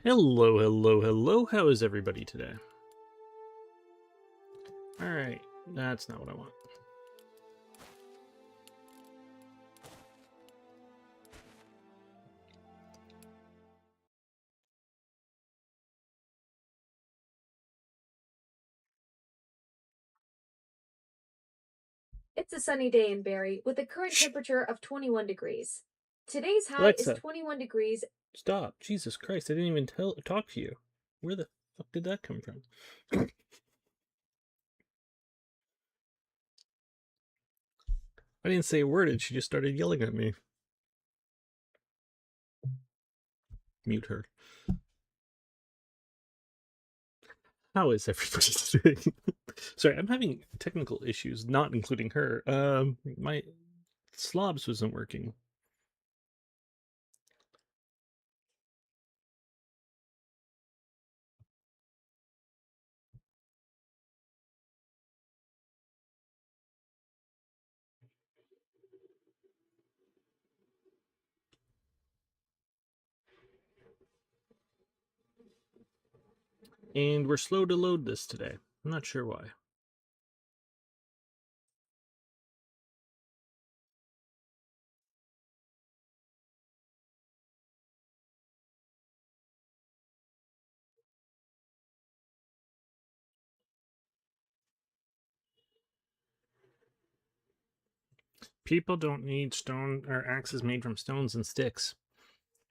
Hello, hello, hello. How is everybody today? Alright, that's not what I want. It's a sunny day in Barrie with a current Shh! temperature of 21 degrees. Today's high is Alexa, 21 degrees. stop. Jesus Christ, I didn't even talk to you. Where the fuck did that come from? I didn't say a word and she just started yelling at me. Mute her. How is everybody today? Sorry, I'm having technical issues, not including her. My slobs wasn't working. And we're slow to load this today. I'm not sure why. People don't need stone or axes made from stones and sticks.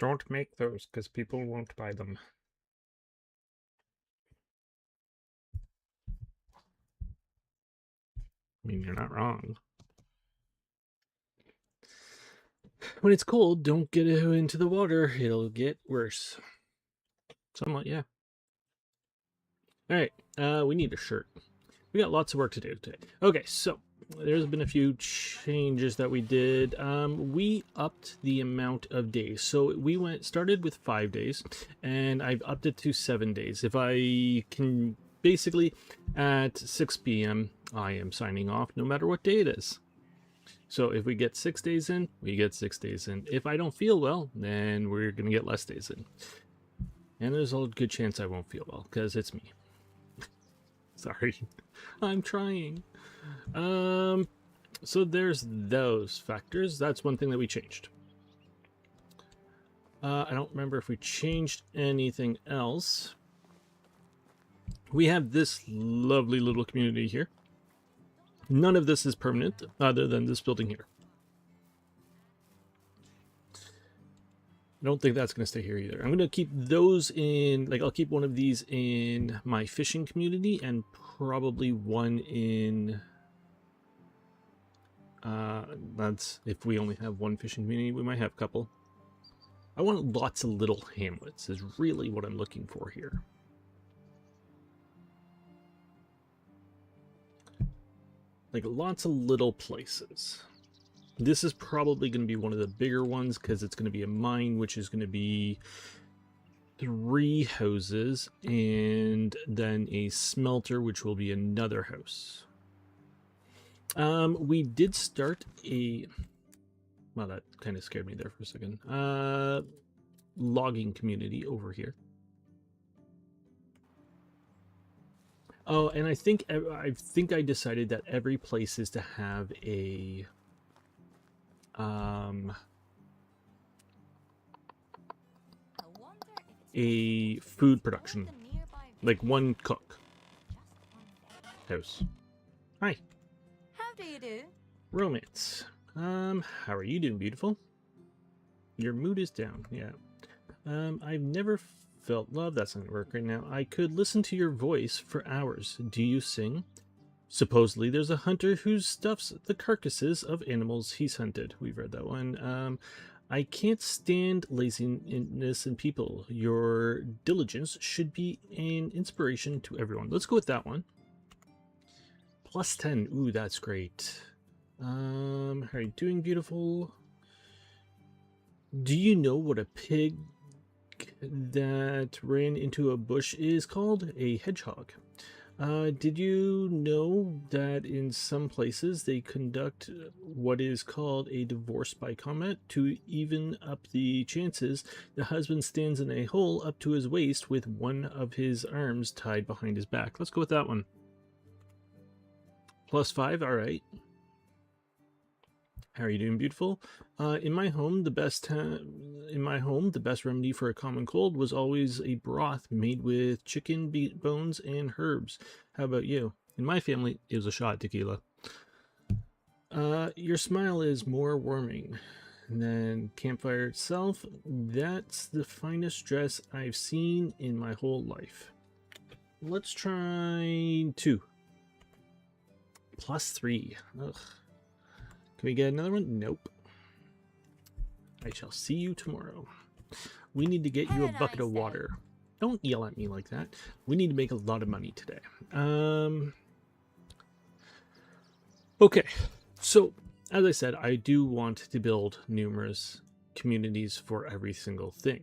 Don't make those because people won't buy them. I mean, you're not wrong. When it's cold, don't get into the water. It'll get worse. Somewhat, yeah. Alright, we need a shirt. We got lots of work to do today. Okay, so there's been a few changes that we did. We upped the amount of days. So we started with 5 days, and I've upped it to 7 days. If I can, basically, at 6 p.m., I am signing off no matter what day it is. So if we get 6 days in, we get 6 days in. If I don't feel well, then we're going to get less days in. And there's a good chance I won't feel well, because it's me. Sorry. I'm trying. So there's those factors. That's one thing that we changed. I don't remember if we changed anything else. We have this lovely little community here. None of this is permanent other than this building here. I don't think that's going to stay here either. I'm going to keep those in, like, I'll keep one of these in my fishing community and probably one in, that's if we only have one fishing community. We might have a couple. I want lots of little hamlets is really what I'm looking for here. Like lots of little places. This is probably going to be one of the bigger ones because it's going to be a mine, which is going to be 3 houses, and then a smelter, which will be another house. We did start a... Well, that kind of scared me there for a second. Logging community over here. Oh, and I think I decided that every place is to have a food production, like one cook house. Hi. How do you do? Romance. How are you doing, beautiful? Your mood is down. Yeah. I've never felt love. That's not gonna work right now. I could listen to your voice for hours. Do you sing? Supposedly, there's a hunter who stuffs the carcasses of animals he's hunted. We've read that one. I can't stand laziness in people. Your diligence should be an inspiration to everyone. Let's go with that one. Plus 10. Ooh, that's great. How are you doing, beautiful? Do you know what a pig that ran into a bush is called? A hedgehog. Did you know that in some places they conduct what is called a divorce by combat to even up the chances? The husband stands in a hole up to his waist with one of his arms tied behind his back. Let's go with that one. +5, all right. How are you doing, beautiful? In my home, the best remedy for a common cold was always a broth made with chicken bones and herbs. How about you? In my family, it was a shot of tequila. Your smile is more warming than campfire itself. That's the finest dress I've seen in my whole life. Let's try 2. +3. Ugh. Can we get another one? Nope. I shall see you tomorrow. We need to get you a bucket of water. Don't yell at me like that. We need to make a lot of money today. Okay. So, as I said, I do want to build numerous communities for every single thing.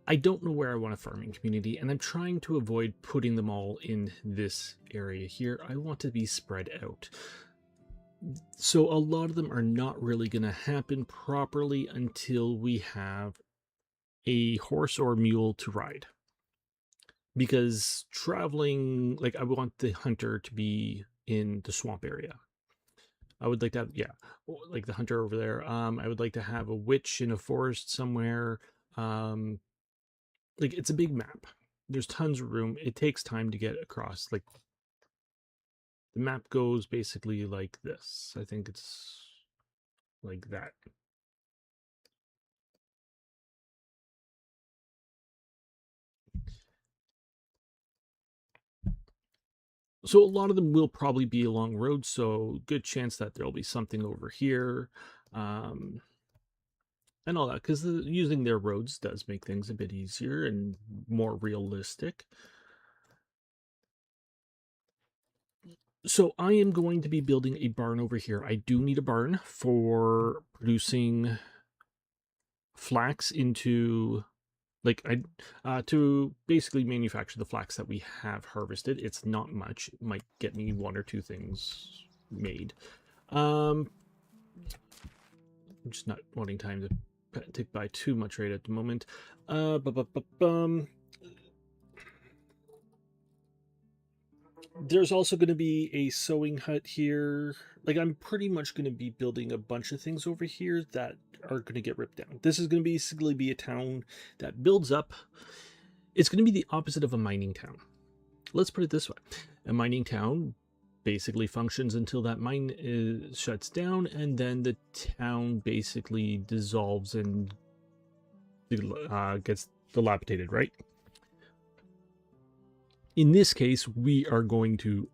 I don't know where I want a farming community, and I'm trying to avoid putting them all in this area here. I want to be spread out. So a lot of them are not really going to happen properly until we have a horse or mule to ride. Because traveling, like, I want the hunter to be in the swamp area. I would like to have, yeah, like the hunter over there. I would like to have a witch in a forest somewhere. Like, it's a big map. There's tons of room. It takes time to get across. Like, the map goes basically like this. I think it's like that. So a lot of them will probably be along roads, so good chance that there'll be something over here. And all that, because using their roads does make things a bit easier and more realistic. So I am going to be building a barn over here. I do need a barn for producing flax into, like, to basically manufacture the flax that we have harvested. It's not much. It might get me 1 or 2 things made. I'm just not wanting time to buy too much right at the moment. There's also going to be a sewing hut here. Like, I'm pretty much going to be building a bunch of things over here that are going to get ripped down. This is going to basically be a town that builds up. It's going to be the opposite of a mining town. Let's put it this way. A mining town basically functions until that mine shuts down, and then the town basically dissolves and gets dilapidated, right? In this case, we are going to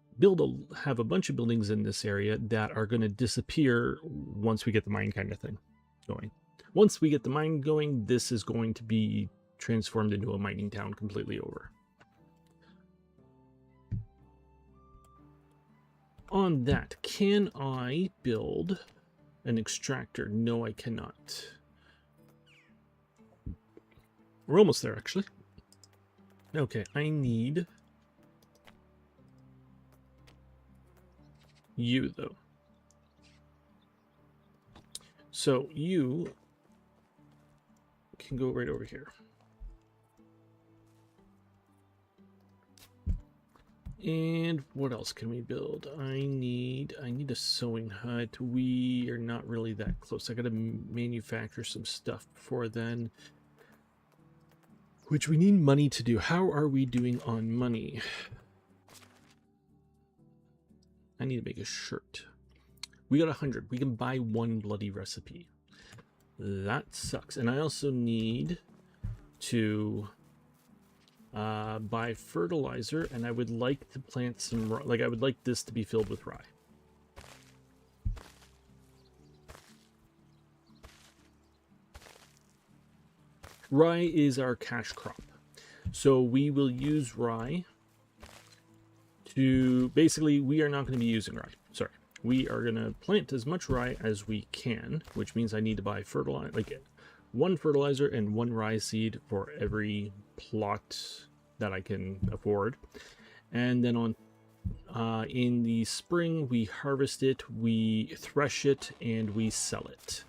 have a bunch of buildings in this area that are going to disappear once we get the mine kind of thing going. Once we get the mine going, this is going to be transformed into a mining town completely over. On that, can I build an extractor? No, I cannot. We're almost there, actually. Okay, I need you, though. So you can go right over here. And what else can we build? I need a sewing hut. We are not really that close. I gotta manufacture some stuff before then, which we need money to do. How are we doing on money? I need to make a shirt. We got 100. We can buy 1 bloody recipe. That sucks. And I also need to buy fertilizer, and I would like to plant some, like, I would like this to be filled with rye. Rye is our cash crop. So we will use rye to, basically, we are not going to be using rye. Sorry. We are going to plant as much rye as we can, which means I need to buy fertilizer, like 1 fertilizer and 1 rye seed for every plot that I can afford. And then on In the spring, we harvest it, we thresh it, and we sell it.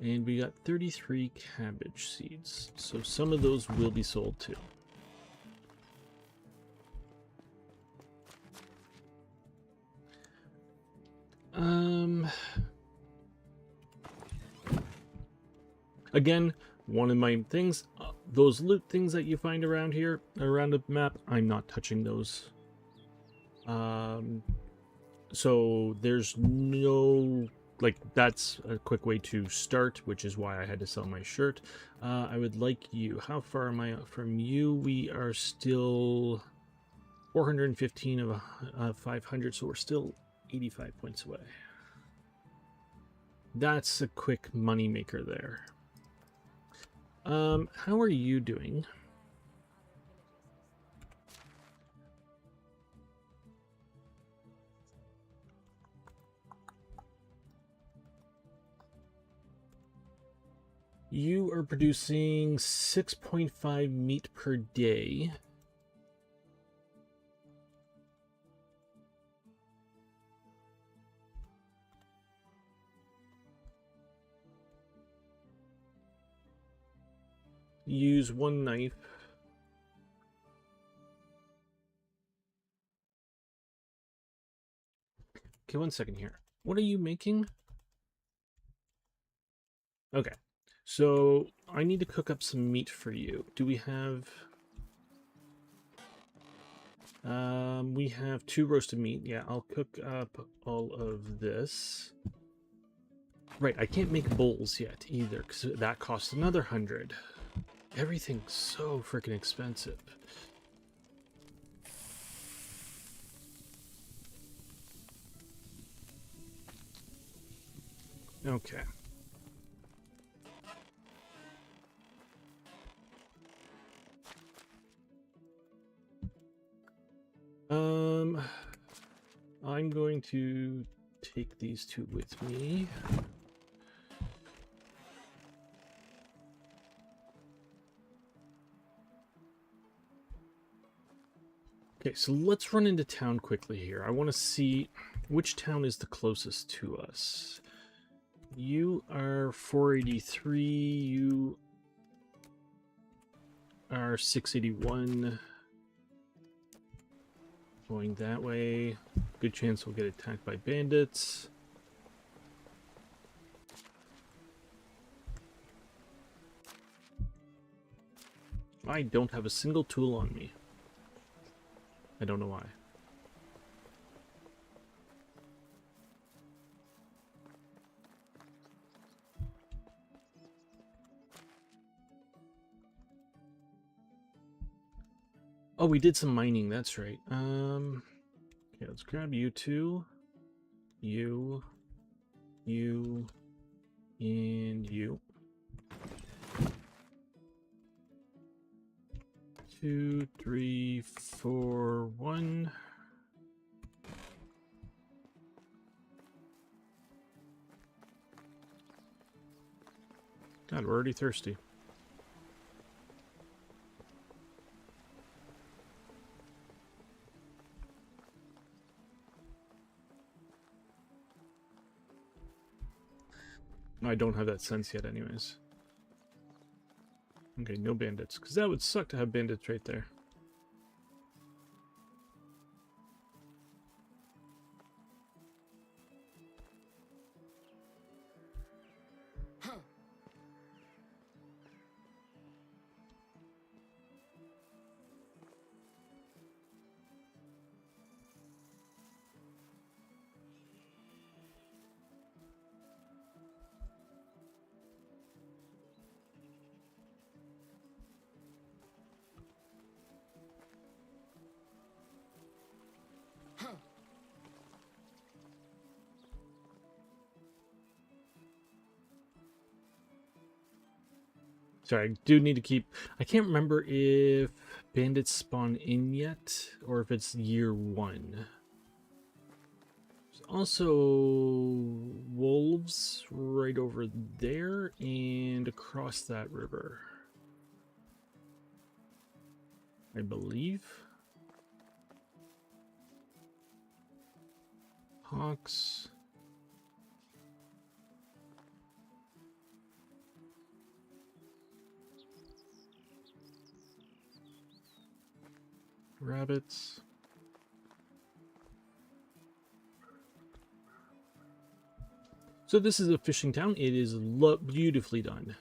And we got 33 cabbage seeds, so some of those will be sold too. Again, one of my things, those loot things that you find around here, around the map, I'm not touching those. So there's no, like, that's a quick way to start, which is why I had to sell my shirt. I would like you, how far am I from you? We are still 415 of 500, so we're still 85 points away. That's a quick money maker there. How are you doing? You are producing 6.5 meat per day. Use one knife. Okay, 1 second here. What are you making? Okay, so I need to cook up some meat for you. Do we have... we have 2 roasted meat. Yeah, I'll cook up all of this. Right, I can't make bowls yet either, because that costs another 100. Everything's so freaking expensive. Okay. I'm going to take these 2 with me. Okay, so let's run into town quickly here. I want to see which town is the closest to us. You are 483, you are 681. Going that way. Good chance we'll get attacked by bandits. I don't have a single tool on me. I don't know why. Oh, we did some mining, that's right. Okay, let's grab you 2. You, and you. 2, 3, 4, 1. God, we're already thirsty. I don't have that sense yet anyways. Okay, no bandits, because that would suck to have bandits right there. Sorry, I do need to keep... I can't remember if bandits spawn in yet, or if it's year 1. There's also wolves right over there and across that river. I believe. Hawks. Rabbits. So this is a fishing town. It is beautifully done.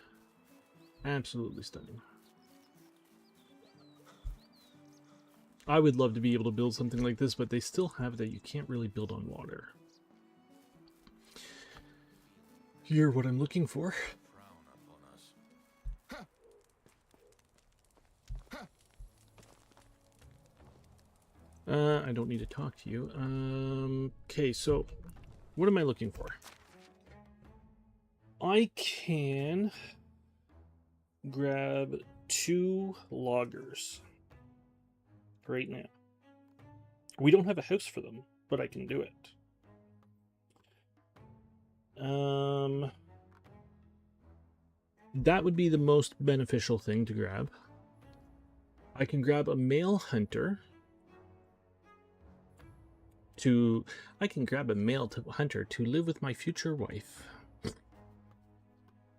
Absolutely stunning. I would love to be able to build something like this, but they still have that you can't really build on water. You're what I'm looking for. I don't need to talk to you. Okay, so what am I looking for? I can grab 2 loggers right now. We don't have a house for them, but I can do it. That would be the most beneficial thing to grab. I can grab a male hunter. I can grab a male hunter to live with my future wife.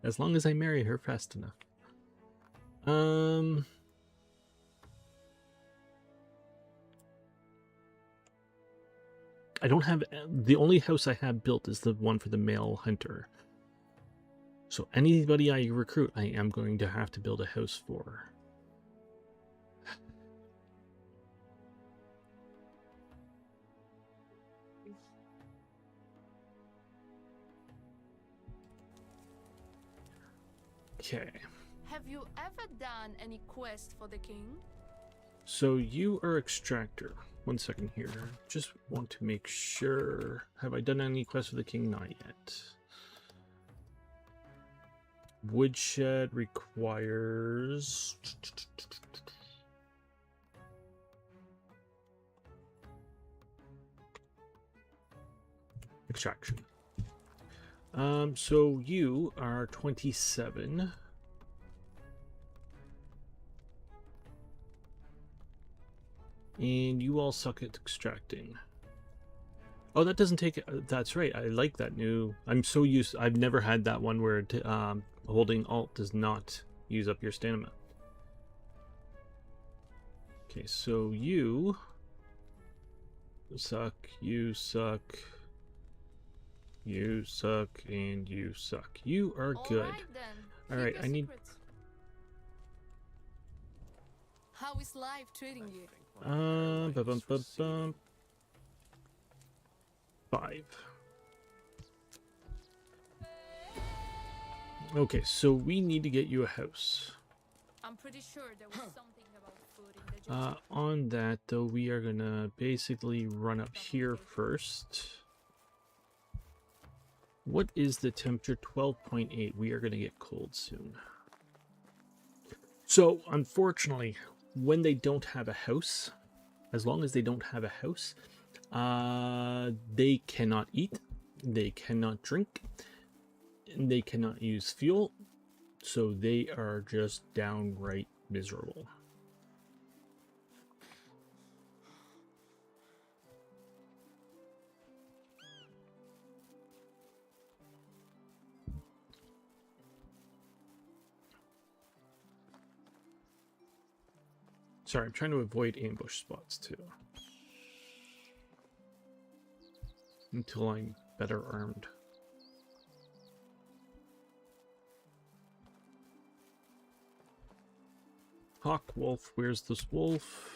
As long as I marry her fast enough. I don't have... The only house I have built is the one for the male hunter. So anybody I recruit, I am going to have to build a house for. Okay. Have you ever done any quest for the king? So you are extractor. 1 second here. Just want to make sure. Have I done any quests for the king? Not yet. Woodshed requires... extraction. So you are 27. And you all suck at extracting. Oh, that doesn't take... That's right. I like that new... I'm so used... I've never had that one where holding Alt does not use up your stamina. Okay, so you... suck, you suck... You suck, and you suck. You are good. Alright, I need... How is life treating you? Bum, 5. Okay, so we need to get you a house. I'm pretty sure there was something about food in the On that, though, we are gonna basically run up here first. What is the temperature? 12.8. We are gonna get cold soon. So, unfortunately, when they don't have a house, as long as they don't have a house, they cannot eat, they cannot drink, and they cannot use fuel, so they are just downright miserable. Sorry, I'm trying to avoid ambush spots too. Until I'm better armed. Hawk, wolf, where's this wolf?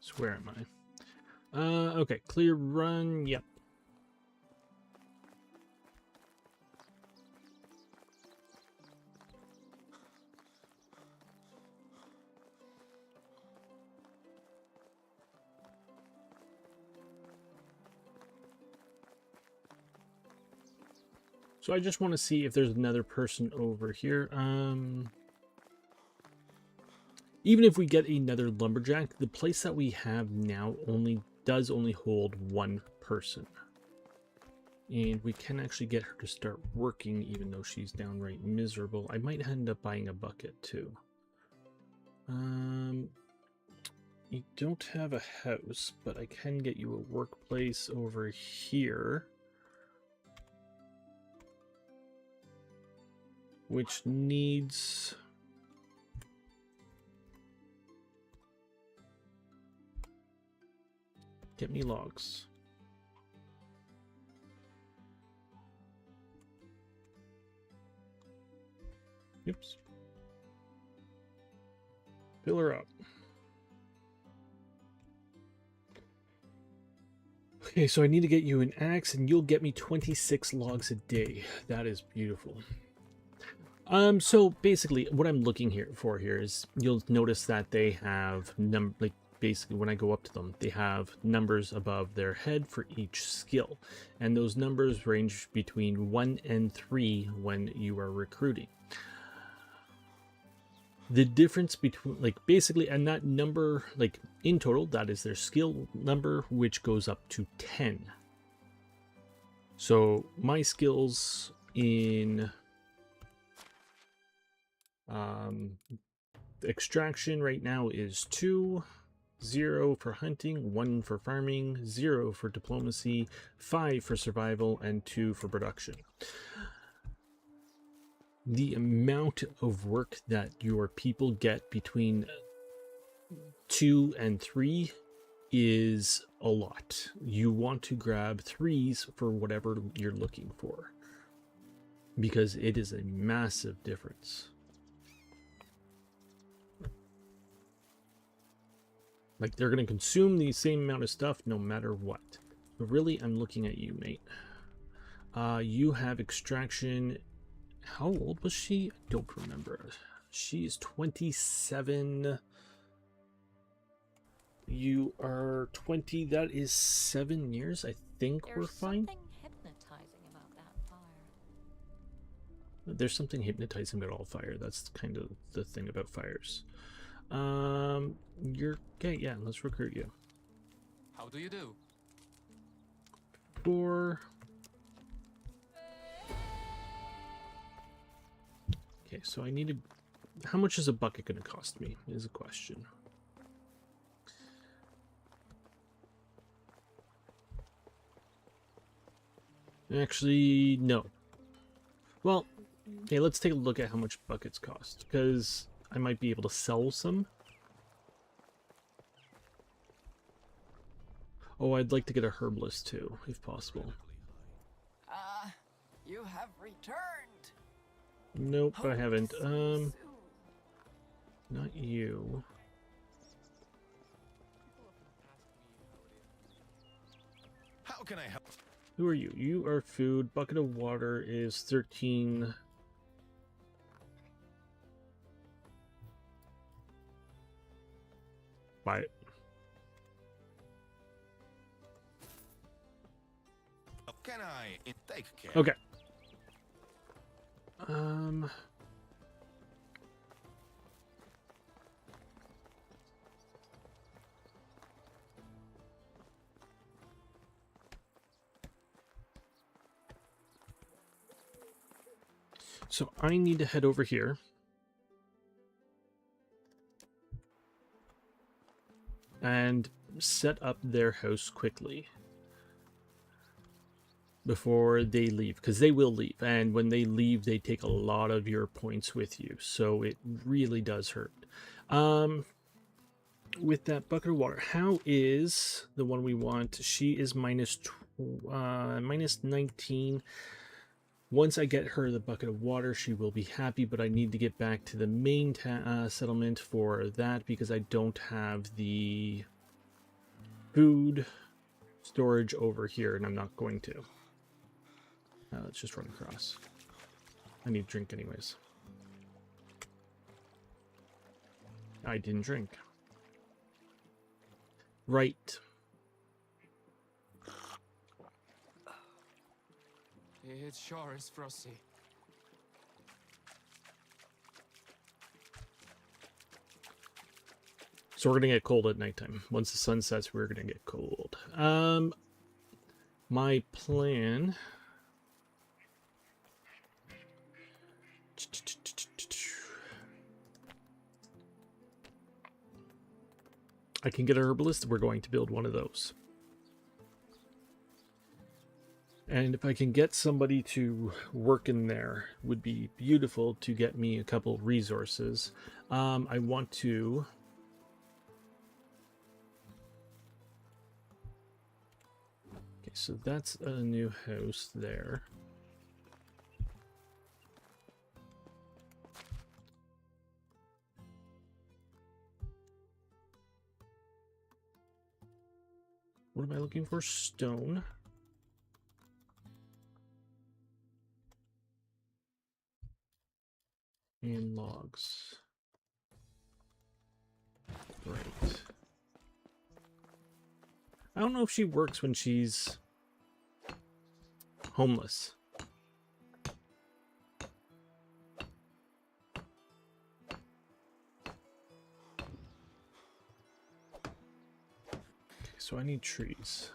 So where am I? Okay, clear run. Yep. So I just want to see if there's another person over here. Even if we get another lumberjack, the place that we have now does only hold one person. And we can actually get her to start working even though she's downright miserable. I might end up buying a bucket too. You don't have a house, but I can get you a workplace over here. Which needs... Get me logs. Oops. Fill her up. Okay, so I need to get you an axe, and you'll get me 26 logs a day. That is beautiful. So basically, what I'm looking for here is you'll notice that they have basically when I go up to them, they have numbers above their head for each skill, and those numbers range between 1 and 3 when you are recruiting. The difference between, basically, and that number, in total, that is their skill number, which goes up to 10. So my skills in extraction right now is 2, 0 for hunting, 1 for farming, 0 for diplomacy, 5 for survival, and 2 for production. The amount of work that your people get between 2 and 3 is a lot. You want to grab 3s for whatever you're looking for, because it is a massive difference. They're going to consume the same amount of stuff no matter what. But really, I'm looking at you, mate. You have extraction. How old was she? I don't remember. She is 27. You are 20. That is 7 years. I think we're fine. There's something hypnotizing about that fire. There's something hypnotizing about all fire. That's kind of the thing about fires. You're okay. Yeah, let's recruit you. How do you do? 4. Okay, so I need to... How much is a bucket going to cost me, is a question. Actually, no. Well, okay, let's take a look at how much buckets cost, because I might be able to sell some. Oh, I'd like to get a herbalist too, if possible. You have returned. Nope, I haven't. Not you. How can I help? Who are you? You are food. Bucket of water is 13. Buy it. Can I take care? Okay. So I need to head over here. And set up their house quickly before they leave, because they will leave, and when they leave they take a lot of your points with you, so it really does hurt. With that bucket of water, how is the one we want? She is minus 19. Once I get her the bucket of water, she will be happy, but I need to get back to the main settlement for that, because I don't have the food storage over here, and I'm not going to. Let's just run across. I need drink anyways. I didn't drink. Right. It sure is frosty. So we're gonna get cold at nighttime. Once the sun sets, we're gonna get cold. My plan. I can get a herbalist. We're going to build one of those. And if I can get somebody to work in there, would be beautiful to get me a couple resources. I want to... Okay, so that's a new house there. What am I looking for? Stone. And logs. Right. I don't know if she works when she's homeless. Okay, so I need trees.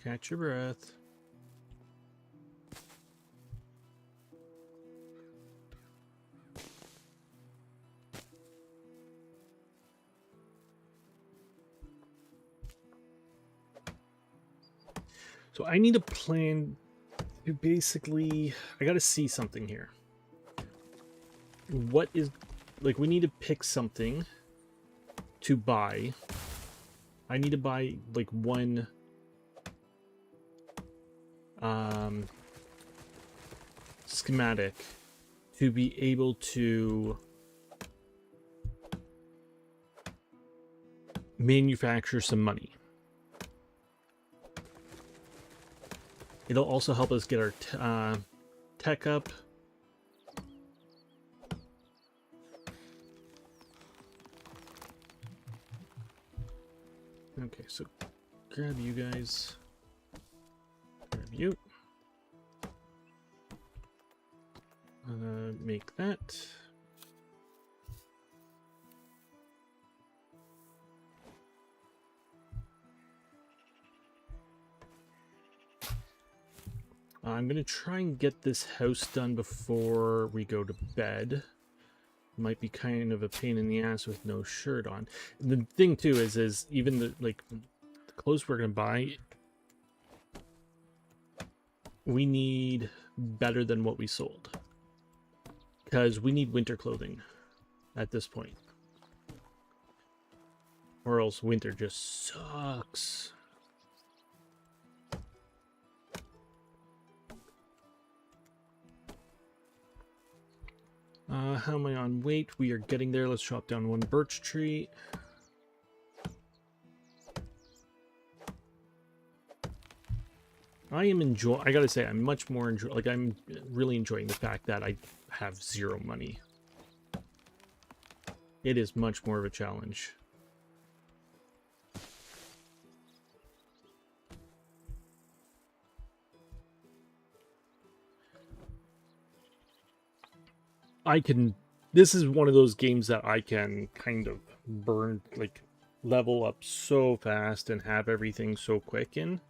Catch your breath. So I need a plan to basically... I gotta see something here. What is... Like, we need to pick something to buy. I need to buy, like, one... schematic to be able to manufacture some money. It'll also help us get our tech up. Okay, so grab you guys. Grab you. Make that. I'm going to try and get this house done before we go to bed. Might be kind of a pain in the ass with no shirt on. And the thing too is even the clothes we're going to buy, we need better than what we sold. Because we need winter clothing at this point. Or else winter just sucks. How am I on weight? We are getting there. Let's chop down one birch tree. I gotta say, I'm much more I'm really enjoying the fact that I have zero money. It is much more of a challenge. This is one of those games that I can kind of level up so fast and have everything so quick in.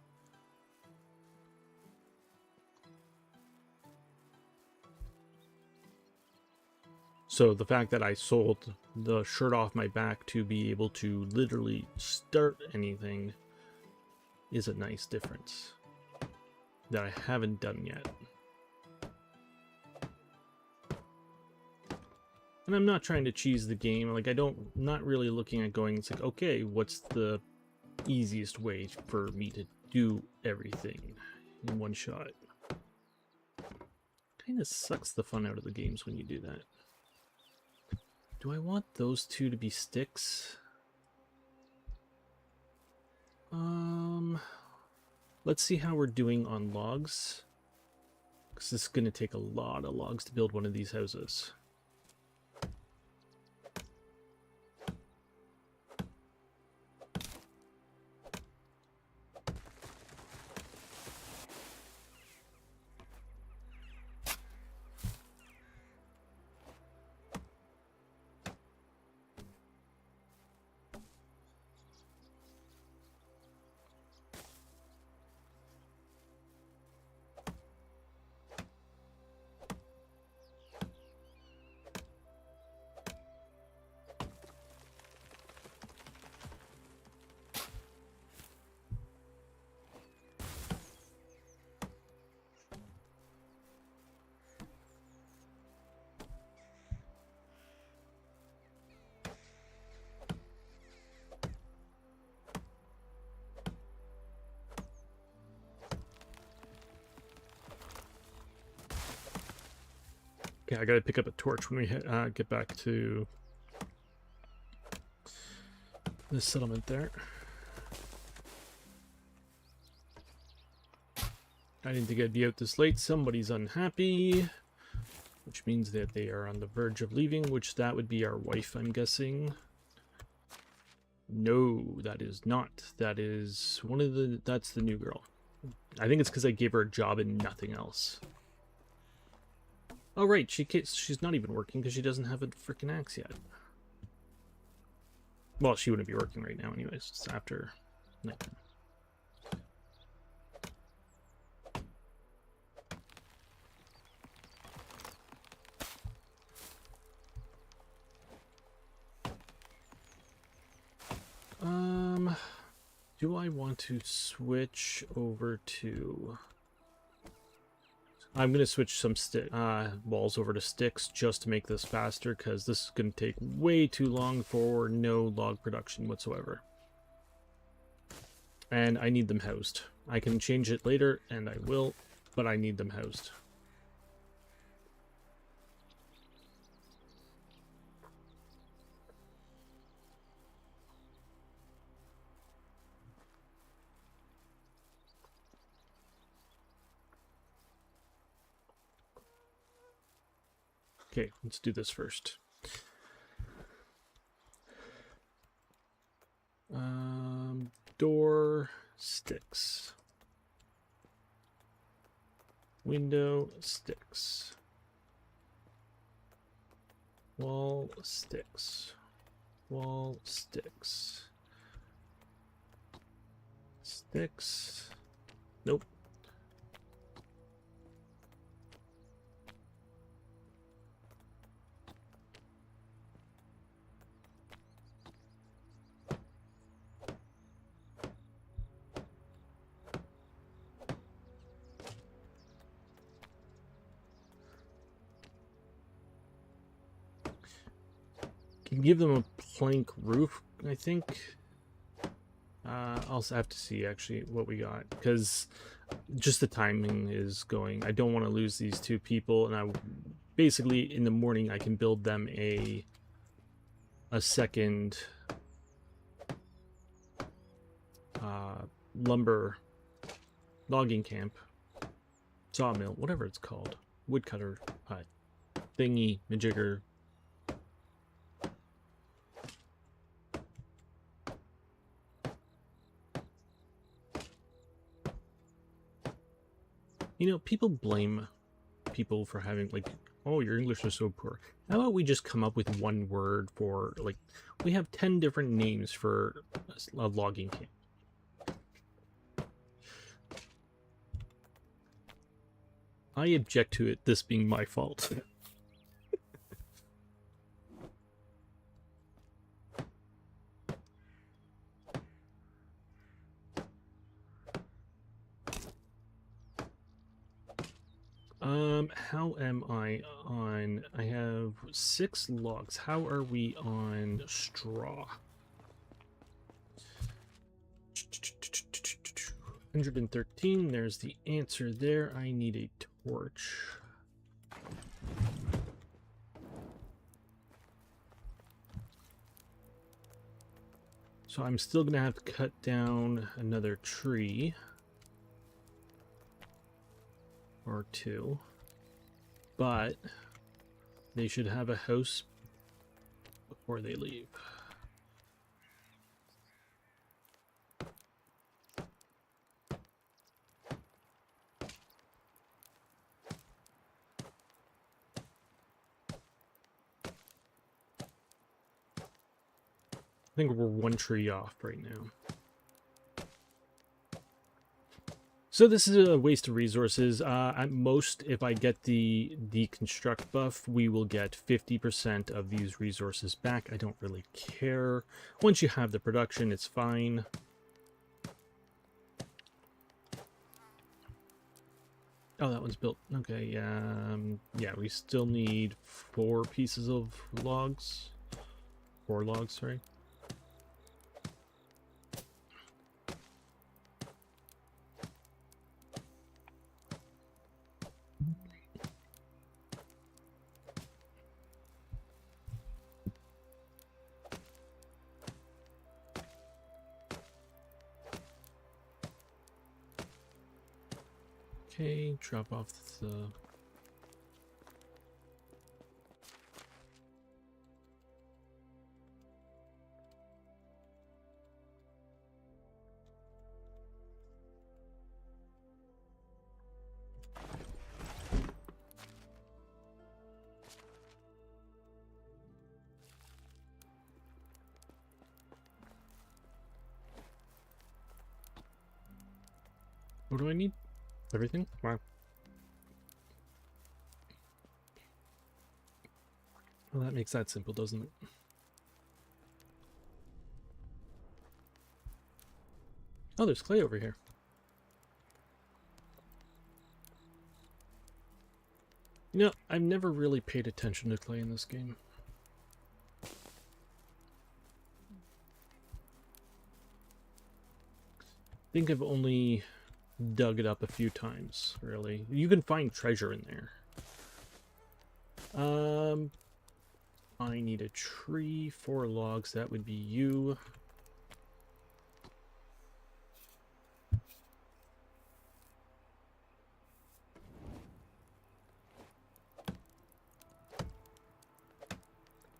So the fact that I sold the shirt off my back to be able to literally start anything is a nice difference that I haven't done yet. And I'm not trying to cheese the game. Not really looking at going, it's like, okay, what's the easiest way for me to do everything in one shot? Kind of sucks the fun out of the games when you do that. Do I want those two to be sticks? Let's see how we're doing on logs. Because this is going to take a lot of logs to build one of these houses. Okay, I gotta pick up a torch when we get back to the settlement there. I didn't think I'd be out this late. Somebody's unhappy, which means that they are on the verge of leaving, which that would be our wife, I'm guessing. No, that is not. That is one of the... That's the new girl. I think it's because I gave her a job and nothing else. Oh, right. She's not even working because she doesn't have a freaking axe yet. Well, she wouldn't be working right now anyways. It's after nighttime. Do I want to switch over to... I'm going to switch some walls over to sticks just to make this faster, because this is going to take way too long for no log production whatsoever. And I need them housed. I can change it later, and I will, but I need them housed. Okay, let's do this first. Door, sticks. Window, sticks. Wall, sticks. Wall, sticks. Sticks. Nope. Give them a plank roof, I think. I'll have to see actually what we got, because just the timing is going. I don't want to lose these two people, and I basically in the morning I can build them a second lumber logging camp, sawmill, whatever it's called, woodcutter thingy majigger. You know, people blame people for having, like, oh, your English is so poor. How about we just come up with one word for, like, we have 10 different names for a logging camp. I object to it, this being my fault. How am I on? I have 6 logs. How are we on straw? 113. There's the answer there. I need a torch. So I'm still going to have to cut down another tree. Or two. But they should have a house before they leave. I think we're one tree off right now. So this is a waste of resources. At most, if I get the deconstruct buff, we will get 50% of these resources back. I don't really care. Once you have the production, it's fine. Oh, that one's built. Okay, yeah, we still need 4 pieces of logs. 4 logs, sorry. Okay, drop off the... What do I need? Everything? Wow. Well, that makes that simple, doesn't it? Oh, there's clay over here. You know, I've never really paid attention to clay in this game. I think I've only dug it up a few times, really. You can find treasure in there. I need a tree, 4 logs, that would be you.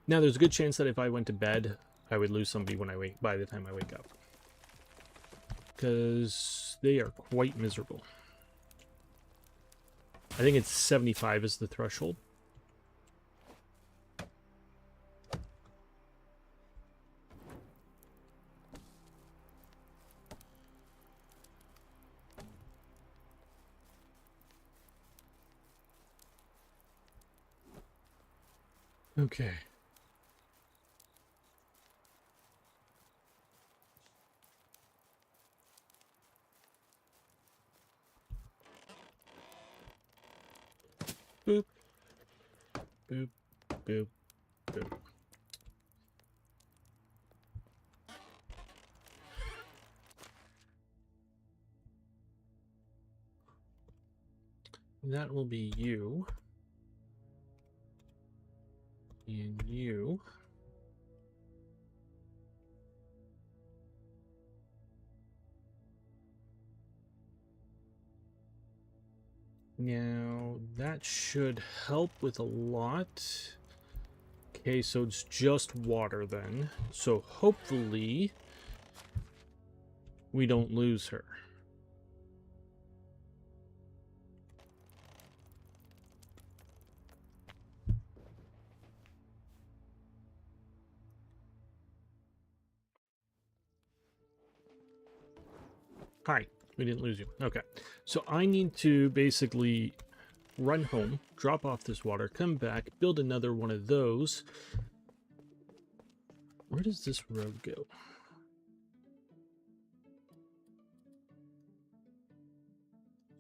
Now, there's a good chance that if I went to bed, I would lose somebody when by the time I wake up. Because they are quite miserable. I think it's 75 is the threshold. Okay. Boop. Boop. Boop. Boop. That will be you. And you. Now, that should help with a lot. Okay, so it's just water then. So hopefully we don't lose her. Hi, we didn't lose you. Okay, so I need to basically run home, drop off this water, come back, build another one of those. Where does this road go?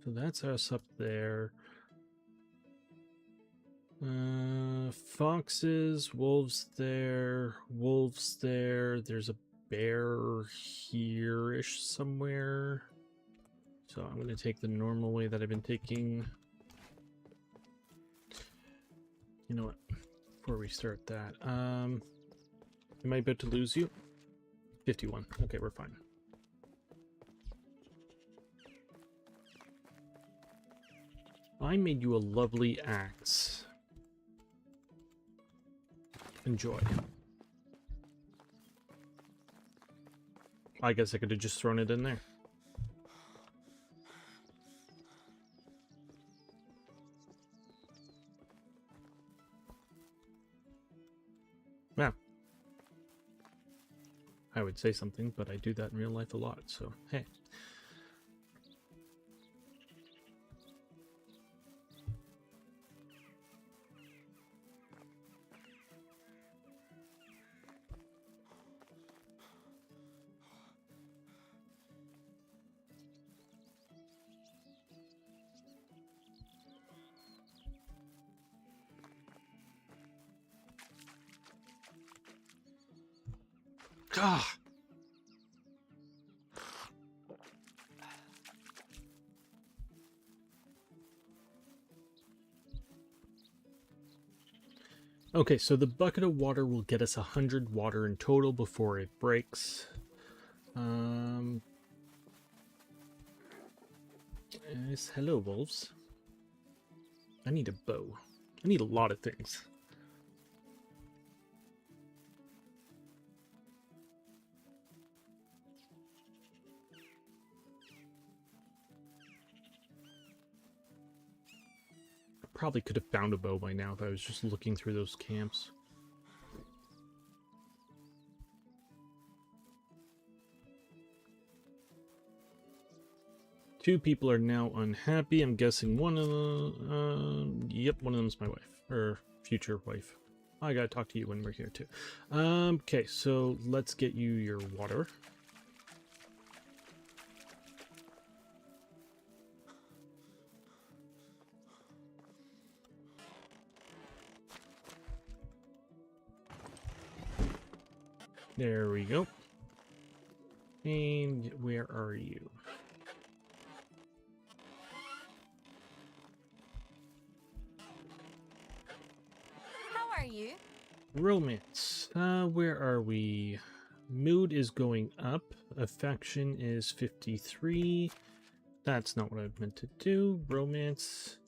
So that's us up there. Foxes, wolves there, wolves there. There's a bear here-ish somewhere. So I'm going to take the normal way that I've been taking. You know what? Before we start that, am I about to lose you? 51. Okay, we're fine. I made you a lovely axe. Enjoy. I guess I could have just thrown it in there. Yeah. I would say something, but I do that in real life a lot, so hey. Ah! Okay, so the bucket of water will get us 100 water in total before it breaks. Yes, hello, wolves. I need a bow. I need a lot of things. I probably could have found a bow by now if I was just looking through those camps. Two people are now unhappy. I'm guessing one of them... yep, one of them's my wife. Or future wife. I gotta talk to you when we're here, too. Okay, so let's get you your water. There we go. And where are you? How are you? Romance. Where are we? Mood is going up. Affection is 53. That's not what I meant to do. Romance.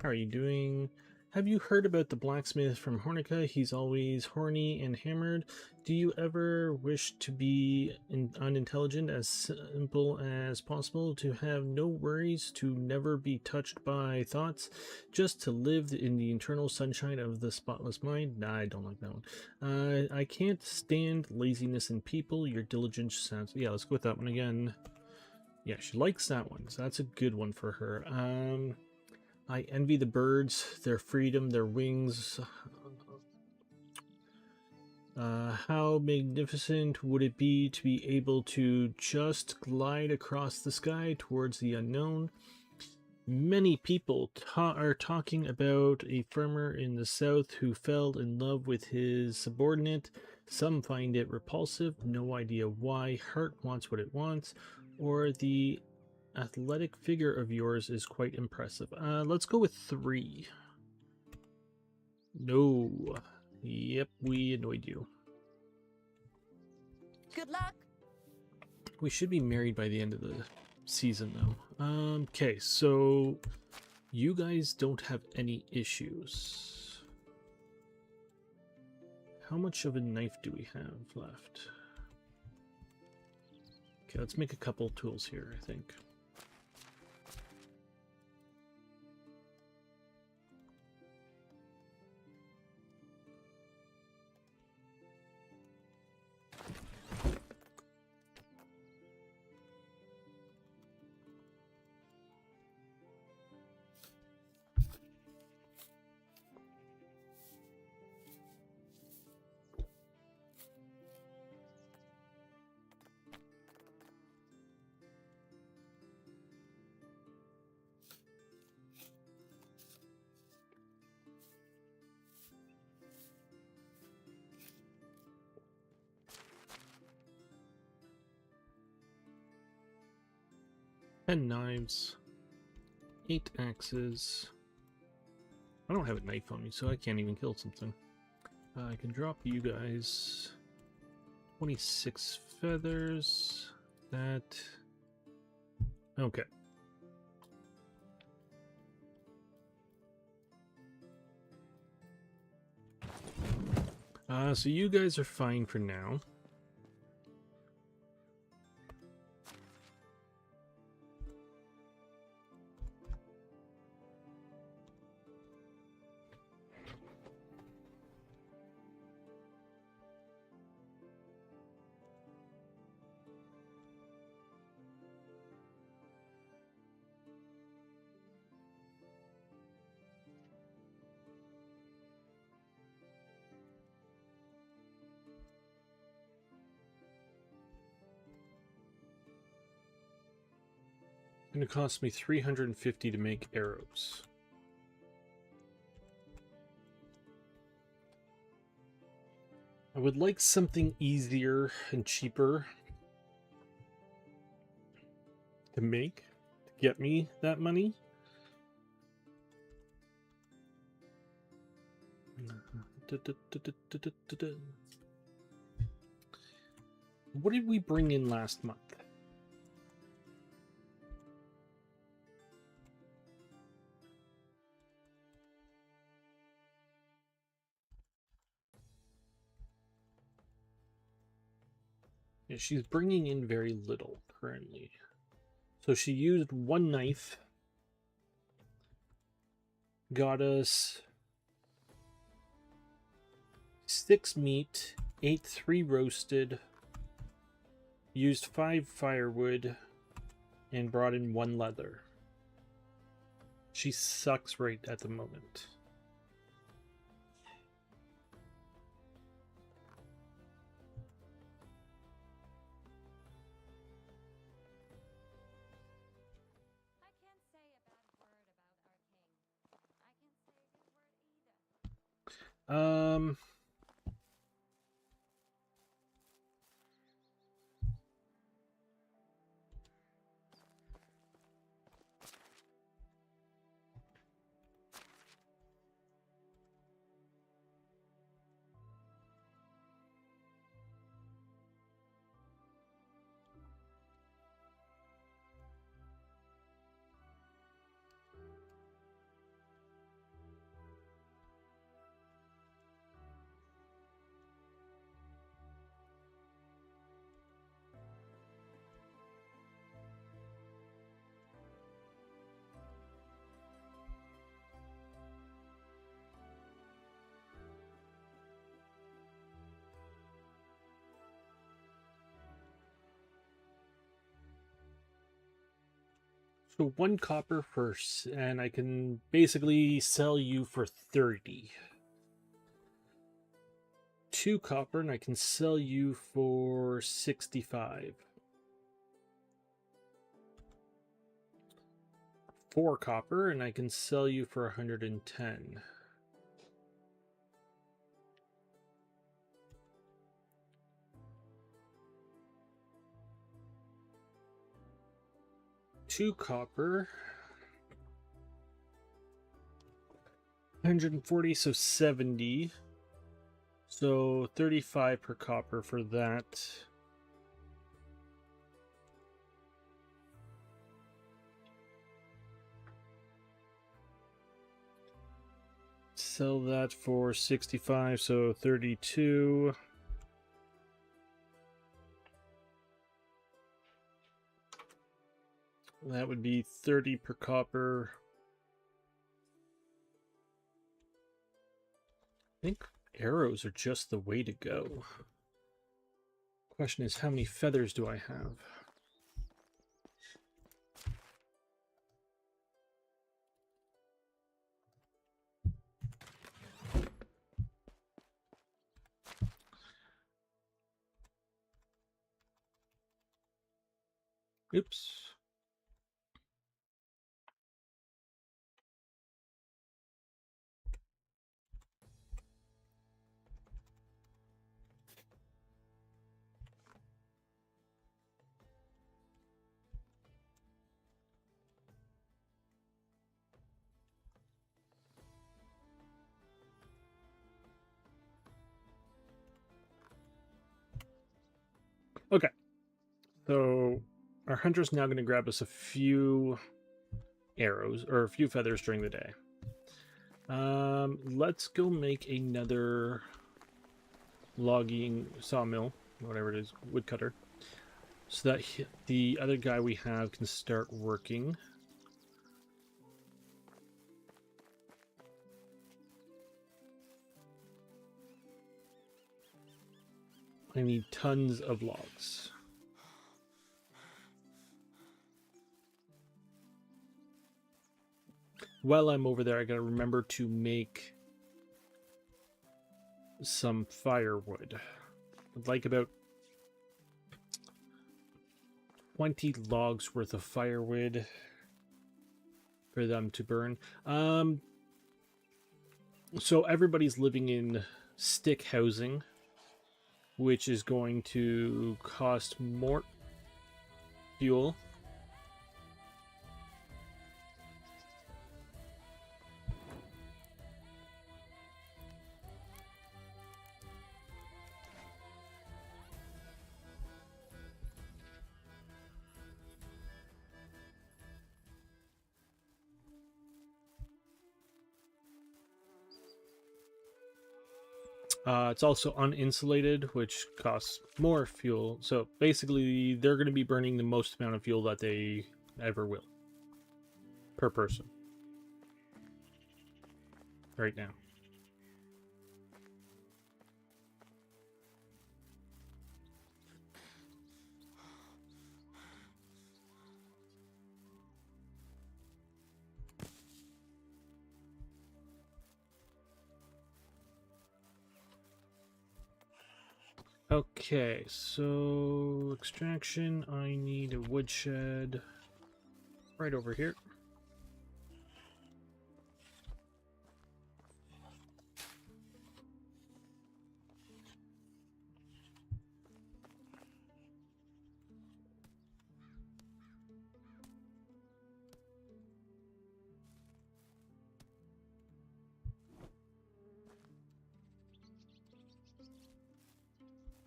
How are you doing? Have you heard about the blacksmith from Hornica? He's always horny and hammered. Do you ever wish to be unintelligent, as simple as possible, to have no worries, to never be touched by thoughts, just to live in the eternal sunshine of the spotless mind? Nah, I don't like that one. I can't stand laziness in people. Your diligence sounds... yeah, let's go with that one again. Yeah, she likes that one, so that's a good one for her. I envy the birds, their freedom, their wings. How magnificent would it be to be able to just glide across the sky towards the unknown? Many people are talking about a farmer in the south who fell in love with his subordinate. Some find it repulsive, no idea why. Heart wants what it wants, or the athletic figure of yours is quite impressive. Let's go with 3. No. Yep, we annoyed you. Good luck. We should be married by the end of the season, though. Okay, so you guys don't have any issues. How much of a knife do we have left? Okay, let's make a couple tools here, I think. Ten knives, 8 axes, I don't have a knife on me, so I can't even kill something. I can drop you guys 26 feathers. That. Okay. So you guys are fine for now. It's going to cost me 350 to make arrows. I would like something easier and cheaper to make to get me that money. What did we bring in last month? Yeah, she's bringing in very little currently. So she used one knife, got us 6 meat, ate 3 roasted, used 5 firewood, and brought in 1 leather. She sucks right at the moment. I can't say a bad word about our king. I can't say a good word either. So 1 copper first, and I can basically sell you for 30. 2 copper, and I can sell you for 65. 4 copper, and I can sell you for 110. Two copper, 140, so 70. So 35 per copper for that. Sell that for 65, so 32. That would be 30 per copper. I think arrows are just the way to go. Question is, how many feathers do I have? Oops. So our hunter's now going to grab us a few arrows or a few feathers during the day. Let's go make another logging sawmill, whatever it is, woodcutter, so that the other guy we have can start working. I need tons of logs. While I'm over there, I gotta remember to make some firewood. I'd like about 20 logs worth of firewood for them to burn. So everybody's living in stick housing, which is going to cost more fuel. It's also uninsulated, which costs more fuel. So basically, they're going to be burning the most amount of fuel that they ever will per person right now. Okay, so extraction, I need a woodshed right over here.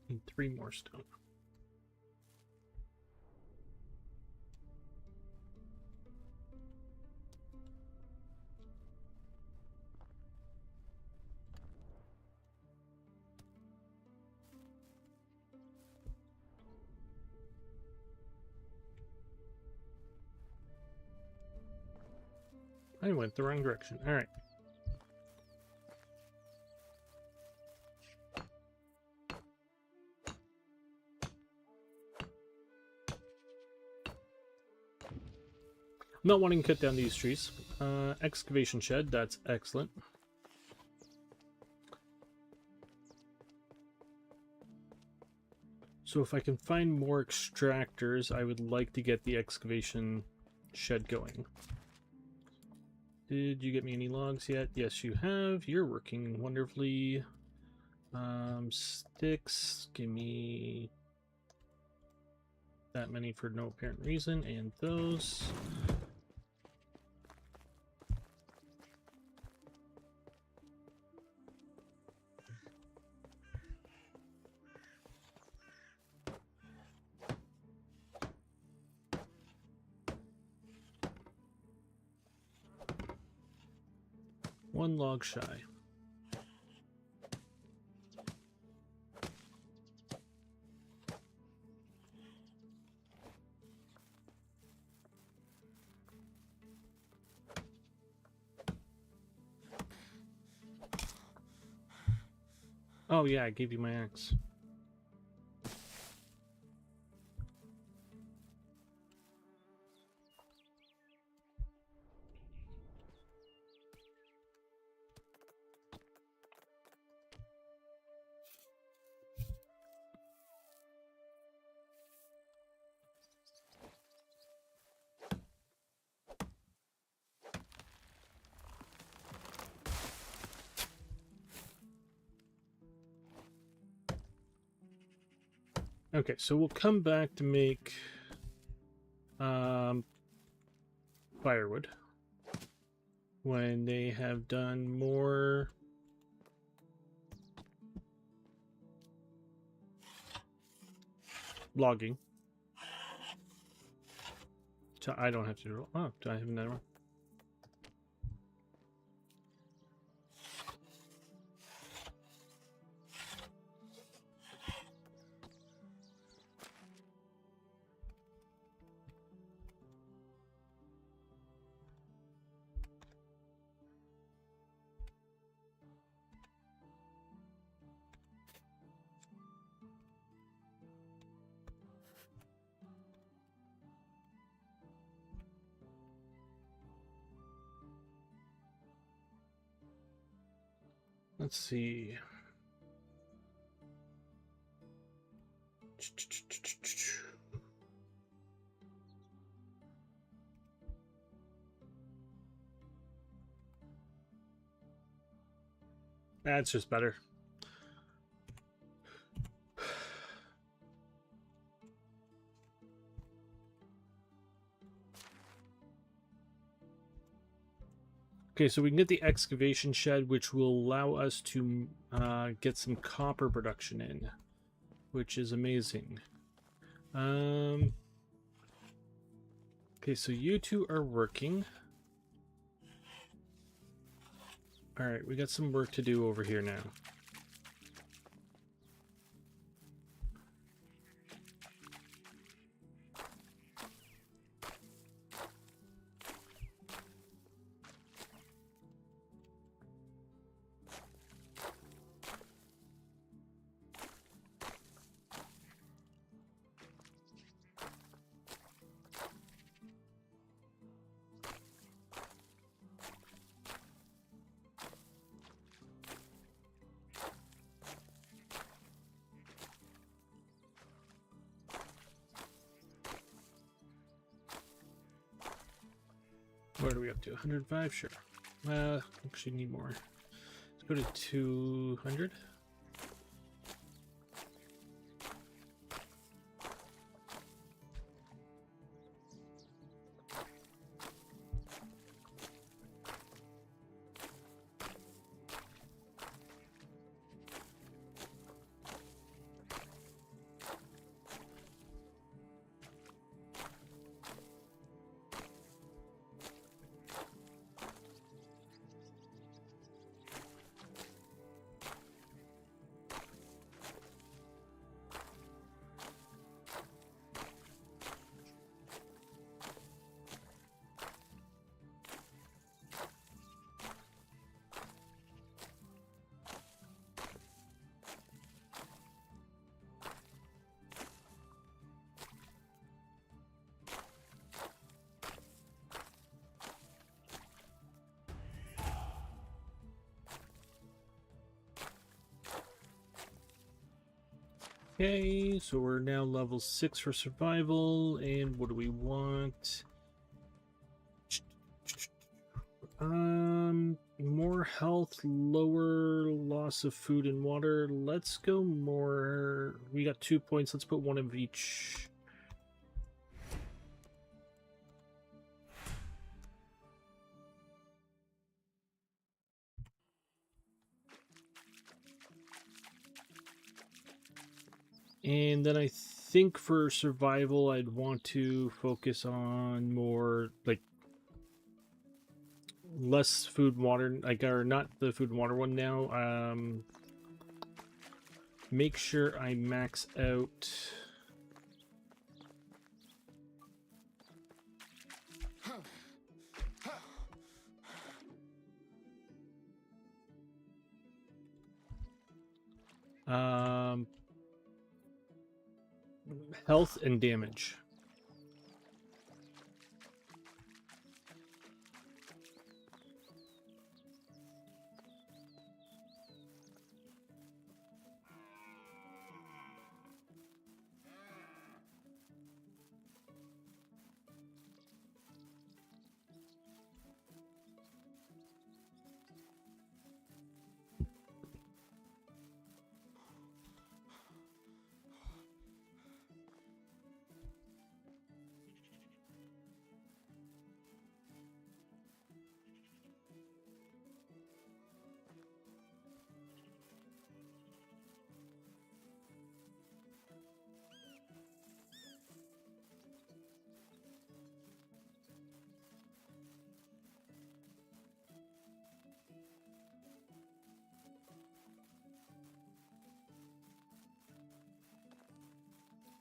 Need 3 more stone. I went the wrong direction. All right. I'm not wanting to cut down these trees. Excavation shed, that's excellent. So if I can find more extractors, I would like to get the excavation shed going. Did you get me any logs yet? Yes, you have. You're working wonderfully. Sticks, give me that many for no apparent reason, and those. One log shy. Oh yeah, I gave you my axe. Okay, so we'll come back to make firewood when they have done more logging. I don't have to roll. Oh, do I have another one? Let's see. That's just better. Okay, so we can get the excavation shed, which will allow us to get some copper production in, which is amazing. Okay, so you two are working. All right, we got some work to do over here now. What are we up to? 105? Sure. Actually need more. Let's go to 200. Okay, so we're now level 6 for survival, and what do we want? More health, lower loss of food and water. Let's go more. We got 2 points. Let's put one of each. And then I think for survival, I'd want to focus on more like less food and water, like, or not the food and water one now. Make sure I max out. Health and damage.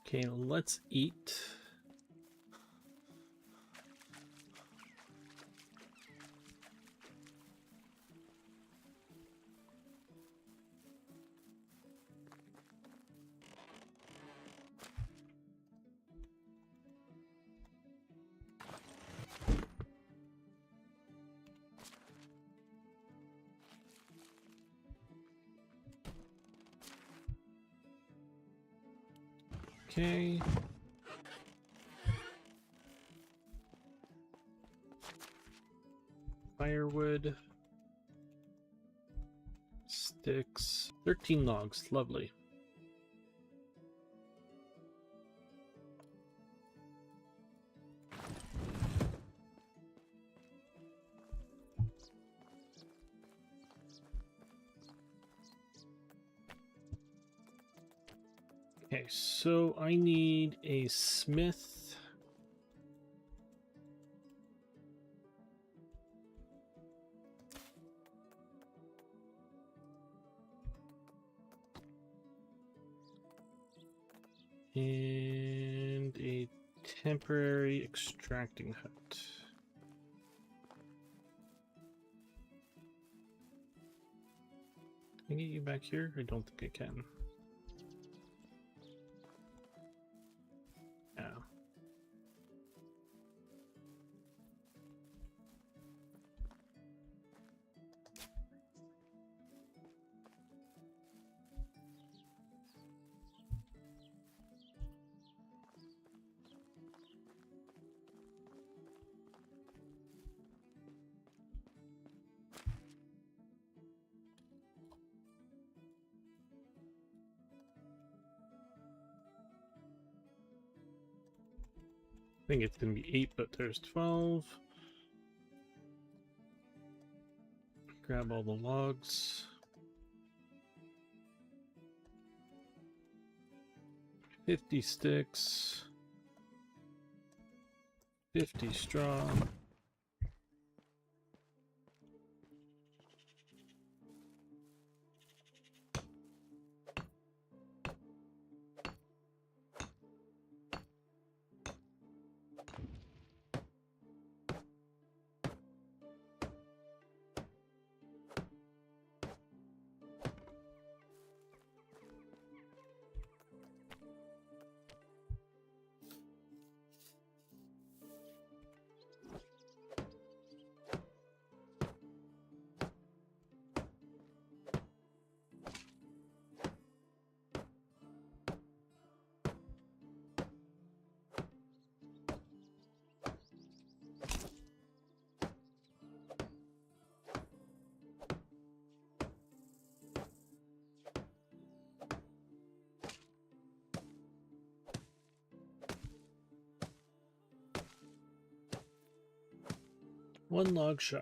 Okay, let's eat. Okay. Firewood. Sticks. 13 logs. Lovely. Okay, so I need a smith. And a temporary extracting hut. Can I get you back here? I don't think I can. Yeah. I think it's going to be 8, but there's 12. Grab all the logs. 50 sticks. 50 straw. One log shy.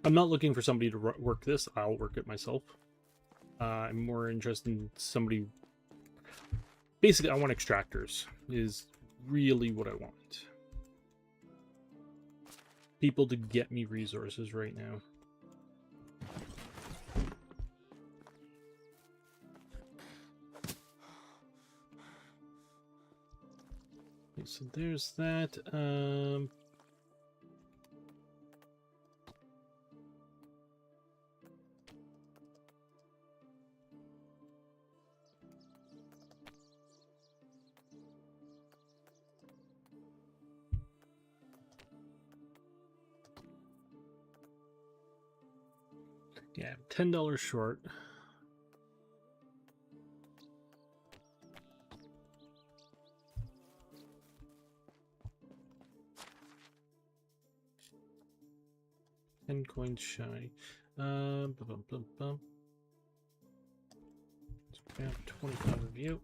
I'm not looking for somebody to work this. I'll work it myself. I'm more interested in somebody... Basically, I want extractors, is really what I want. People to get me resources right now. Okay, so there's that. Yeah, $10 short. $10 shy. Bum, bum, bum, bum. So we have 25 of you.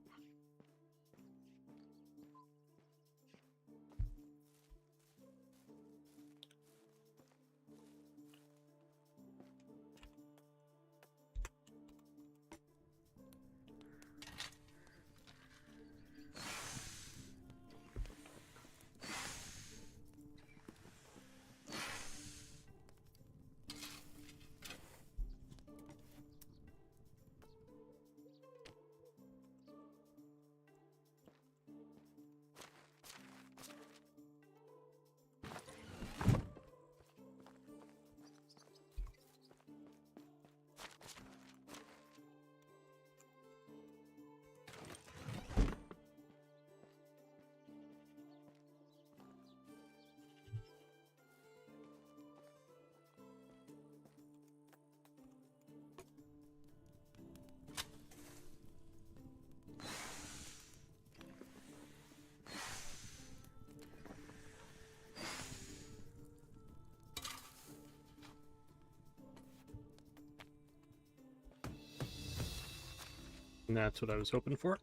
And that's what I was hoping for.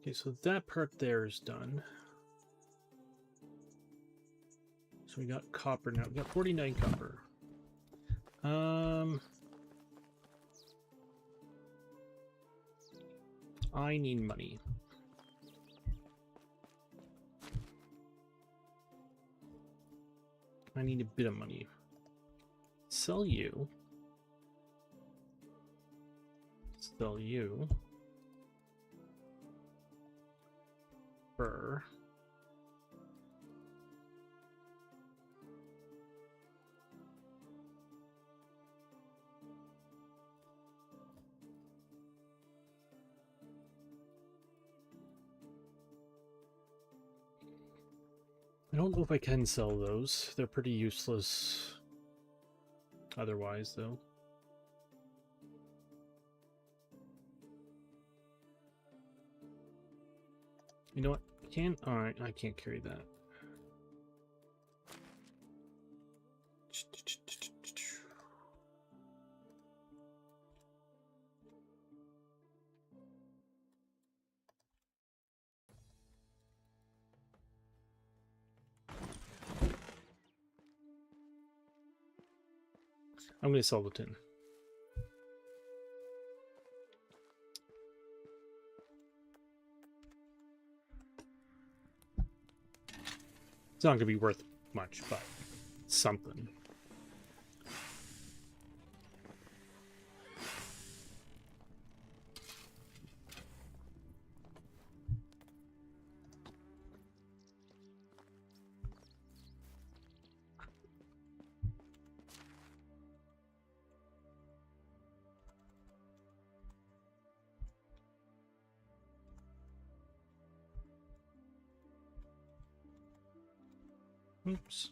Okay, so that part there is done. So we got copper now. We got 49 copper. I need money. I need a bit of money. Sell you. Sell you. Fur. I don't know if I can sell those. They're pretty useless otherwise, though. You know what? Alright, I can't carry that. I'm going to sell the tin. It's not going to be worth much, but something. Oops.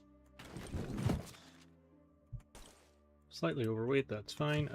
Slightly overweight, that's fine.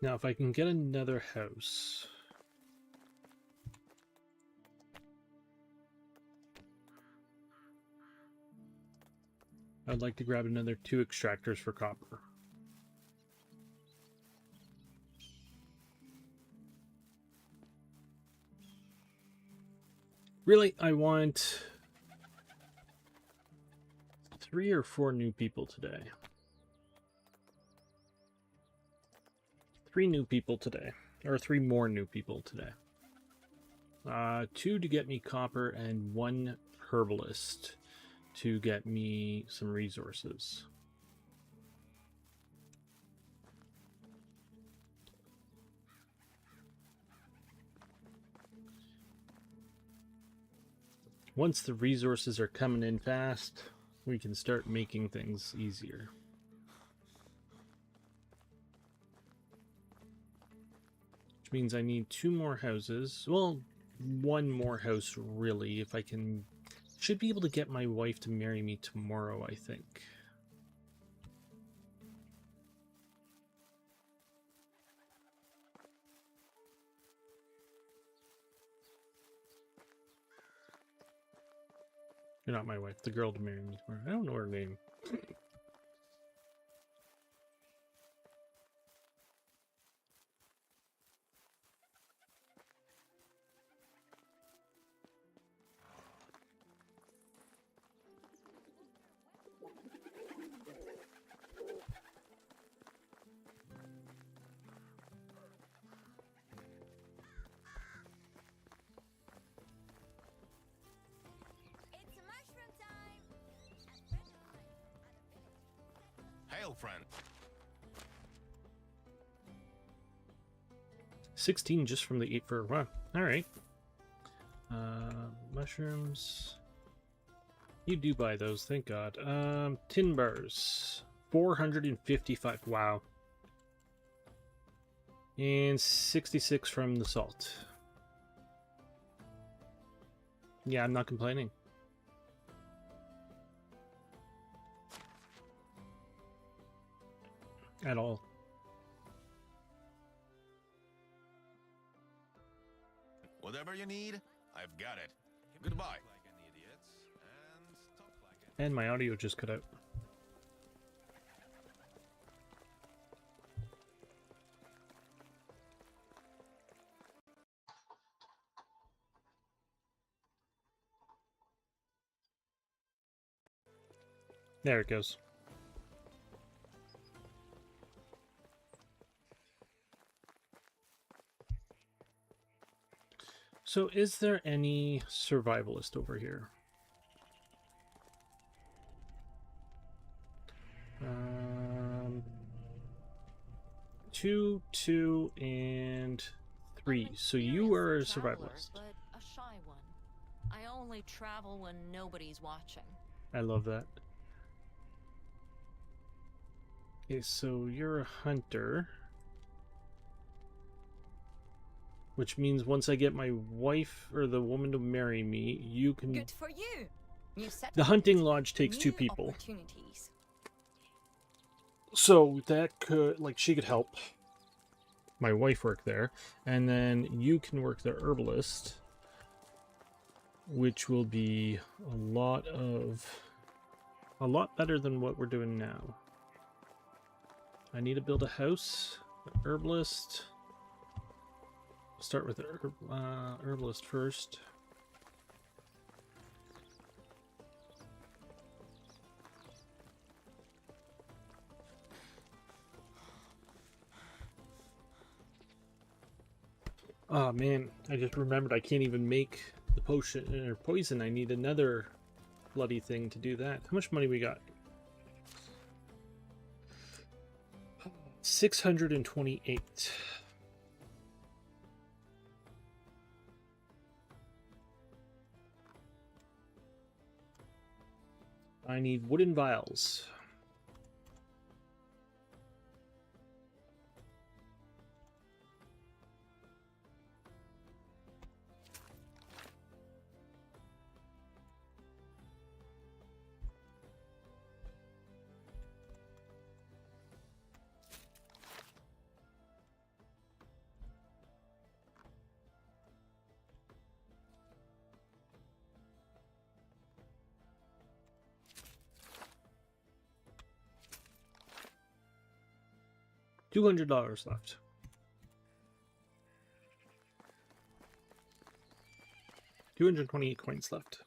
Now, if I can get another house. I'd like to grab another 2 extractors for copper. Really, I want 3 or 4 new people today. 3 new people today. Or 3 more new people today. 2 to get me copper and 1 herbalist to get me some resources. Once the resources are coming in fast, we can start making things easier. Which means I need 2 more houses. Well, 1 more house, really, if I can. Should be able to get my wife to marry me tomorrow, I think. You're not my wife, the girl to marry me tomorrow. I don't know her name. It's mushroom time! trail friend. 16 just from the 8 fur. Wow. Alright. Mushrooms. You do buy those, thank God. Tin bars. 455. Wow. And 66 from the salt. Yeah, I'm not complaining. At all. Whatever you need, I've got it. Goodbye. And my audio just cut out. There it goes. So is there any survivalist over here? 2, 2, and 3. So you are a survivalist. But a shy one. I only travel when nobody's watching. I love that. Okay, so you're a hunter. Which means once I get my wife or the woman to marry me, you can... Good for you. New set. The hunting lodge takes 2 New people. Opportunities. So that could, like, she could help my wife work there, and then you can work the herbalist, which will be a lot better than what we're doing now. I need to build a house. The herbalist. Start with the herbalist first. Oh man, I just remembered I can't even make the potion or poison. I need another bloody thing to do that. How much money we got? 628. I need wooden vials. $200 left. $228 left.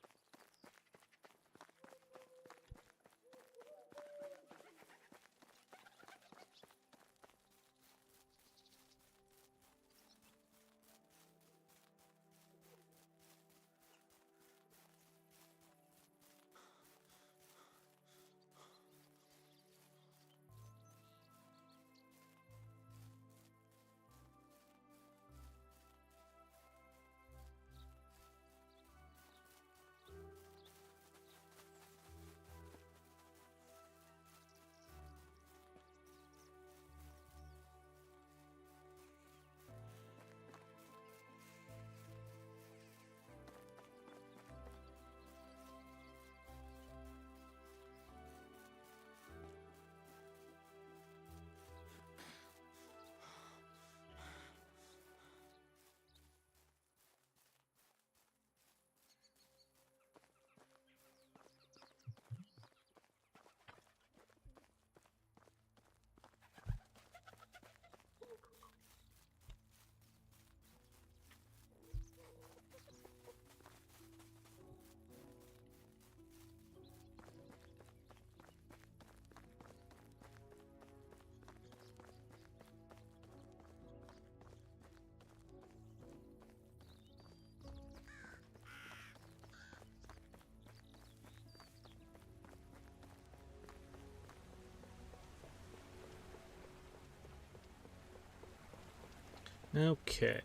Okay.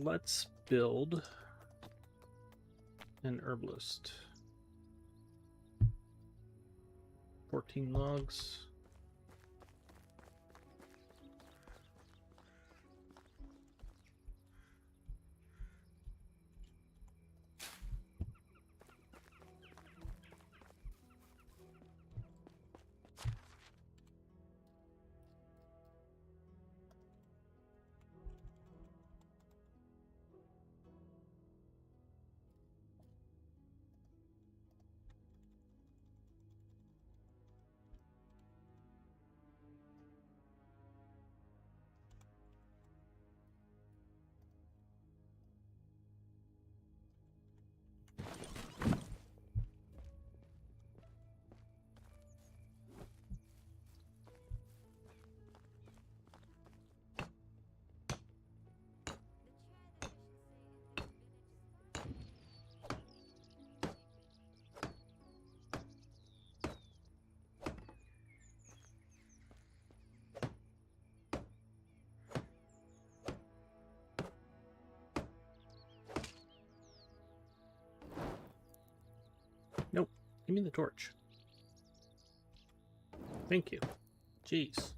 Let's build an herbalist. 14 logs. Nope. Give me the torch. Thank you. Jeez.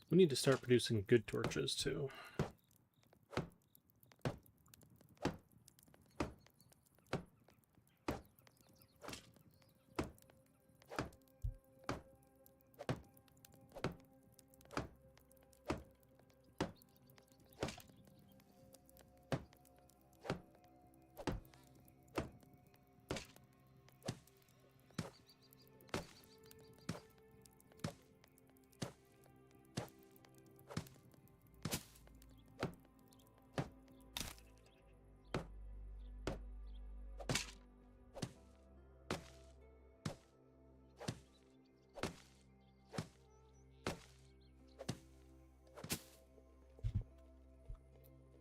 We need to start producing good torches too.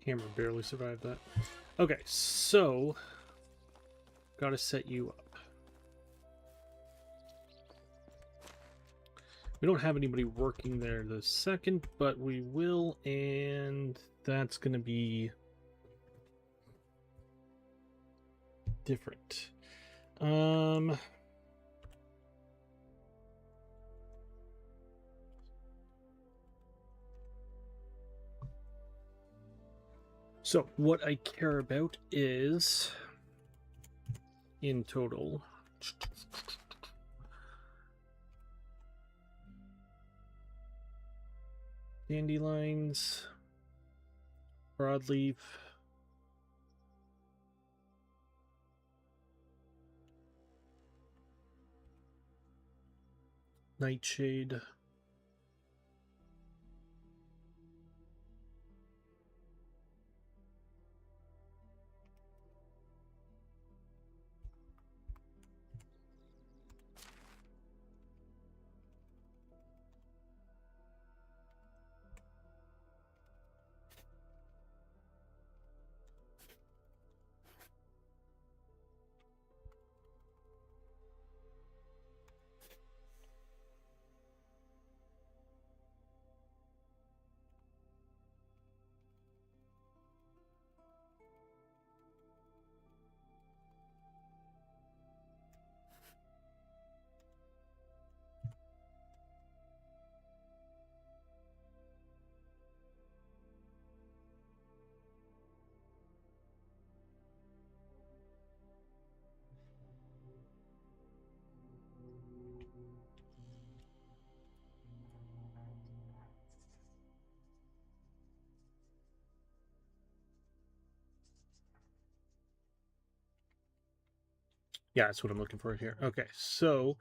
Hammer barely survived that. Okay, so gotta set you up. We don't have anybody working there the second, but we will, and that's gonna be different. So what I care about is, in total, dandelions, broadleaf, nightshade, yeah, that's what I'm looking for here. Okay, so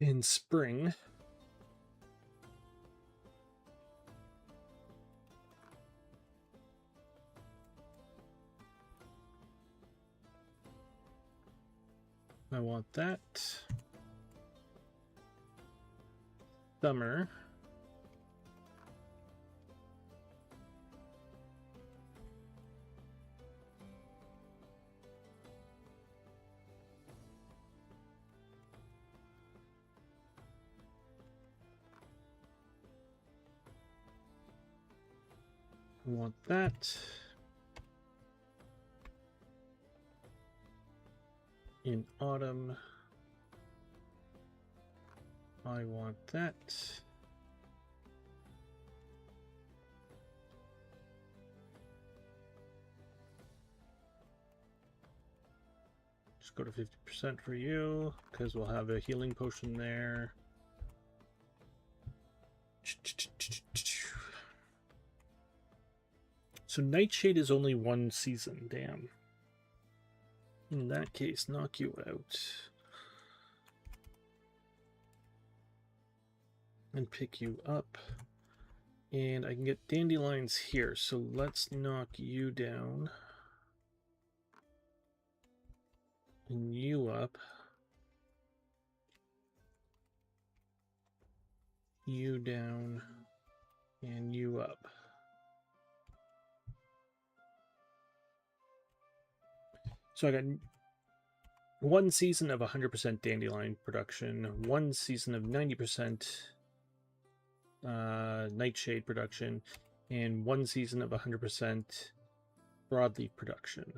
in spring, I want that. Summer. Want that. In autumn, I want that. Just go to 50% for you, because we'll have a healing potion there. So Nightshade is only one season, damn. In that case, knock you out. And pick you up. And I can get dandelions here, so let's knock you down. And you up. You down. And you up. So I got one season of 100% dandelion production, one season of 90% nightshade production, and one season of 100% broadleaf production.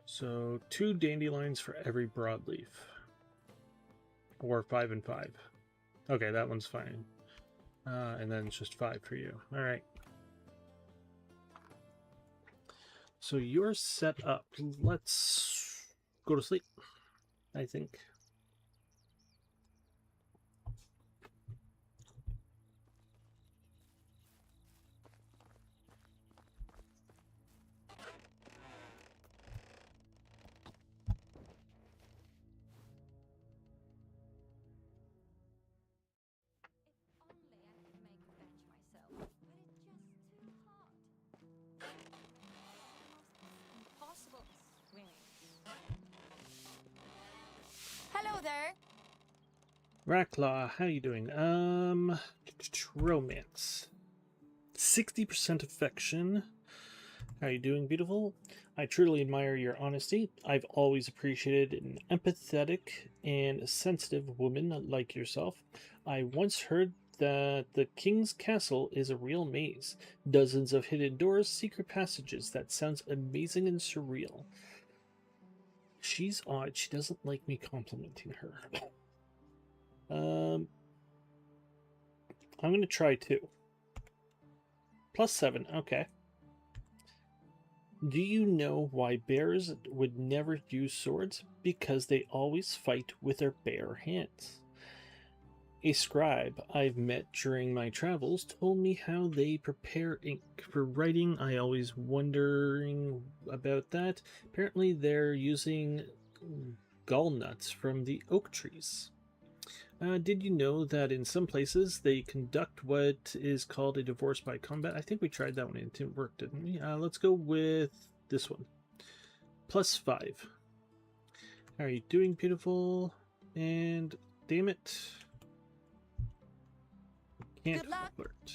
So 2 dandelions for every broadleaf. Or 5 and 5. Okay, that one's fine. And then it's just 5 for you. All right. So you're set up. Let's go to sleep, I think. Hello there. Racklaw, how you doing? Romance. 60% affection. How you doing, beautiful? I truly admire your honesty. I've always appreciated an empathetic and sensitive woman like yourself. I once heard that the King's Castle is a real maze. Dozens of hidden doors, secret passages. That sounds amazing and surreal. She's odd. She doesn't like me complimenting her. I'm going to try 2. +7, okay. Do you know why bears would never use swords? Because they always fight with their bare hands. A scribe I've met during my travels told me how they prepare ink for writing. I always wondering about that. Apparently they're using gall nuts from the oak trees. Did you know that in some places they conduct what is called a divorce by combat? I think we tried that one and it didn't work, didn't we? Let's go with this one. +5. How are you doing, beautiful? And damn it. Can't Good luck. flirt.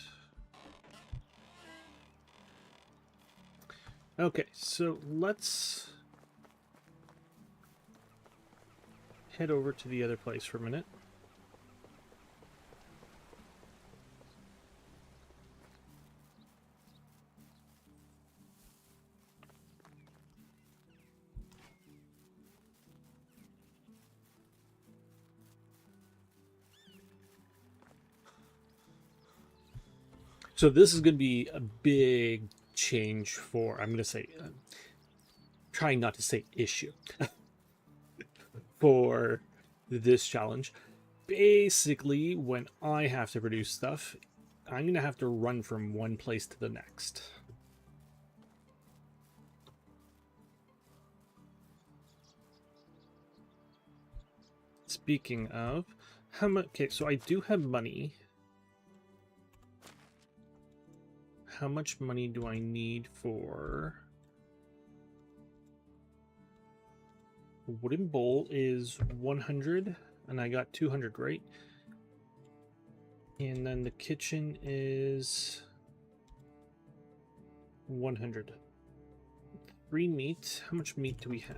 Okay, so let's head over to the other place for a minute. So this is going to be a big change for, I'm going to say, trying not to say issue, for this challenge. Basically, when I have to produce stuff, I'm going to have to run from one place to the next. Speaking of, how much? Okay, so I do have money. How much money do I need for... Wooden bowl is 100, and I got 200, right? And then the kitchen is 100. 3 meat. How much meat do we have?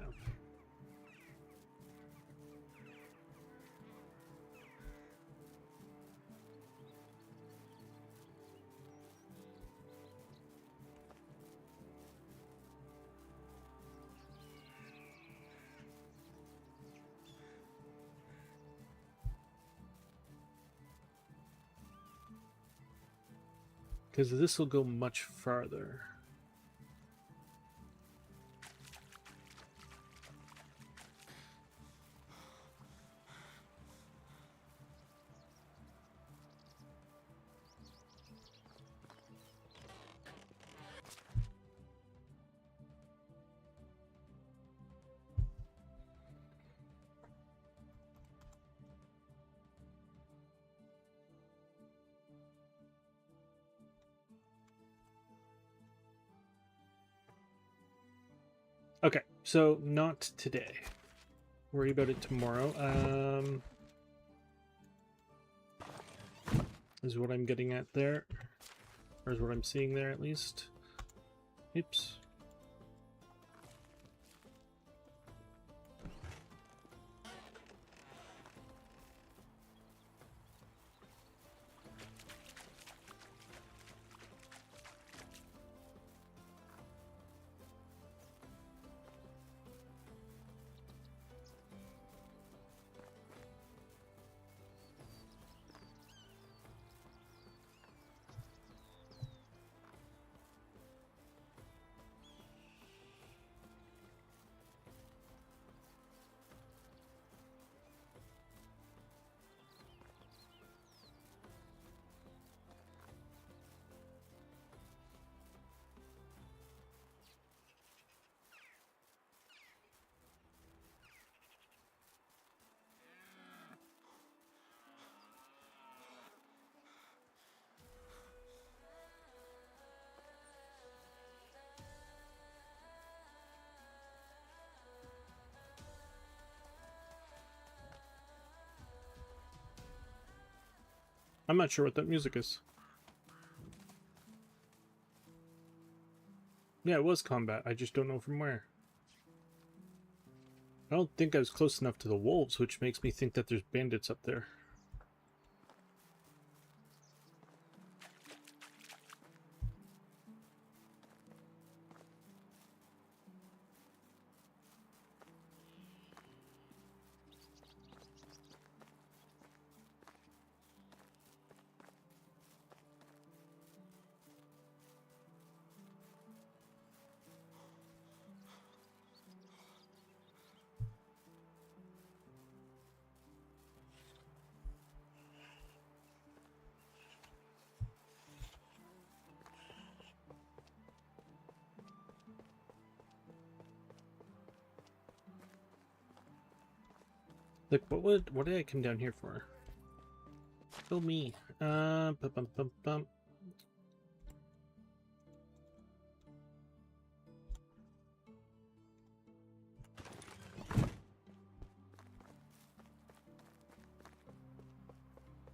Because this will go much farther. Okay, so not today. Worry about it tomorrow. Is what I'm getting at there. Or is what I'm seeing there at least. Oops. I'm not sure what that music is. Yeah, it was combat. I just don't know from where. I don't think I was close enough to the wolves, which makes me think that there's bandits up there. Like, what did I come down here for? Kill me. Bum, bum, bum, bum.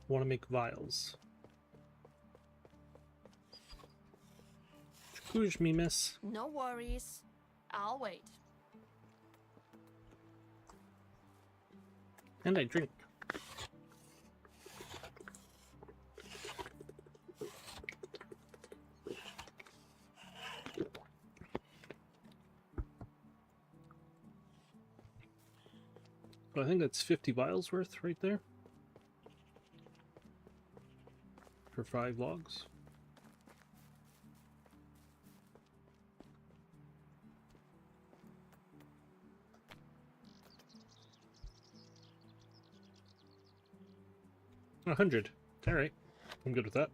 Want to make vials. Excuse me, miss. No worries. I'll wait. And I drink. So I think that's 50 vials worth right there. For 5 logs. $100. Alright. I'm good with that.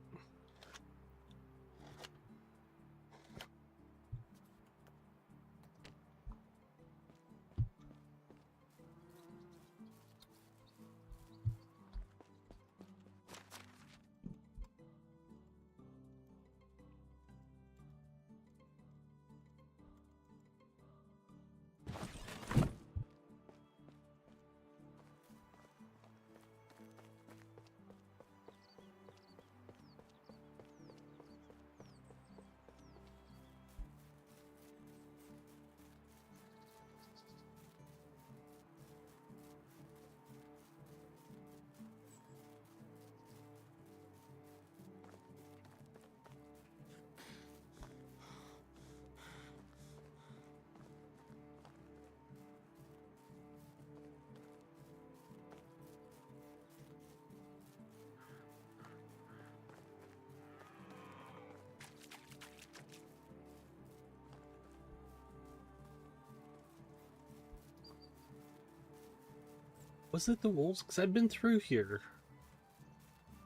Was it the wolves? Because I've been through here.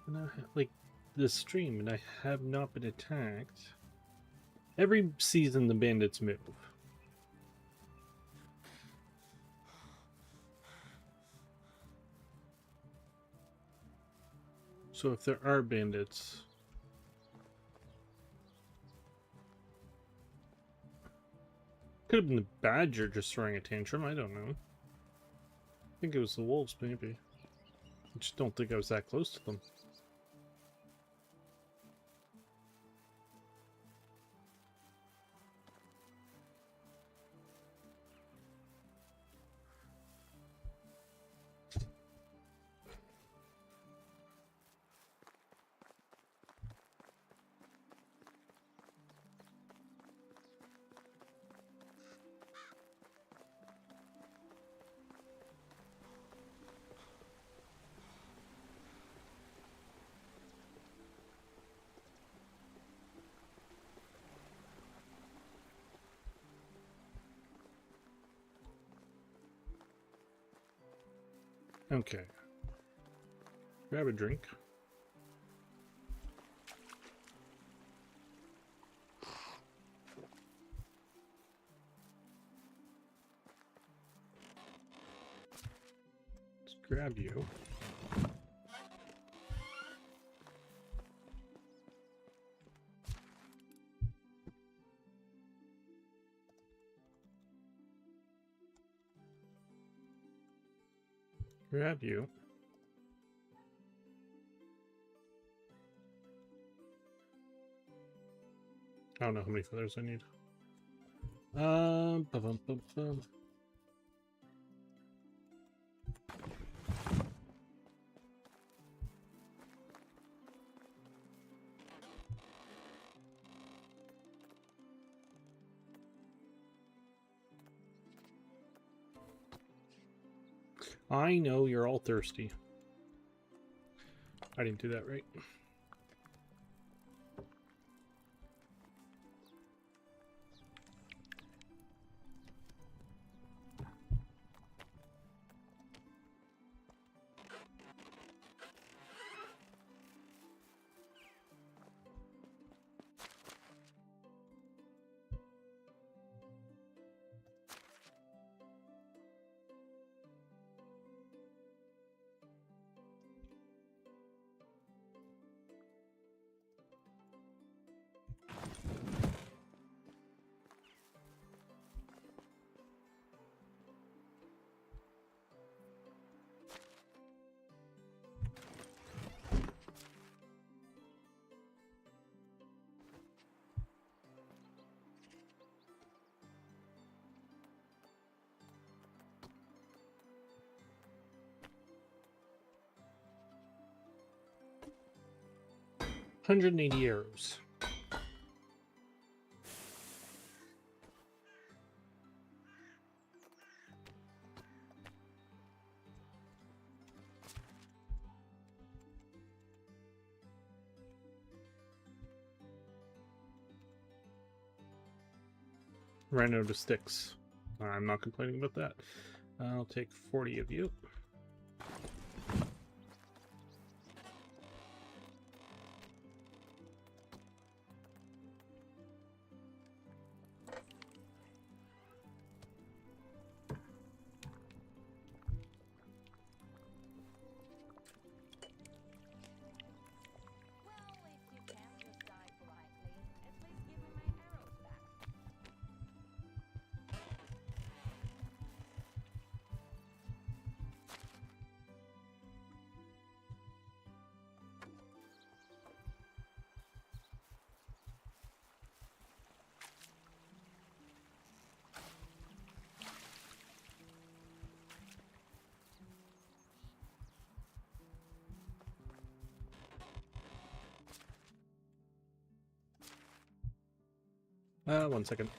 And like, this stream, and I have not been attacked. Every season, the bandits move. So if there are bandits... Could have been the badger just throwing a tantrum, I don't know. I think it was the wolves, maybe. I just don't think I was that close to them. Okay. Grab a drink. Let's grab you. Grab you. I don't know how many feathers I need. Bum. I know you're all thirsty. I didn't do that right. $180 arrows. Ran out of sticks. I'm not complaining about that. I'll take 40 of you. Well, if you can't just die politely, at least give me my arrows back. One second.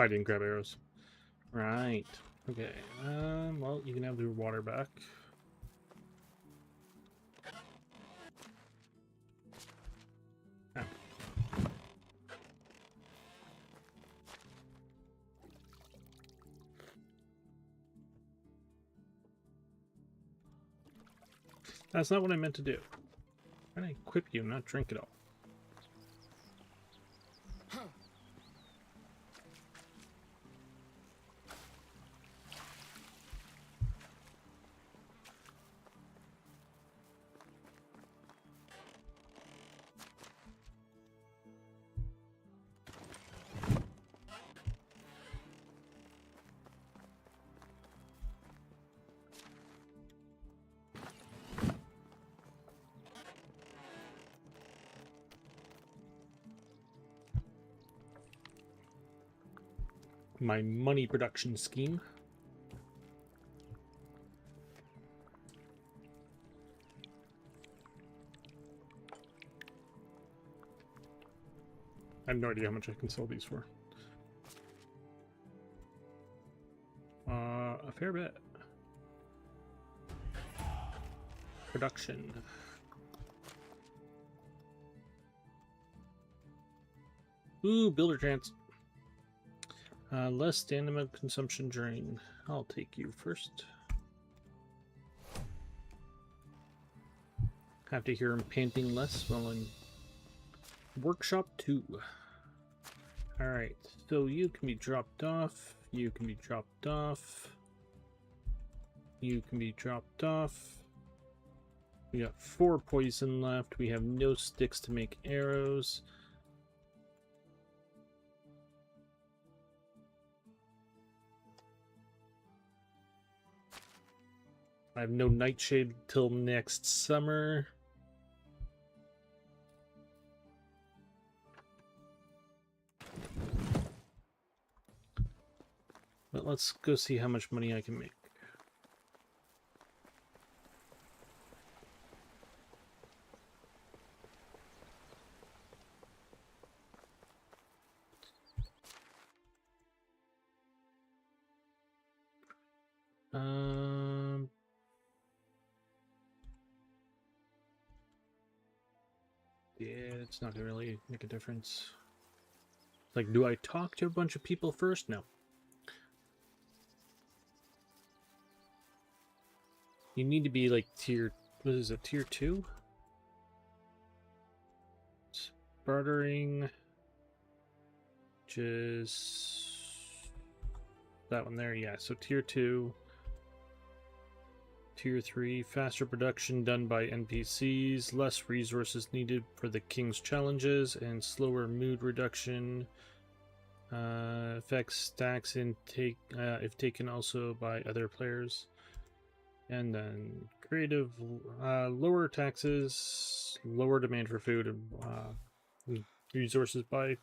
Oh, I didn't grab arrows. Right. Okay. Well, you can have the water back. Ah. That's not what I meant to do. I'm trying to equip you, not drink it all. My money production scheme. I have no idea how much I can sell these for. A fair bit. Production. Ooh, builder chance. Less stamina consumption drain. I'll take you first. Have to hear him panting less while in workshop 2. Alright, so you can be dropped off. You can be dropped off. You can be dropped off. We got 4 poison left. We have no sticks to make arrows. I have no nightshade till next summer. But let's go see how much money I can make. Yeah, it's not gonna really make a difference. Like, do I talk to a bunch of people first? No. You need to be like tier, what is it, tier 2? Bartering, which is that one there, yeah. So tier 2, tier 3, faster production done by NPCs, less resources needed for the king's challenges, and slower mood reduction. Affects stacks intake if taken also by other players. And then creative, lower taxes, lower demand for food and resources by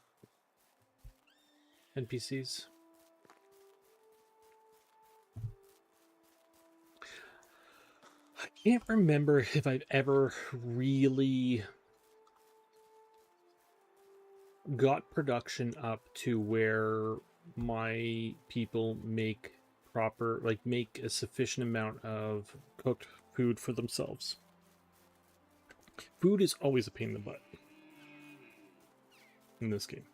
NPCs. I can't remember if I've ever really got production up to where my people make proper, like make a sufficient amount of cooked food for themselves. Food is always a pain in the butt in this game.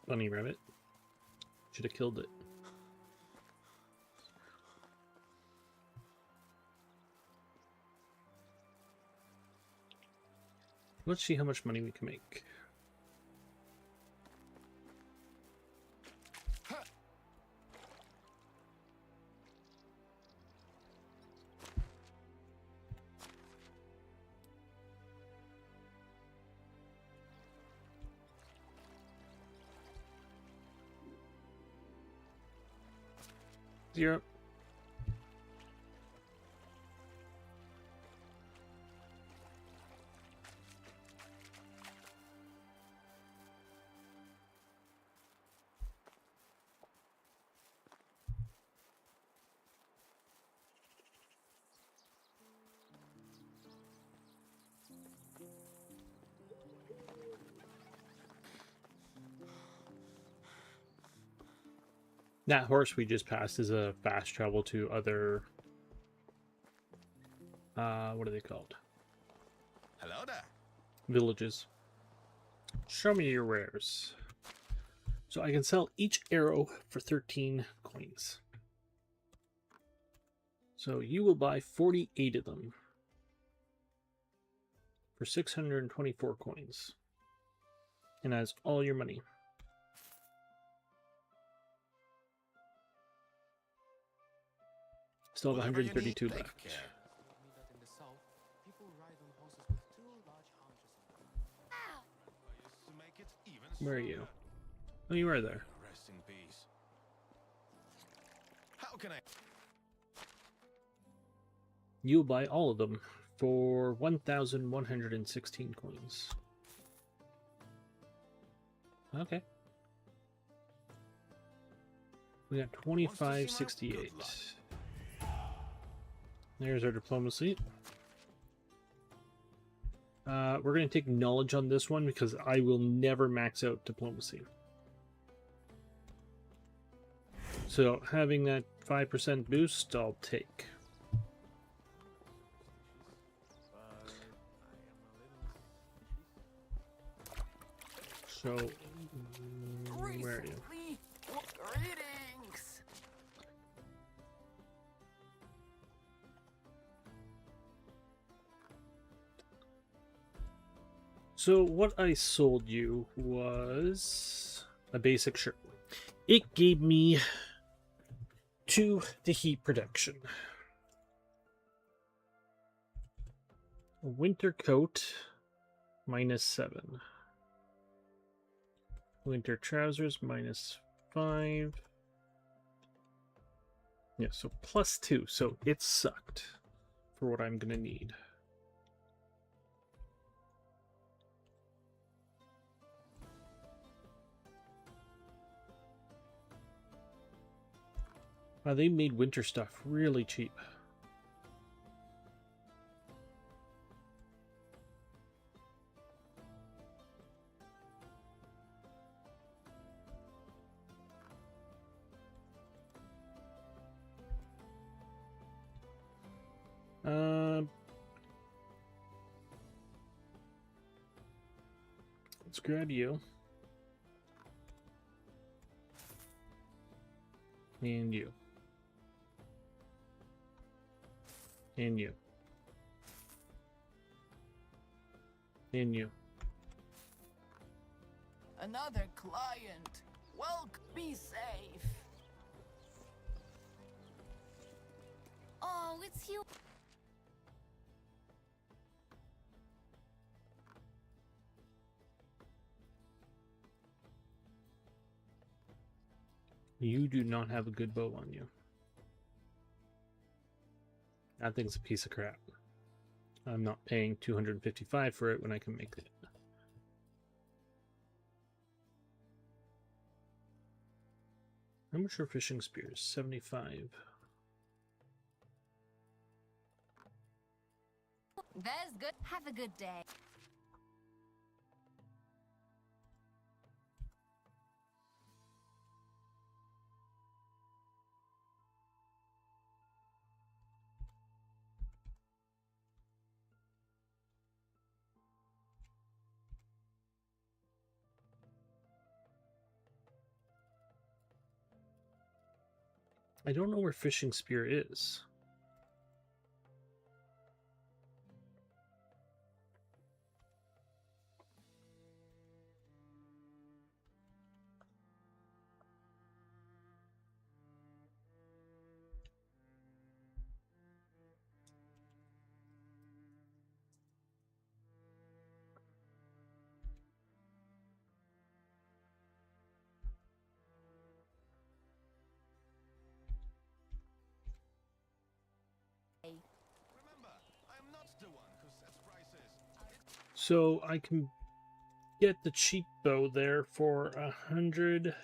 Bunny rabbit. Should have killed it. Let's see how much money we can make. Zero. That horse we just passed is a fast travel to other... what are they called? Hello there. Villages. Show me your wares. So I can sell each arrow for 13 coins. So you will buy 48 of them for 624 coins. And that's all your money. Still have Whatever you 132 need, take left. care. Told me that in the south, people ride on horses with two large haunches on them. I used to make it even Where are stronger. you? Oh, you are there. Rest in peace. How can I? You'll buy all of them for 1,116 coins. Okay. We got 2568. Good luck. There's our diplomacy. We're going to take knowledge on this one because I will never max out diplomacy. So having that 5% boost, I'll take. So, where are you? Recently, greetings. So what I sold you was a basic shirt. It gave me 2 to heat protection. A winter coat, -7. Winter trousers, -5. Yeah, so +2. So it sucked for what I'm gonna need. Wow, they made winter stuff really cheap. Let's grab you. And you. And you. And you. Another client. Welcome. Be safe. Oh, it's you. You do not have a good bow on you. That thing's a piece of crap. I'm not paying 255 for it when I can make it. How much are fishing spears? 75. That's good. Have a good day. I don't know where fishing spear is. Remember, I am not the one who sets prices. So I can get the cheap bow there for 100,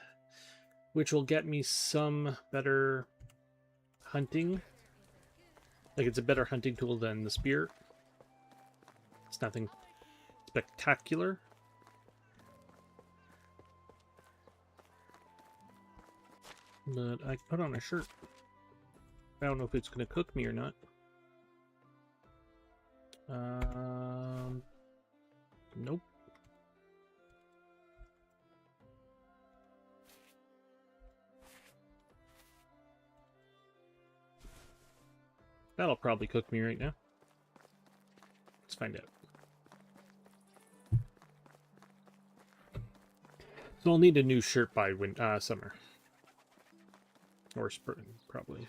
which will get me some better hunting. Like, it's a better hunting tool than the spear. It's nothing spectacular. But I can put on a shirt. I don't know if it's going to cook me or not. Nope. That'll probably cook me right now. Let's find out. So I'll need a new shirt by summer. Or spring, probably.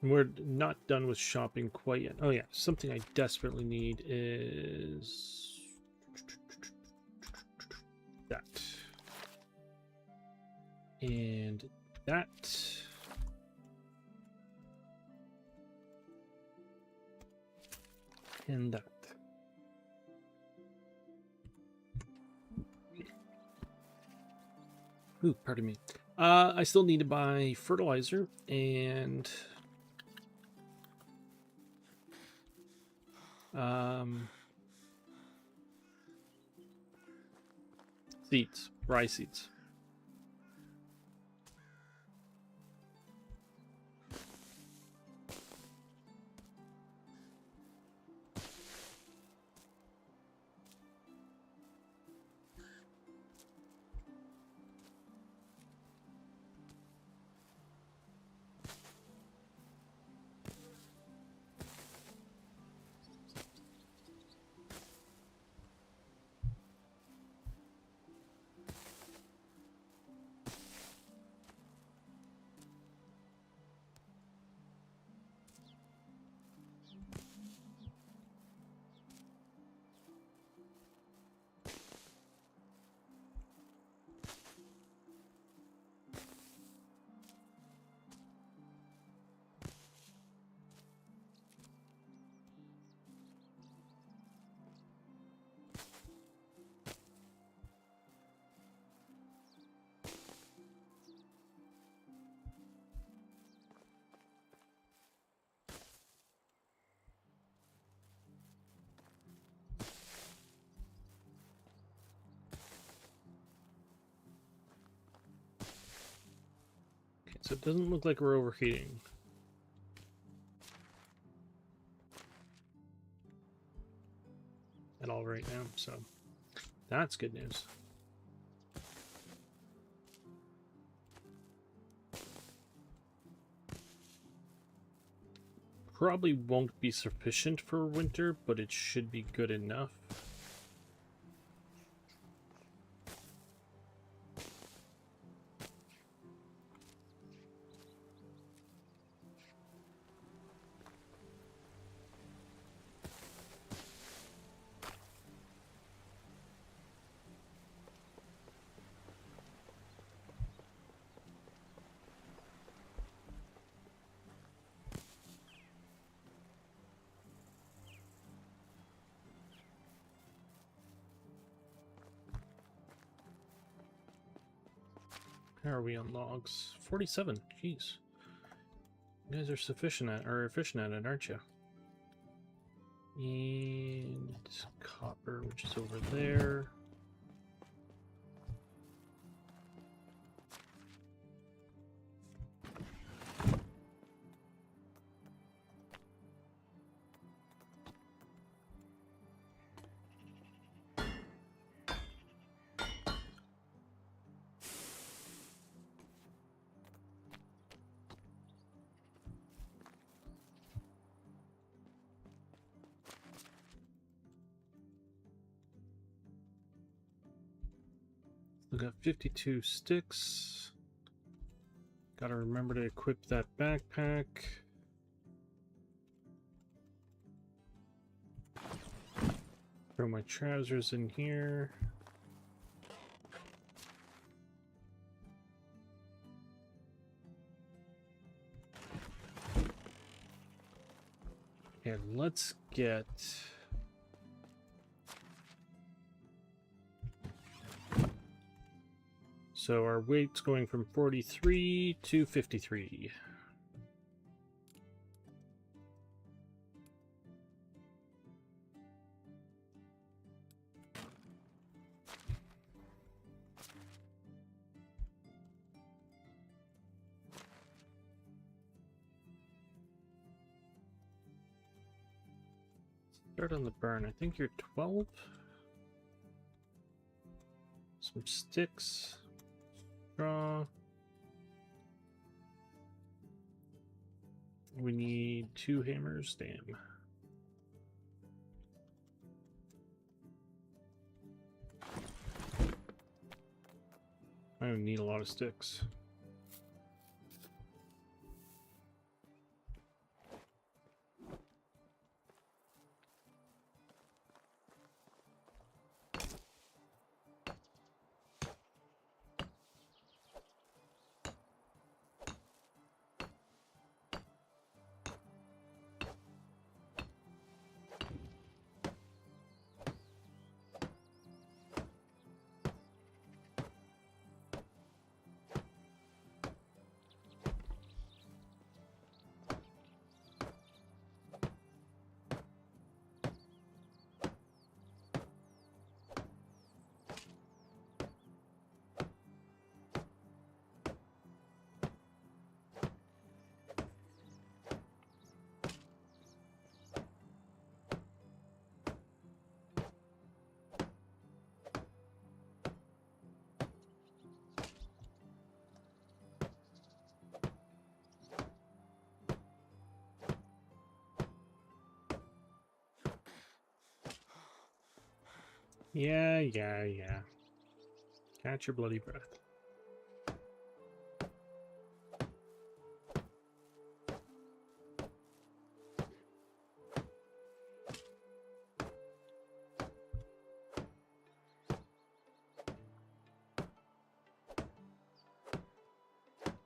We're not done with shopping quite yet. Oh yeah, something I desperately need is that. And that. And that. Ooh, pardon me. I still need to buy fertilizer and seeds, rye seeds. So it doesn't look like we're overheating. At all right now, so that's good news. Probably won't be sufficient for winter, but it should be good enough. How are we on logs? 47. Jeez. You guys are efficient at it, aren't you? And copper, which is over there. got 52 sticks. Gotta remember to equip that backpack. Throw my trousers in here. And let's get... So our weight's going from 43 to 53. Start on the burn. I think you're 12. Some sticks. Draw. We need 2 hammers. Damn. I don't need a lot of sticks. Yeah. Catch your bloody breath.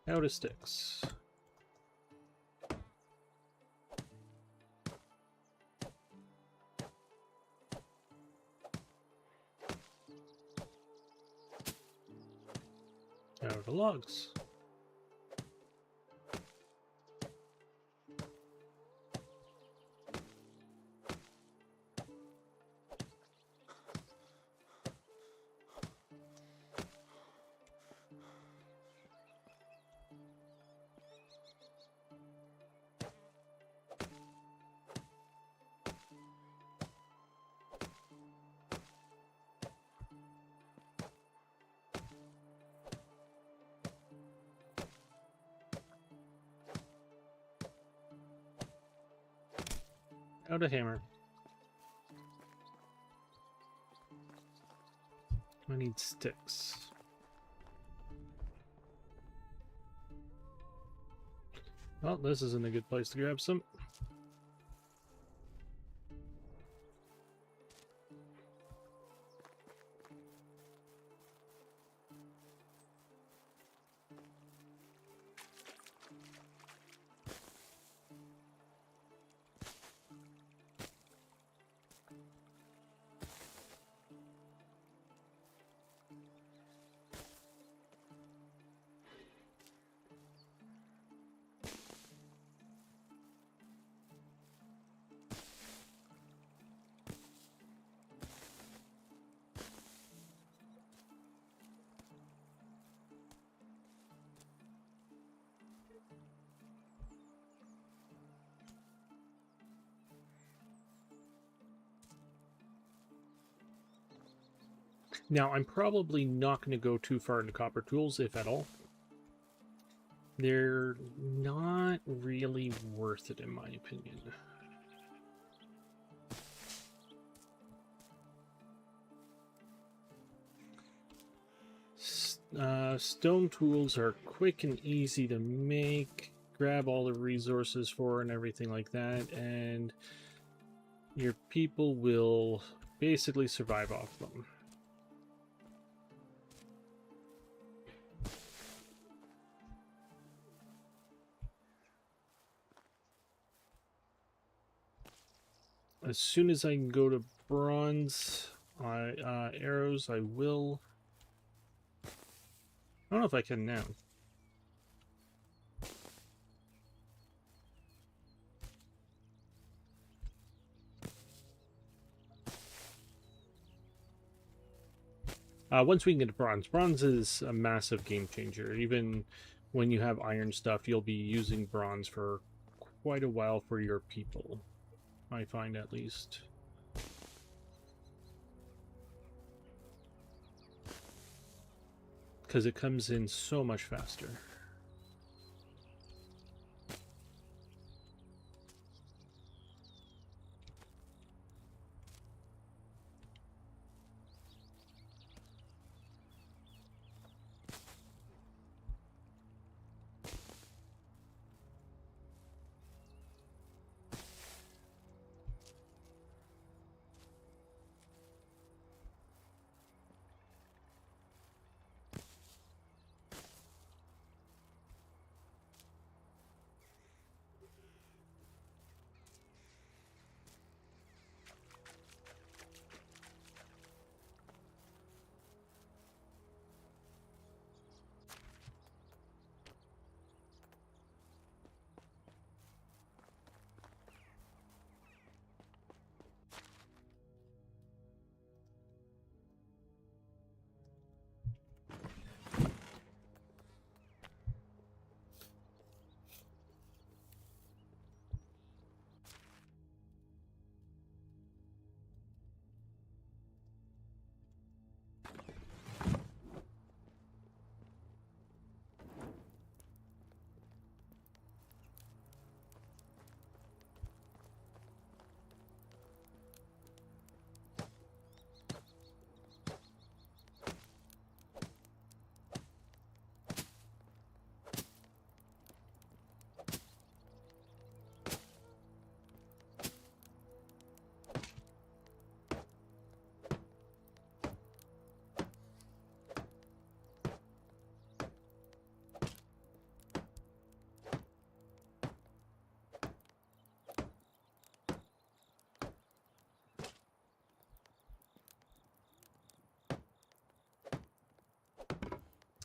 Out of sticks. Out of logs. Out a hammer. I need sticks. Well, this isn't a good place to grab some. Now, I'm probably not going to go too far into copper tools, if at all. They're not really worth it, in my opinion. Stone tools are quick and easy to make. Grab all the resources for and everything like that, and your people will basically survive off them. As soon as I can go to bronze arrows, I will. I don't know if I can now. Once we can get to bronze, bronze is a massive game changer. Even when you have iron stuff, you'll be using bronze for quite a while for your people, I find at least. Because it comes in so much faster.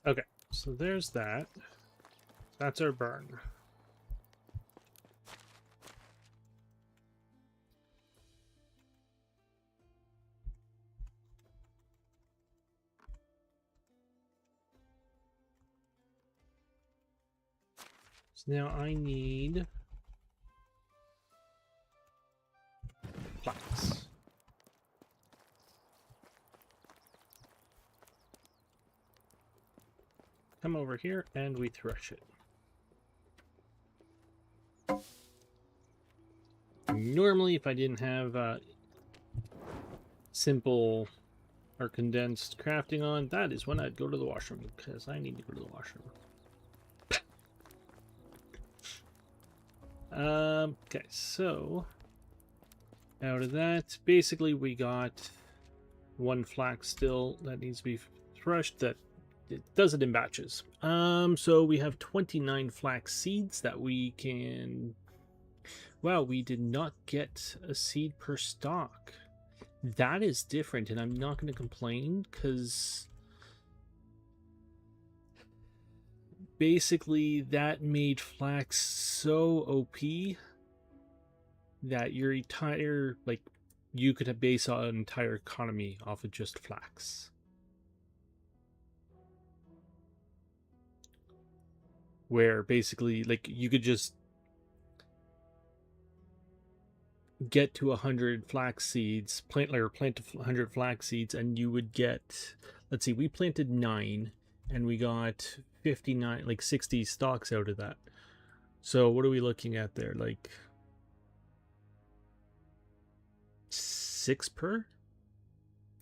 Okay, so there's that. That's our burn. So now I need flax. Come over here and we thresh it. Normally, if I didn't have simple or condensed crafting on, that is when I'd go to the washroom, because I need to go to the washroom. Okay, so out of that, basically we got one flax still that needs to be threshed. That it does it in batches. So we have 29 flax seeds that we can. Wow, we did not get a seed per stock. That is different, and I'm not going to complain because basically that made flax so OP that your entire, like, you could have based an entire economy off of just flax. Where basically, like, you could just get to 100 flax seeds, plant 100 flax seeds, and you would get, let's see, we planted 9 and we got 59, like 60 stalks out of that. So what are we looking at there? Like 6 per?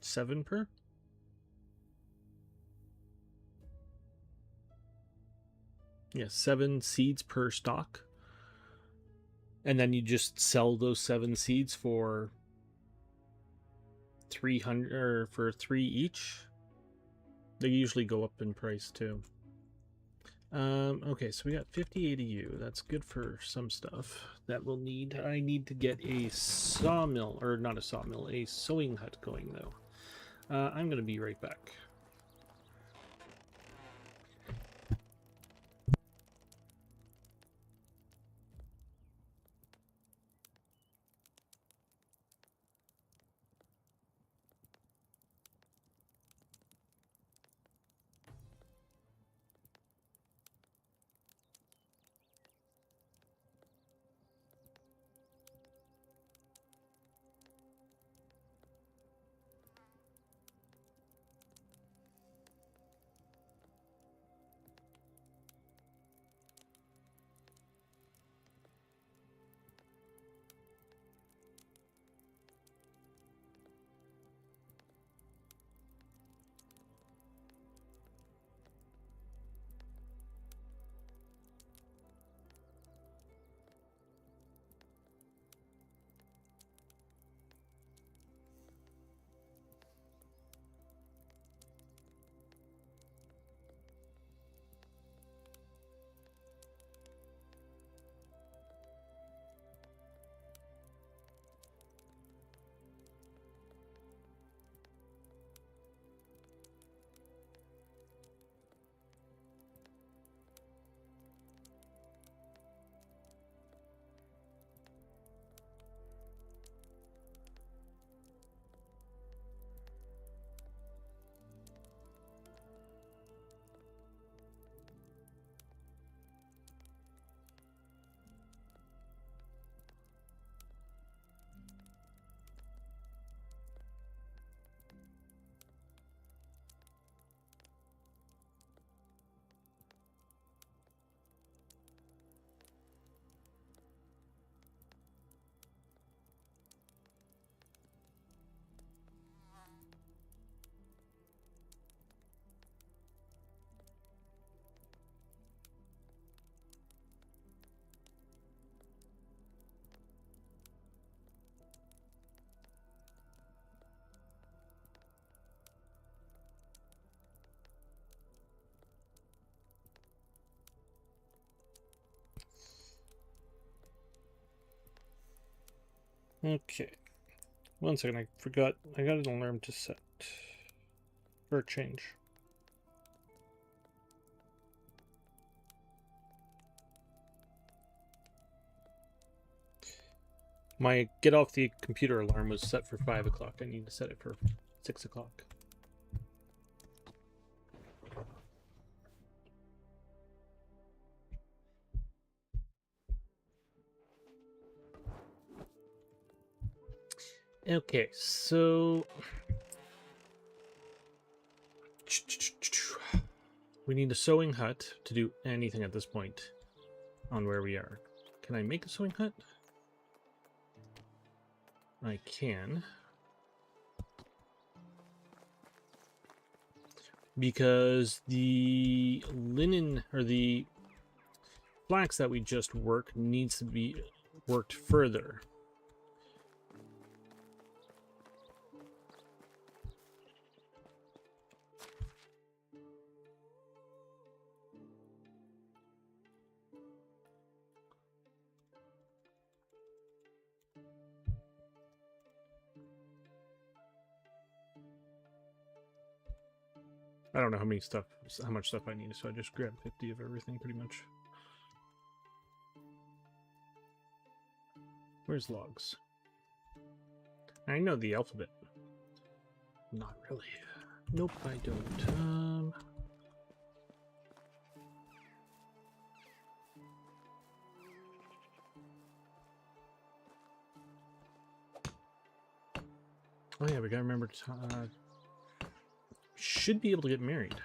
7 per? Yeah, 7 seeds per stock. And then you just sell those 7 seeds for 300 or for 3 each. They usually go up in price too. Okay, so we got 50 ADU. That's good for some stuff that we'll need. I need to get a sawmill, or not a sawmill, a sewing hut going though. I'm going to be right back. Okay. One second, I forgot. I got an alarm to set. Or change. My get off the computer alarm was set for 5 o'clock. I need to set it for 6 o'clock. Okay, so we need a sewing hut to do anything at this point on where we are. Can I make a sewing hut? I can. Because the linen or the flax that we just worked needs to be worked further. I don't know how much stuff I need, so I just grabbed 50 of everything pretty much. Where's logs? I know the alphabet. Not really. Nope, I don't. Oh yeah, we gotta remember to should be able to get married.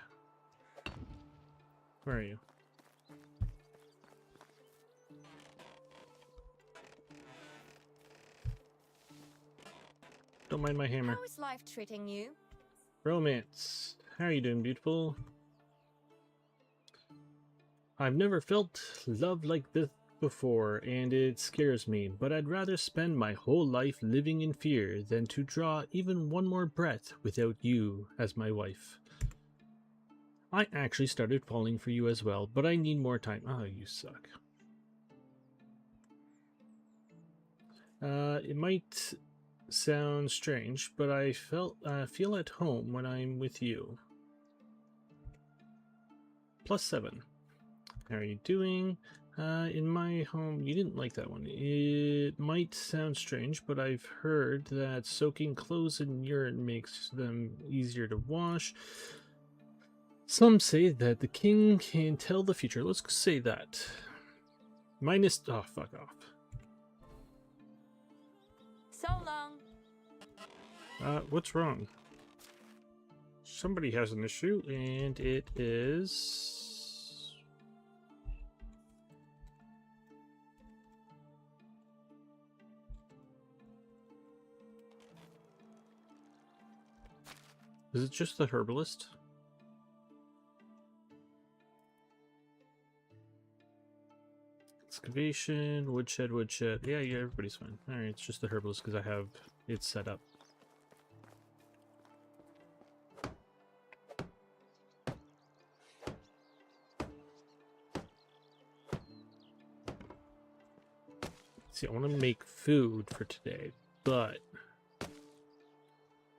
Where are you? Don't mind my hammer. How is life treating you? Romance. How are you doing, beautiful? I've never felt love like this before, and it scares me, but I'd rather spend my whole life living in fear than to draw even one more breath without you as my wife. I actually started falling for you as well, but I need more time. Oh, you suck. It might sound strange, but I feel at home when I'm with you. +7. How are you doing? In my home, you didn't like that one. It might sound strange, but I've heard that soaking clothes in urine makes them easier to wash. Some say that the king can tell the future. Let's say that. Minus... Oh, fuck off. So long. What's wrong? Somebody has an issue, and it is... Is it just the herbalist? Excavation, woodshed, woodshed. Yeah, everybody's fine. Alright, it's just the herbalist because I have it set up. See, I want to make food for today, but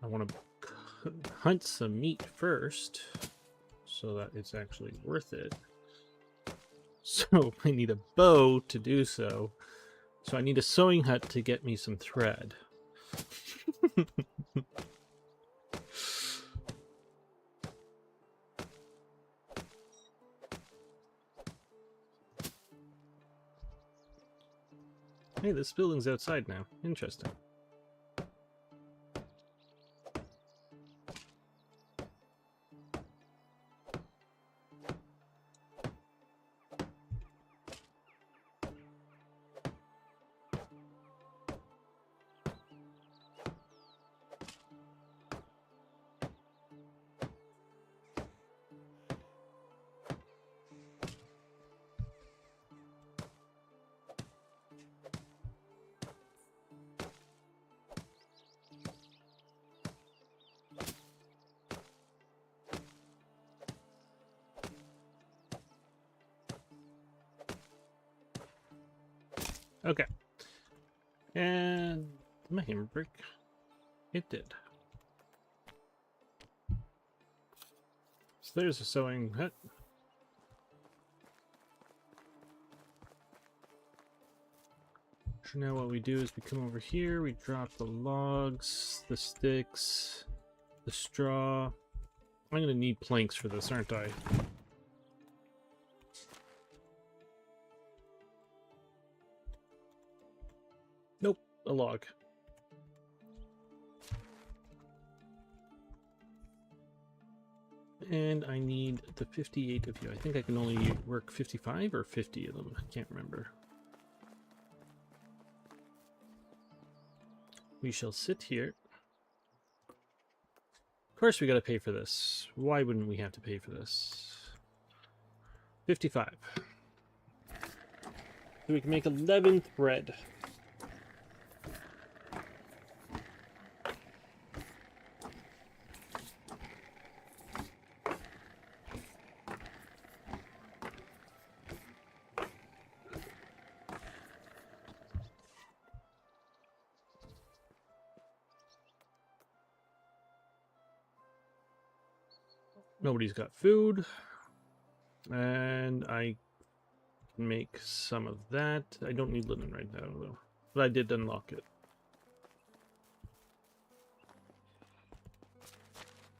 I want to hunt some meat first so that it's actually worth it. So I need a bow to do so. So I need a sewing hut to get me some thread. Hey, this building's outside now. Interesting. Okay. And my hammer break. It did. So there's a sewing hut. So now what we do is we come over here, we drop the logs, the sticks, the straw. I'm gonna need planks for this, aren't I? Nope, a log. And I need the 58 of you. I think I can only work 55 or 50 of them. I can't remember. We shall sit here. Of course we gotta pay for this. Why wouldn't we have to pay for this? 55. So we can make 11 thread. Nobody's got food. And I can make some of that. I don't need linen right now, though. But I did unlock it.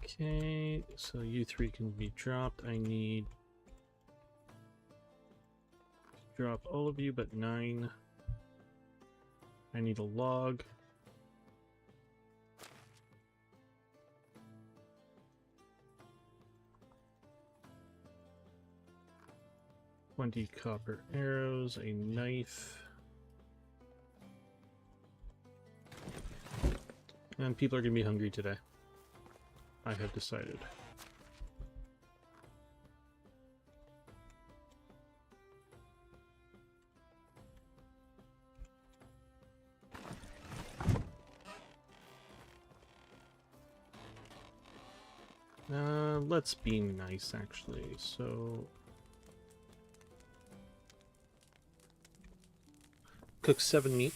Okay, so you three can be dropped. I need to drop all of you but 9. I need a log. $20 copper arrows, a knife. And people are going to be hungry today. I have decided. Let's be nice, actually. So, cook 7 meat.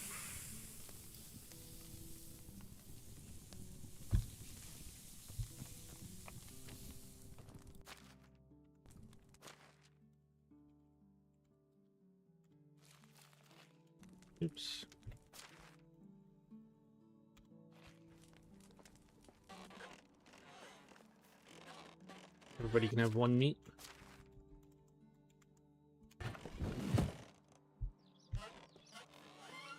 Oops. Everybody can have 1 meat.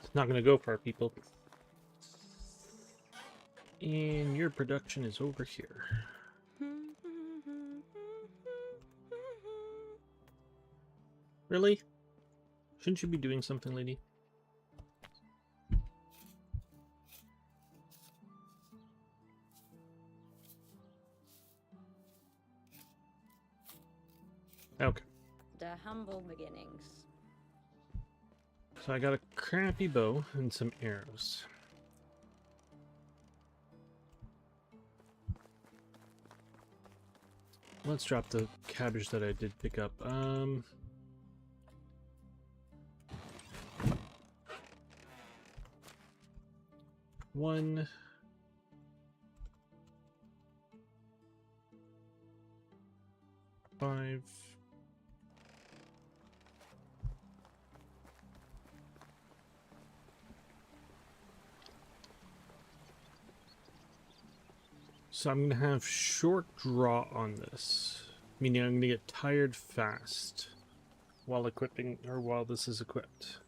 It's not gonna go far, people. And your production is over here. Really? Shouldn't you be doing something, lady? Okay. The humble beginnings. So I got a crappy bow and some arrows. Let's drop the cabbage that I did pick up. 1. Five. So I'm gonna have short draw on this, meaning I'm gonna get tired fast while equipping, or while this is equipped.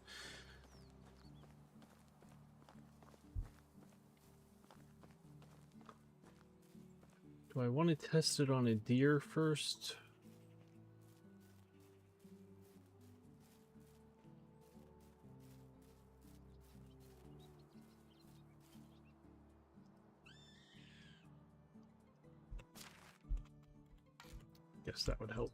Do I want to test it on a deer first? Guess that would help.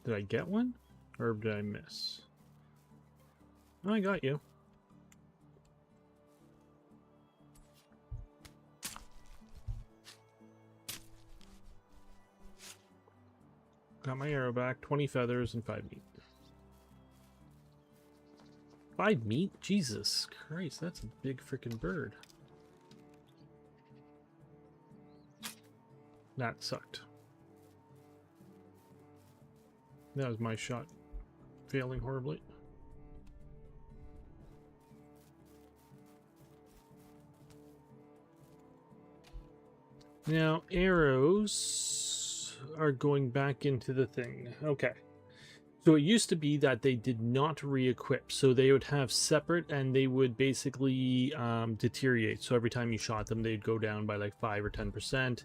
Did I get one? Or did I miss? Oh, I got you. Got my arrow back, 20 feathers and 5 meat. 5 meat? Jesus Christ, that's a big freaking bird. That sucked. That was my shot failing horribly. Now, arrows are going back into the thing. Okay. So it used to be that they did not re-equip. So they would have separate and they would basically deteriorate. So every time you shot them, they'd go down by like 5 or 10%.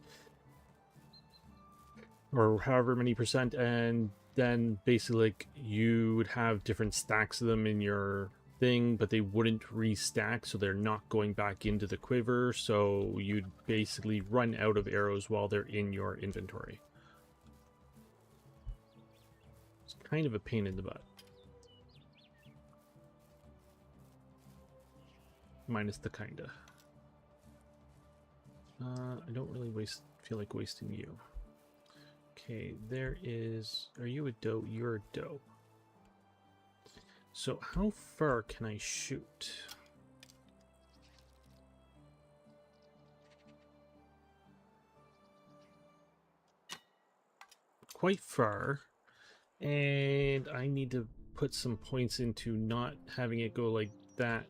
Or however many percent. And then basically like, you would have different stacks of them in your thing, but they wouldn't restack, so they're not going back into the quiver, so you'd basically run out of arrows while they're in your inventory. It's kind of a pain in the butt. Minus the kinda. I don't really feel like wasting you. Okay, there is... Are you a doe? You're a doe. So how far can I shoot? Quite far. And I need to put some points into not having it go like that.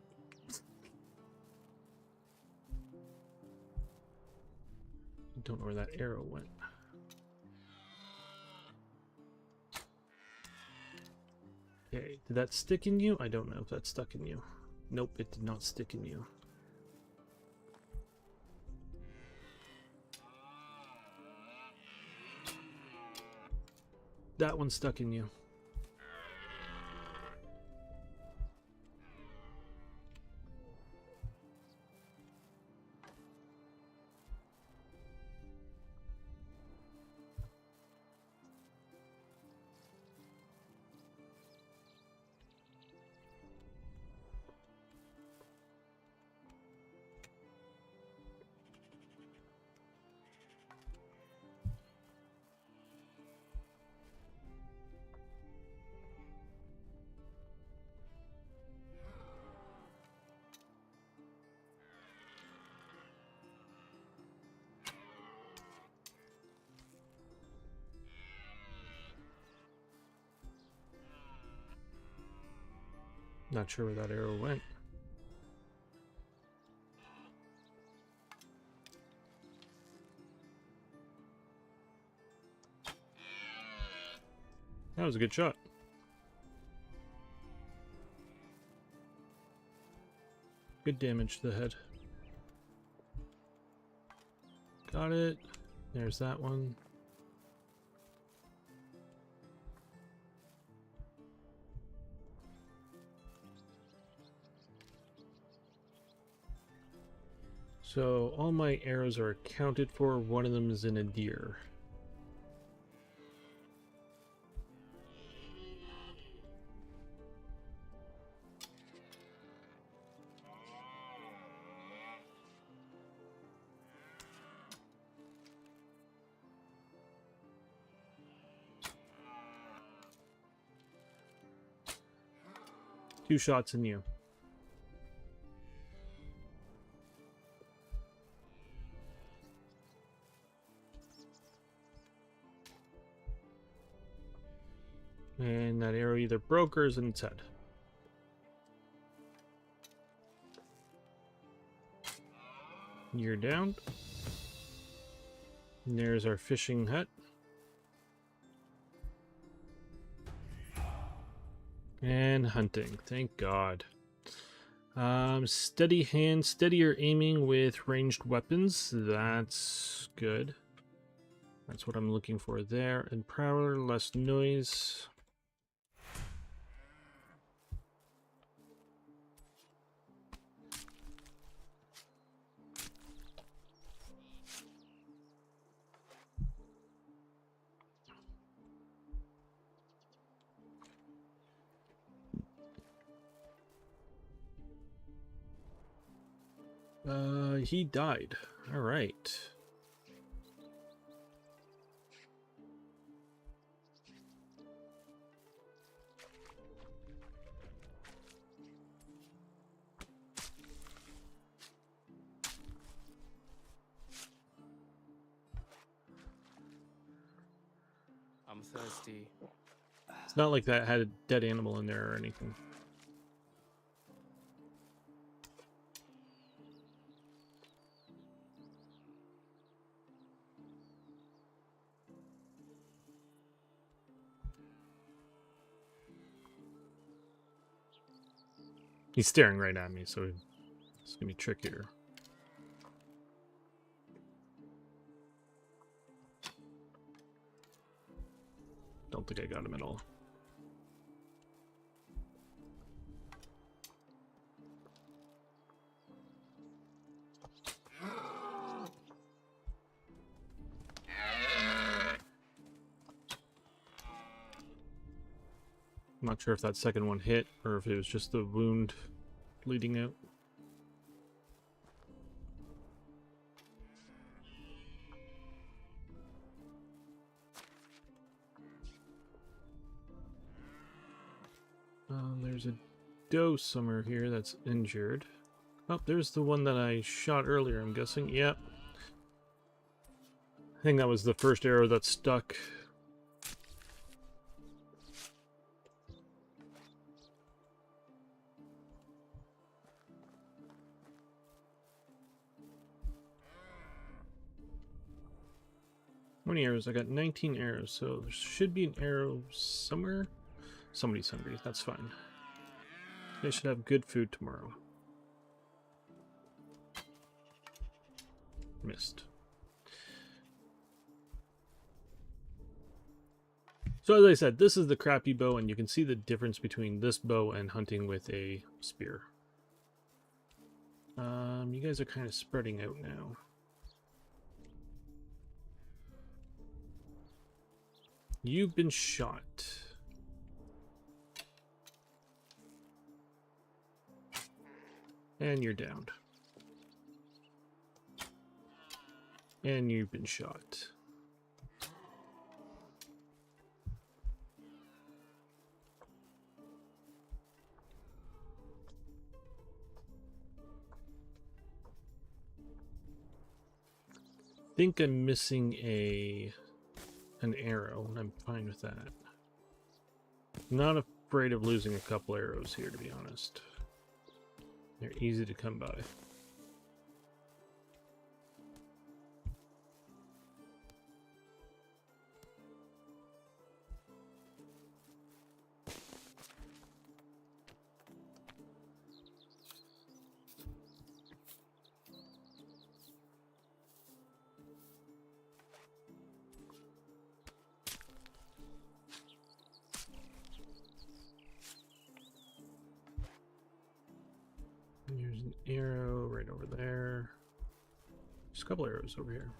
Don't know where that arrow went. Okay, did that stick in you? I don't know if that stuck in you. Nope, it did not stick in you. That one stuck in you. Not sure where that arrow went. That was a good shot. Good damage to the head. Got it. There's that one. So all my arrows are accounted for. One of them is in a deer. Two shots in you. And that arrow either broke or is in its head. You're down. And there's our fishing hut. And hunting, thank God. Steady hand, steadier aiming with ranged weapons. That's good. That's what I'm looking for there. And prowler, less noise. He died. All right. I'm thirsty. It's not like that had a dead animal in there or anything. He's staring right at me, so it's gonna be trickier. Don't think I got him at all. I'm not sure if that second one hit or if it was just the wound bleeding out. There's a doe somewhere here that's injured. Oh, there's the one that I shot earlier, I'm guessing. Yep. I think that was the first arrow that stuck. How many arrows? I got 19 arrows, so there should be an arrow somewhere. Somebody's hungry, that's fine. They should have good food tomorrow. Missed. So as I said, this is the crappy bow, and you can see the difference between this bow and hunting with a spear. You guys are kind of spreading out now. You've been shot. And you're downed. And you've been shot. I think I'm missing an arrow, and I'm fine with that. Not afraid of losing a couple arrows here, to be honest. They're easy to come by. Here's an arrow right over there. There's a couple arrows over here.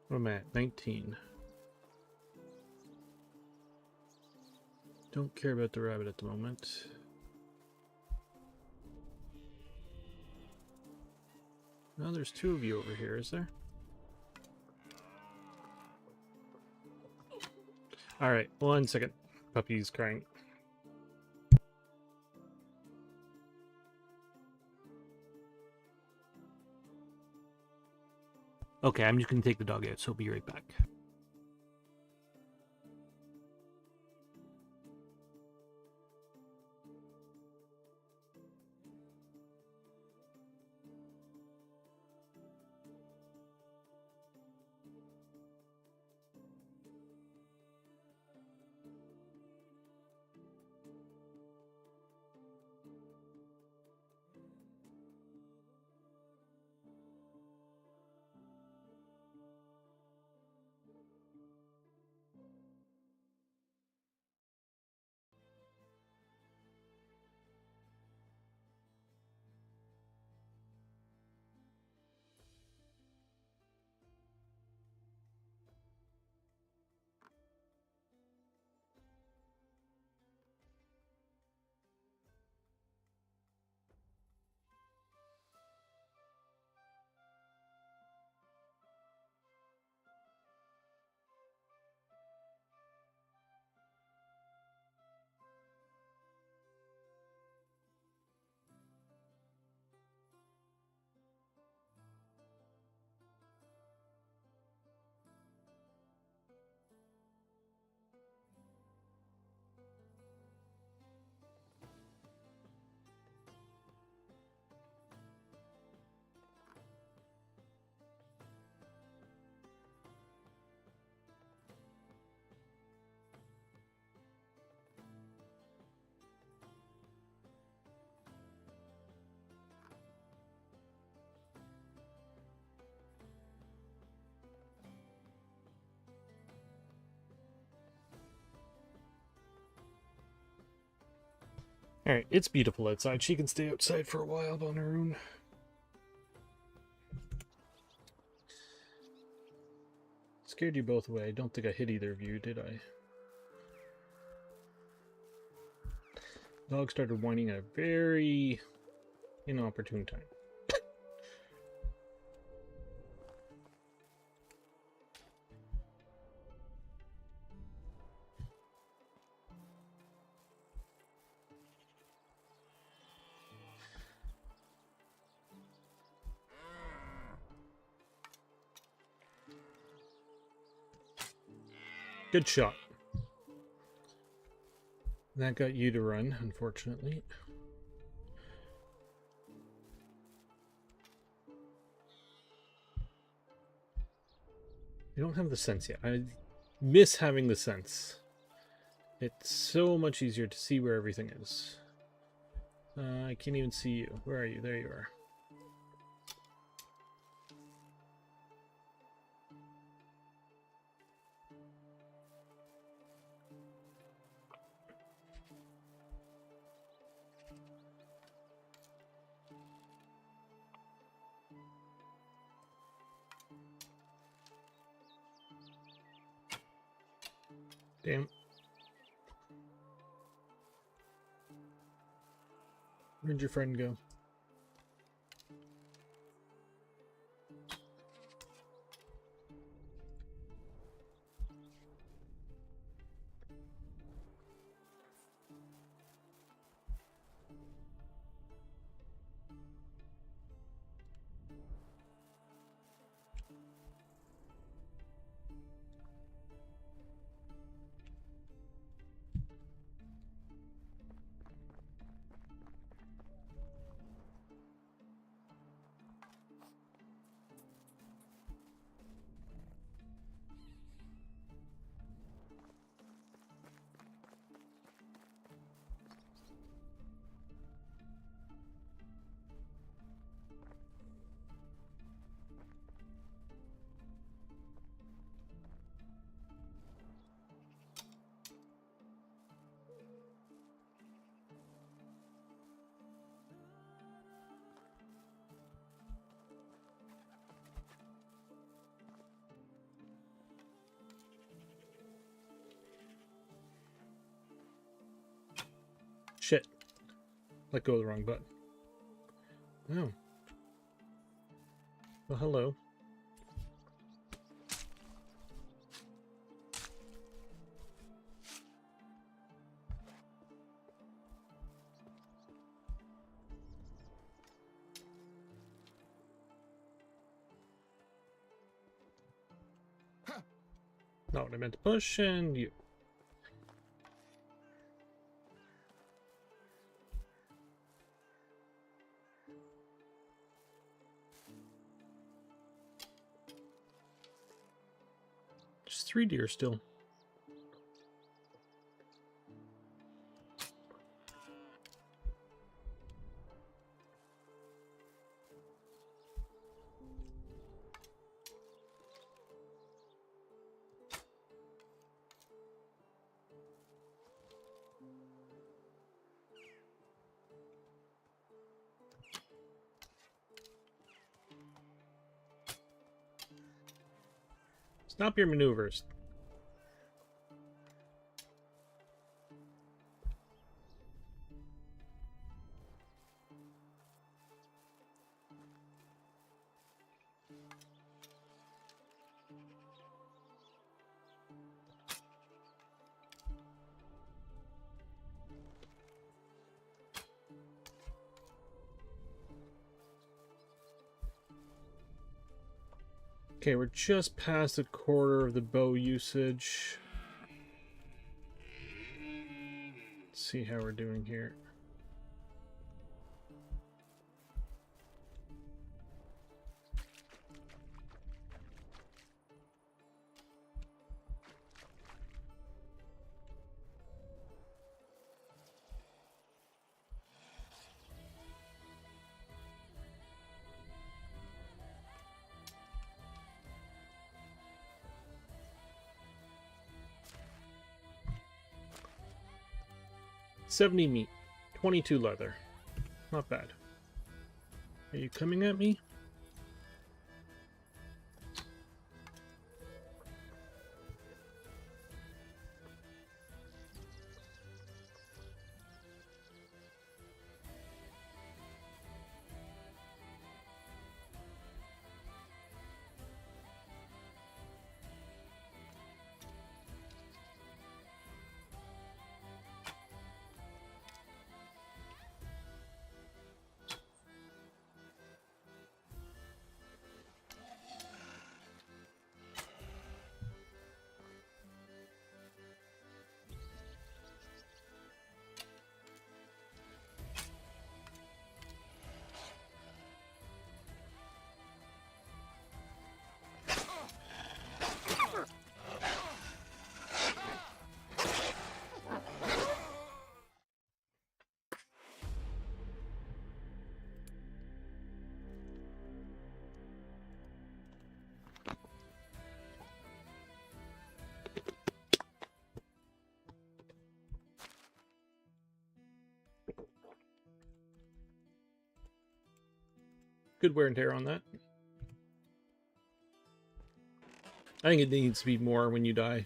What am I at? 19. Don't care about the rabbit at the moment. No, there's two of you over here, is there? Alright, 1 second. Puppy's crying. Okay, I'm just gonna take the dog out, so I'll be right back. Alright, it's beautiful outside. She can stay outside for a while on her own. Scared you both away. I don't think I hit either of you, did I? Dog started whining at a very inopportune time. Good shot. That got you to run, unfortunately. You don't have the sense yet. I miss having the sense. It's so much easier to see where everything is. I can't even see you. Where are you? There you are. Damn. Where'd your friend go? Let go of the wrong button. Oh. Well, hello. Not what I meant to push, and you. Just 3 deer still. Stop your maneuvers. Okay, we're just past a quarter of the bow usage. Let's see how we're doing here. $70 meat, 22 leather. Not bad. Are you coming at me? Good wear and tear on that. I think it needs to be more when you die.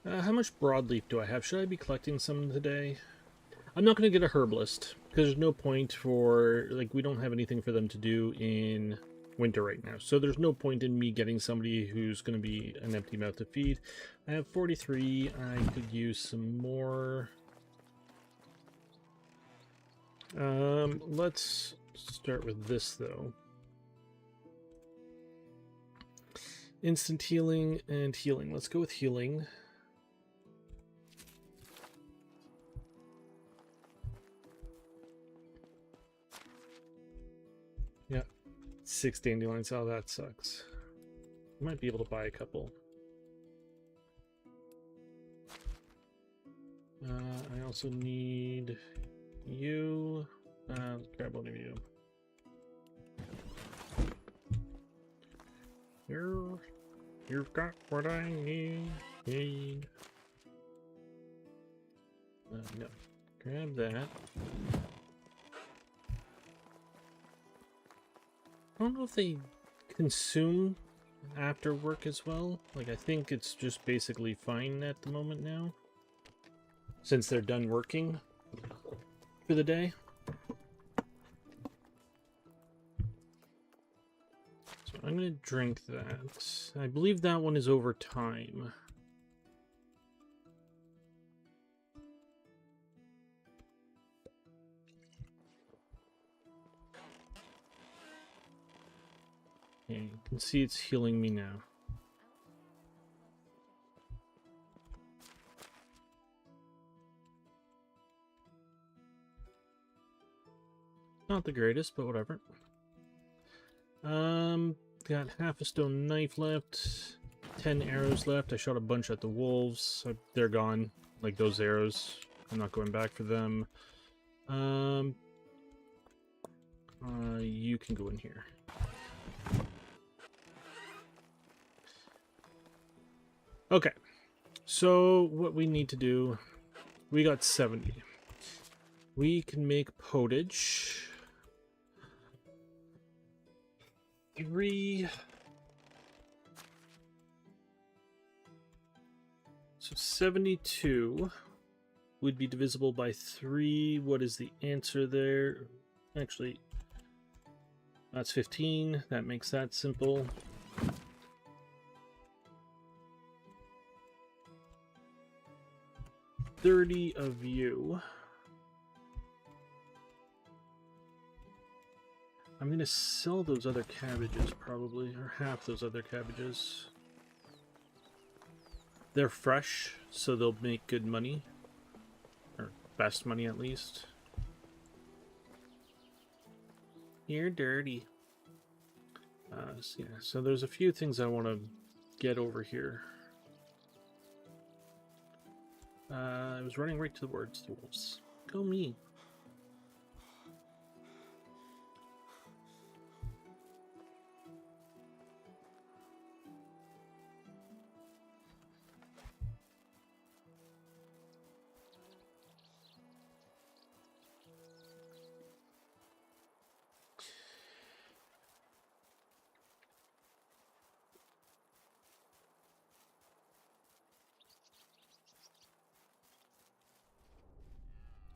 How much broadleaf do I have? Should I be collecting some today? I'm not going to get a herbalist, because there's no point for, like, we don't have anything for them to do in winter right now. So there's no point in me getting somebody who's going to be an empty mouth to feed. I have 43. I could use some more. Let's start with this, though. Instant healing and healing. Let's go with healing. Yeah, 6 dandelions. Oh, that sucks. I might be able to buy a couple. I also need you. Grab one of you. You've got what I need. No. Grab that. I don't know if they consume after work as well. Like, I think it's just basically fine at the moment now, since they're done working for the day. So I'm going to drink that. I believe that one is over time. Okay, you can see it's healing me now. Not the greatest, but whatever. Got half a stone knife left, 10 arrows left. I shot a bunch at the wolves. They're gone, like those arrows. I'm not going back for them. You can go in here. Okay, so what we need to do, we got 70. We can make potage. 3. So 72 would be divisible by 3. What is the answer there? Actually, that's 15. That makes that simple. $30 of you. I'm going to sell those other cabbages, probably, or half those other cabbages. They're fresh, so they'll make good money. Or best money, at least. You're dirty. So there's a few things I want to get over here. I was running right towards the wolves. Go me.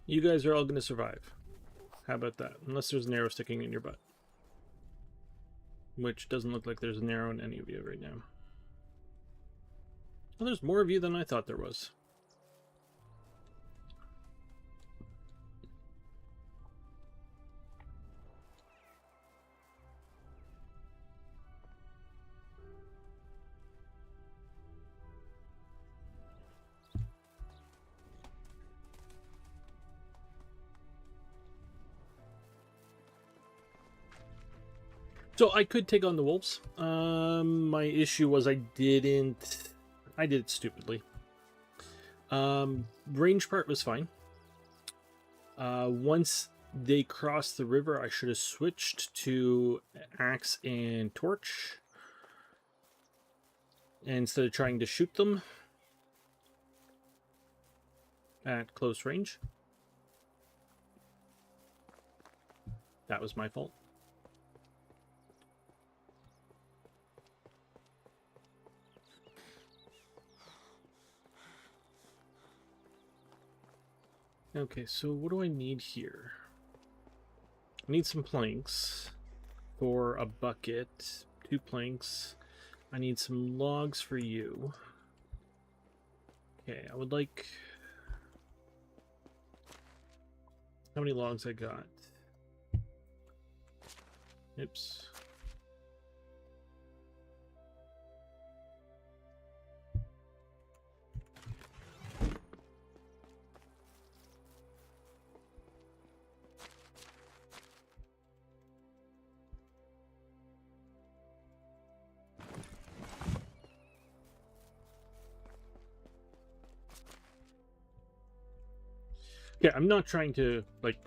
You guys are all going to survive. How about that? Unless there's an arrow sticking in your butt. Which doesn't look like there's an arrow in any of you right now. Well, there's more of you than I thought there was. So I could take on the wolves. My issue was I did it stupidly. Range part was fine. Once they crossed the river, I should have switched to axe and torch instead of trying to shoot them at close range. That was my fault. Okay, so what do I need here? I need some planks for a bucket. 2 planks. I need some logs for you. Okay, I would like... How many logs I got? Oops. Yeah, I'm not trying to, like,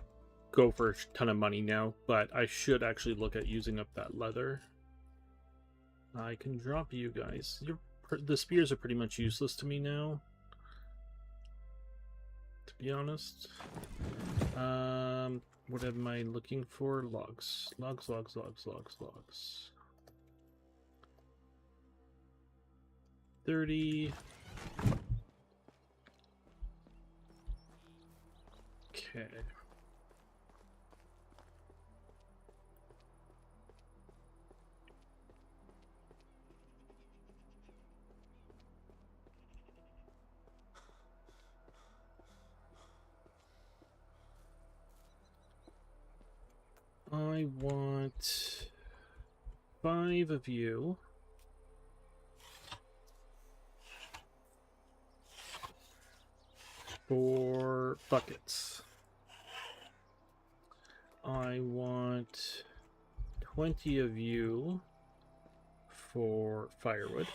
go for a ton of money now, but I should actually look at using up that leather. I can drop you guys. The spears are pretty much useless to me now, to be honest. What am I looking for? Logs. Logs. 30. Okay. I want 5 of you. For buckets. I want 20 of you for firewood.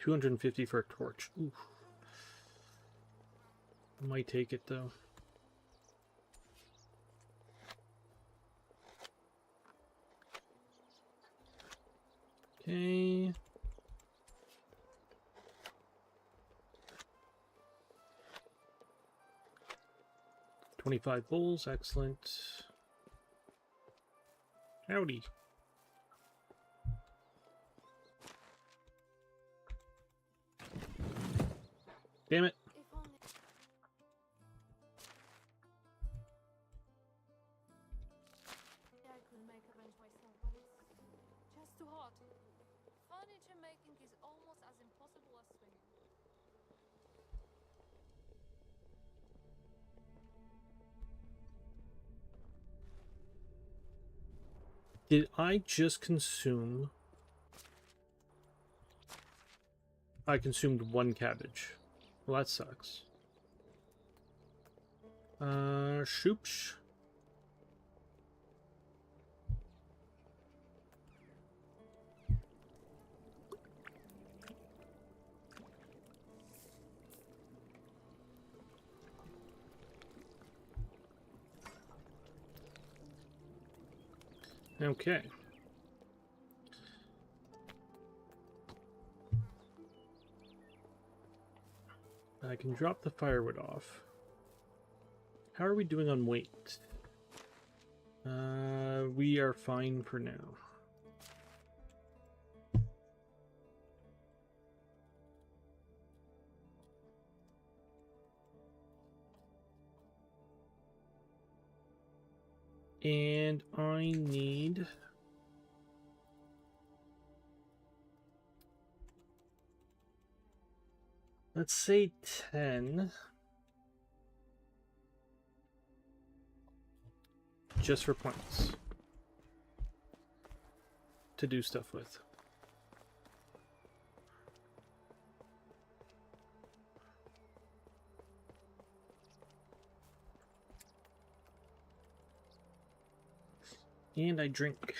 $250 for a torch. Oof. Might take it though. Okay. $25 bowls, excellent. Howdy. Damn it. If only. Yeah, I could make a bench myself, but it's just too hot. Furniture making is almost as impossible as swimming. Did I just consume? I consumed 1 cabbage. Well, that sucks. Shoops. Okay. I can drop the firewood off. How are we doing on weight? We are fine for now. And I need... let's say 10. Just for points. To do stuff with. And I drink.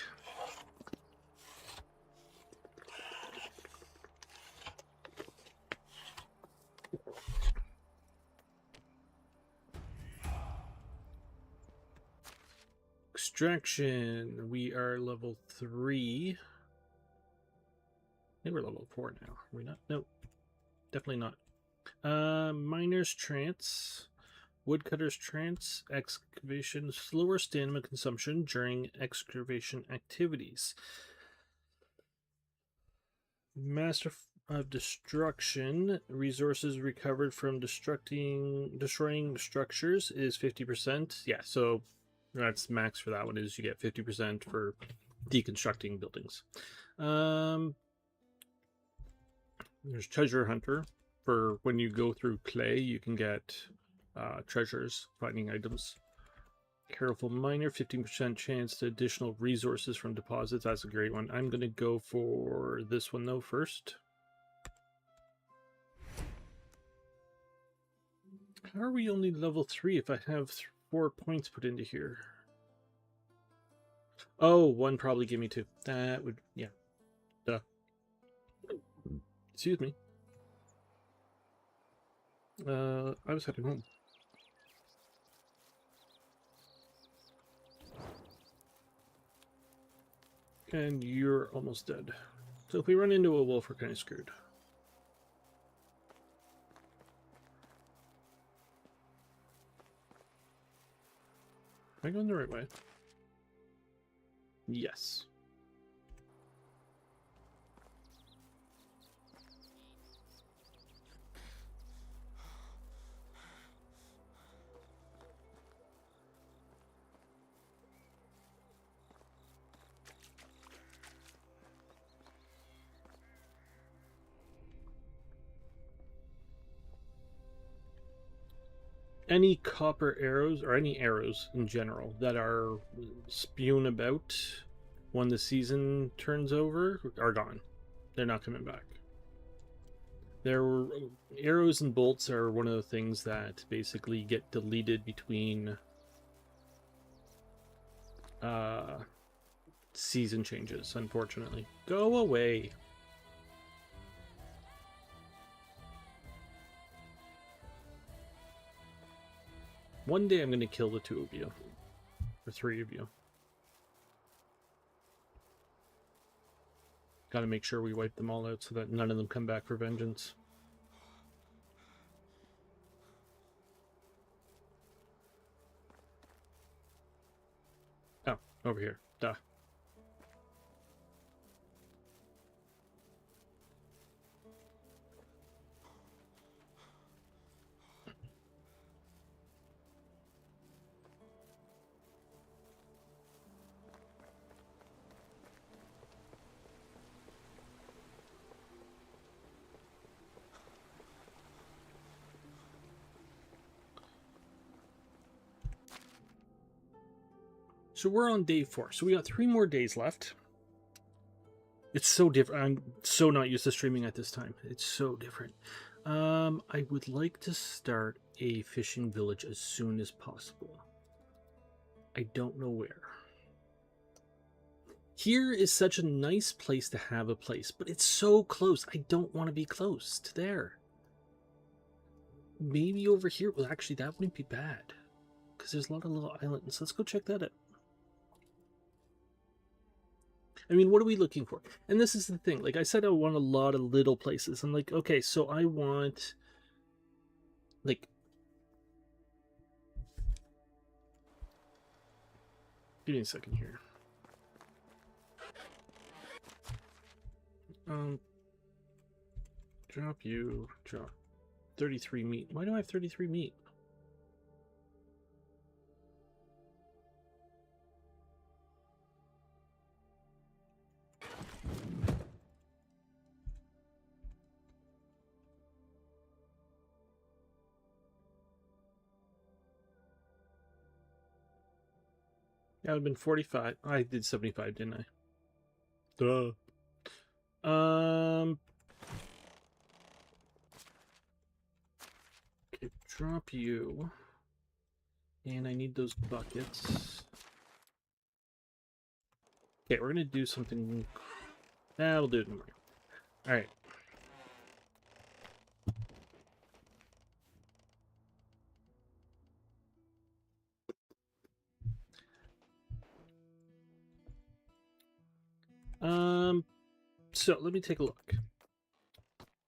Extraction. We are level 3. I think we're level 4 now. Are we not? Nope. Definitely not. Miner's Trance. Woodcutter's Trance. Excavation. Slower stamina consumption during excavation activities. Master of Destruction. Resources recovered from destroying structures is 50%. Yeah, so that's max for that one, is you get 50% for deconstructing buildings. There's Treasure Hunter. For when you go through clay, you can get treasures, finding items. Careful Miner, 15% chance to additional resources from deposits. That's a great one. I'm going to go for this one, though, first. How are we only level 3 if I have 4 points put into here? Oh, one probably give me two. That would, yeah. Duh. Excuse me. I was heading home. And you're almost dead. So if we run into a wolf, we're kind of screwed. Am I going the right way? Yes. Any copper arrows, or any arrows in general, that are spewing about when the season turns over are gone. They're not coming back. Arrows and bolts are one of the things that basically get deleted between season changes, unfortunately. Go away. One day I'm going to kill the two of you. Or three of you. Gotta make sure we wipe them all out so that none of them come back for vengeance. Oh, over here. Duh. So we're on day 4. So we got 3 more days left. It's so different. I'm so not used to streaming at this time. It's so different. I would like to start a fishing village as soon as possible. I don't know where. Here is such a nice place to have a place, but it's so close. I don't want to be close to there. Maybe over here. Well, actually, that wouldn't be bad. Because there's a lot of little islands. Let's go check that out. I mean, what are we looking for? And this is the thing. Like I said, I want a lot of little places. I'm like, okay, so I want... Like... Give me a second here. Drop you. Drop 33 meat. Why do I have 33 meat? That would have been 45. I did 75, didn't I? Duh. Okay, drop you. And I need those buckets. Okay, we're gonna do something. We'll do it in the morning. Alright. So let me take a look.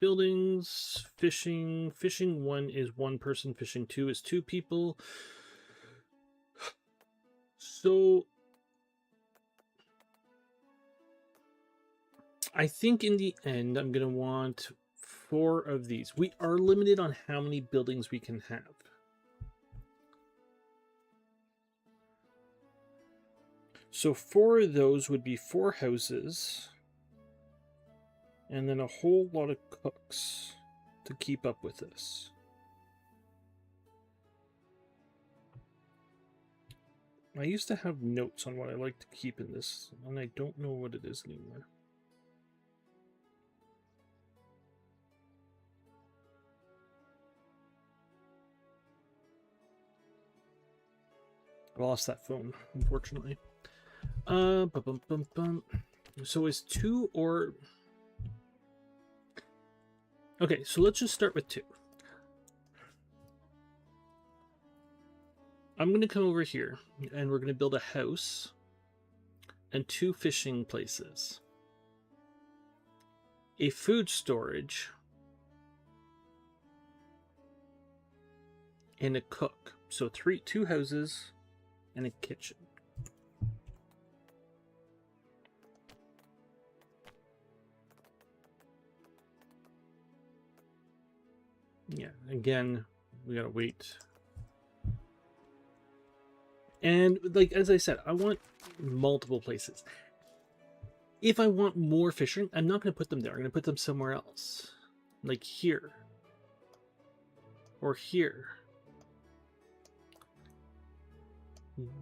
Buildings, fishing. Fishing 1 is 1 person, fishing 2 is 2 people. So I think in the end I'm gonna want 4 of these. We are limited on how many buildings we can have. So 4 of those would be 4 houses. And then a whole lot of cooks to keep up with this. I used to have notes on what I like to keep in this, and I don't know what it is anymore. I lost that phone, unfortunately. Bum, bum, bum. So is 2 or... Okay, so let's just start with 2. I'm going to come over here, and we're going to build a house and 2 fishing places. A food storage and a cook. So 2 houses and a kitchen. Yeah, again, we gotta wait. And like as I said, I want multiple places. If I want more fishing, I'm not going to put them there. I'm going to put them somewhere else. Like here. Or here.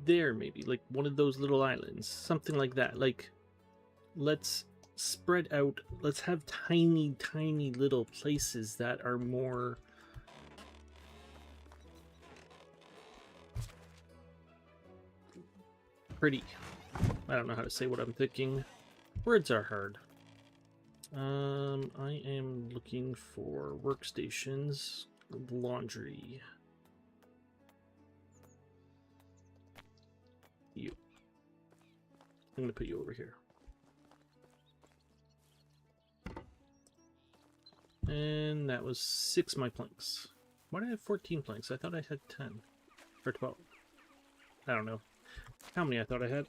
There maybe. Like one of those little islands. Something like that. Like, let's spread out. Let's have tiny, tiny little places that are more... pretty. I don't know how to say what I'm thinking. Words are hard. I am looking for workstations, laundry. You. I'm gonna put you over here. And that was 6 my planks. Why did I have 14 planks? I thought I had 10. Or 12. I don't know. How many I thought I had?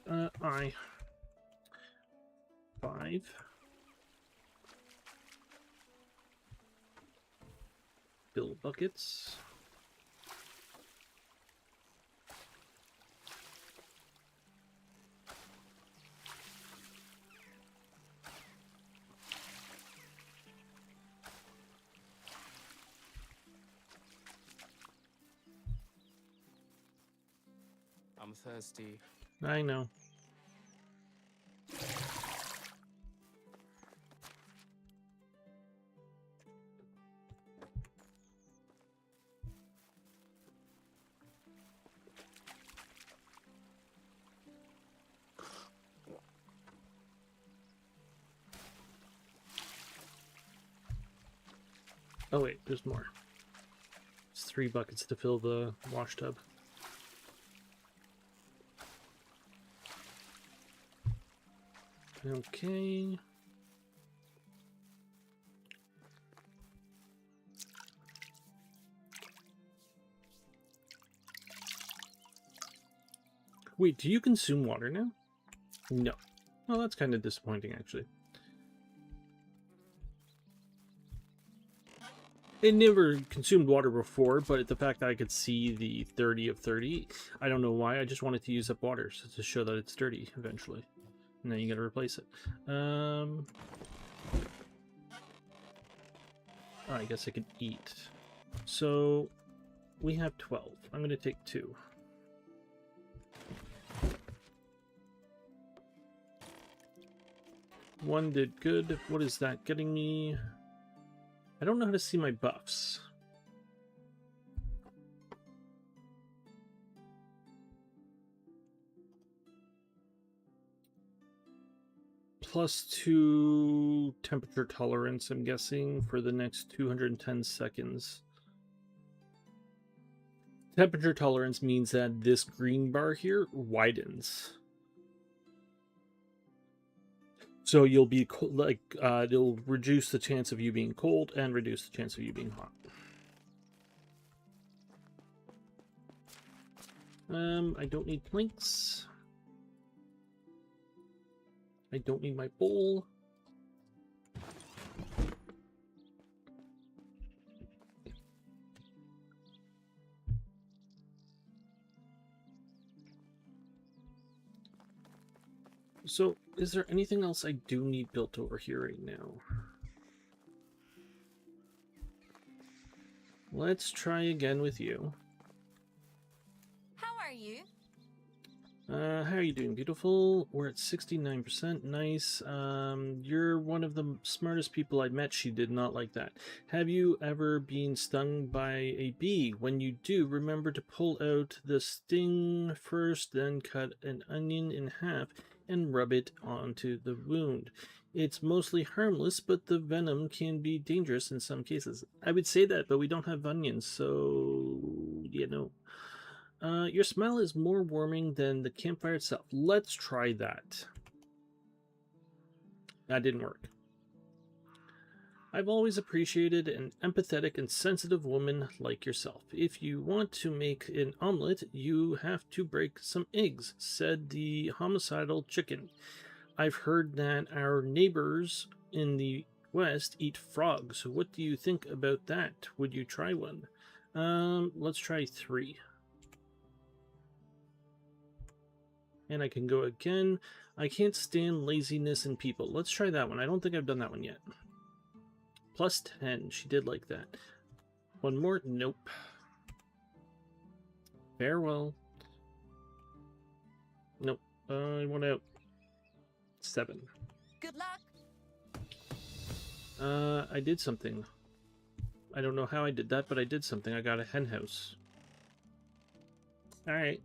5. Fill buckets. I'm thirsty. I know. Oh wait, there's more. It's 3 buckets to fill the wash tub. Okay. Wait, do you consume water now? No. Well, that's kind of disappointing, actually. It never consumed water before, but the fact that I could see the 30 of 30, I don't know why, I just wanted to use up water to show that it's dirty eventually. And then you gotta replace it. I guess I could eat. So, we have 12. I'm gonna take 2. One did good. What is that getting me? I don't know how to see my buffs. +2 temperature tolerance, I'm guessing, for the next 210 seconds. Temperature tolerance means that this green bar here widens. So you'll be like, it'll reduce the chance of you being cold and reduce the chance of you being hot. I don't need planks. I don't need my bowl. So, is there anything else I do need built over here right now? Let's try again with you. How are you? How are you doing, beautiful? We're at 69%. Nice. You're one of the smartest people I met. She did not like that. Have you ever been stung by a bee? When you do, remember to pull out the sting first, then cut an onion in half and rub it onto the wound. It's mostly harmless, but the venom can be dangerous in some cases. I would say that, but we don't have onions, so yeah, no. Your smell is more warming than the campfire itself. Let's try that. That didn't work. I've always appreciated an empathetic and sensitive woman like yourself. If you want to make an omelet, you have to break some eggs, said the homicidal chicken. I've heard that our neighbors in the west eat frogs. What do you think about that? Would you try one? Let's try 3. And I can go again. I can't stand laziness in people. Let's try that one. I don't think I've done that one yet. Plus 10. She did like that. One more? Nope. Farewell. Nope. I want out. 7. Good luck. I did something. I don't know how I did that, but I did something. I got a hen house. Alright.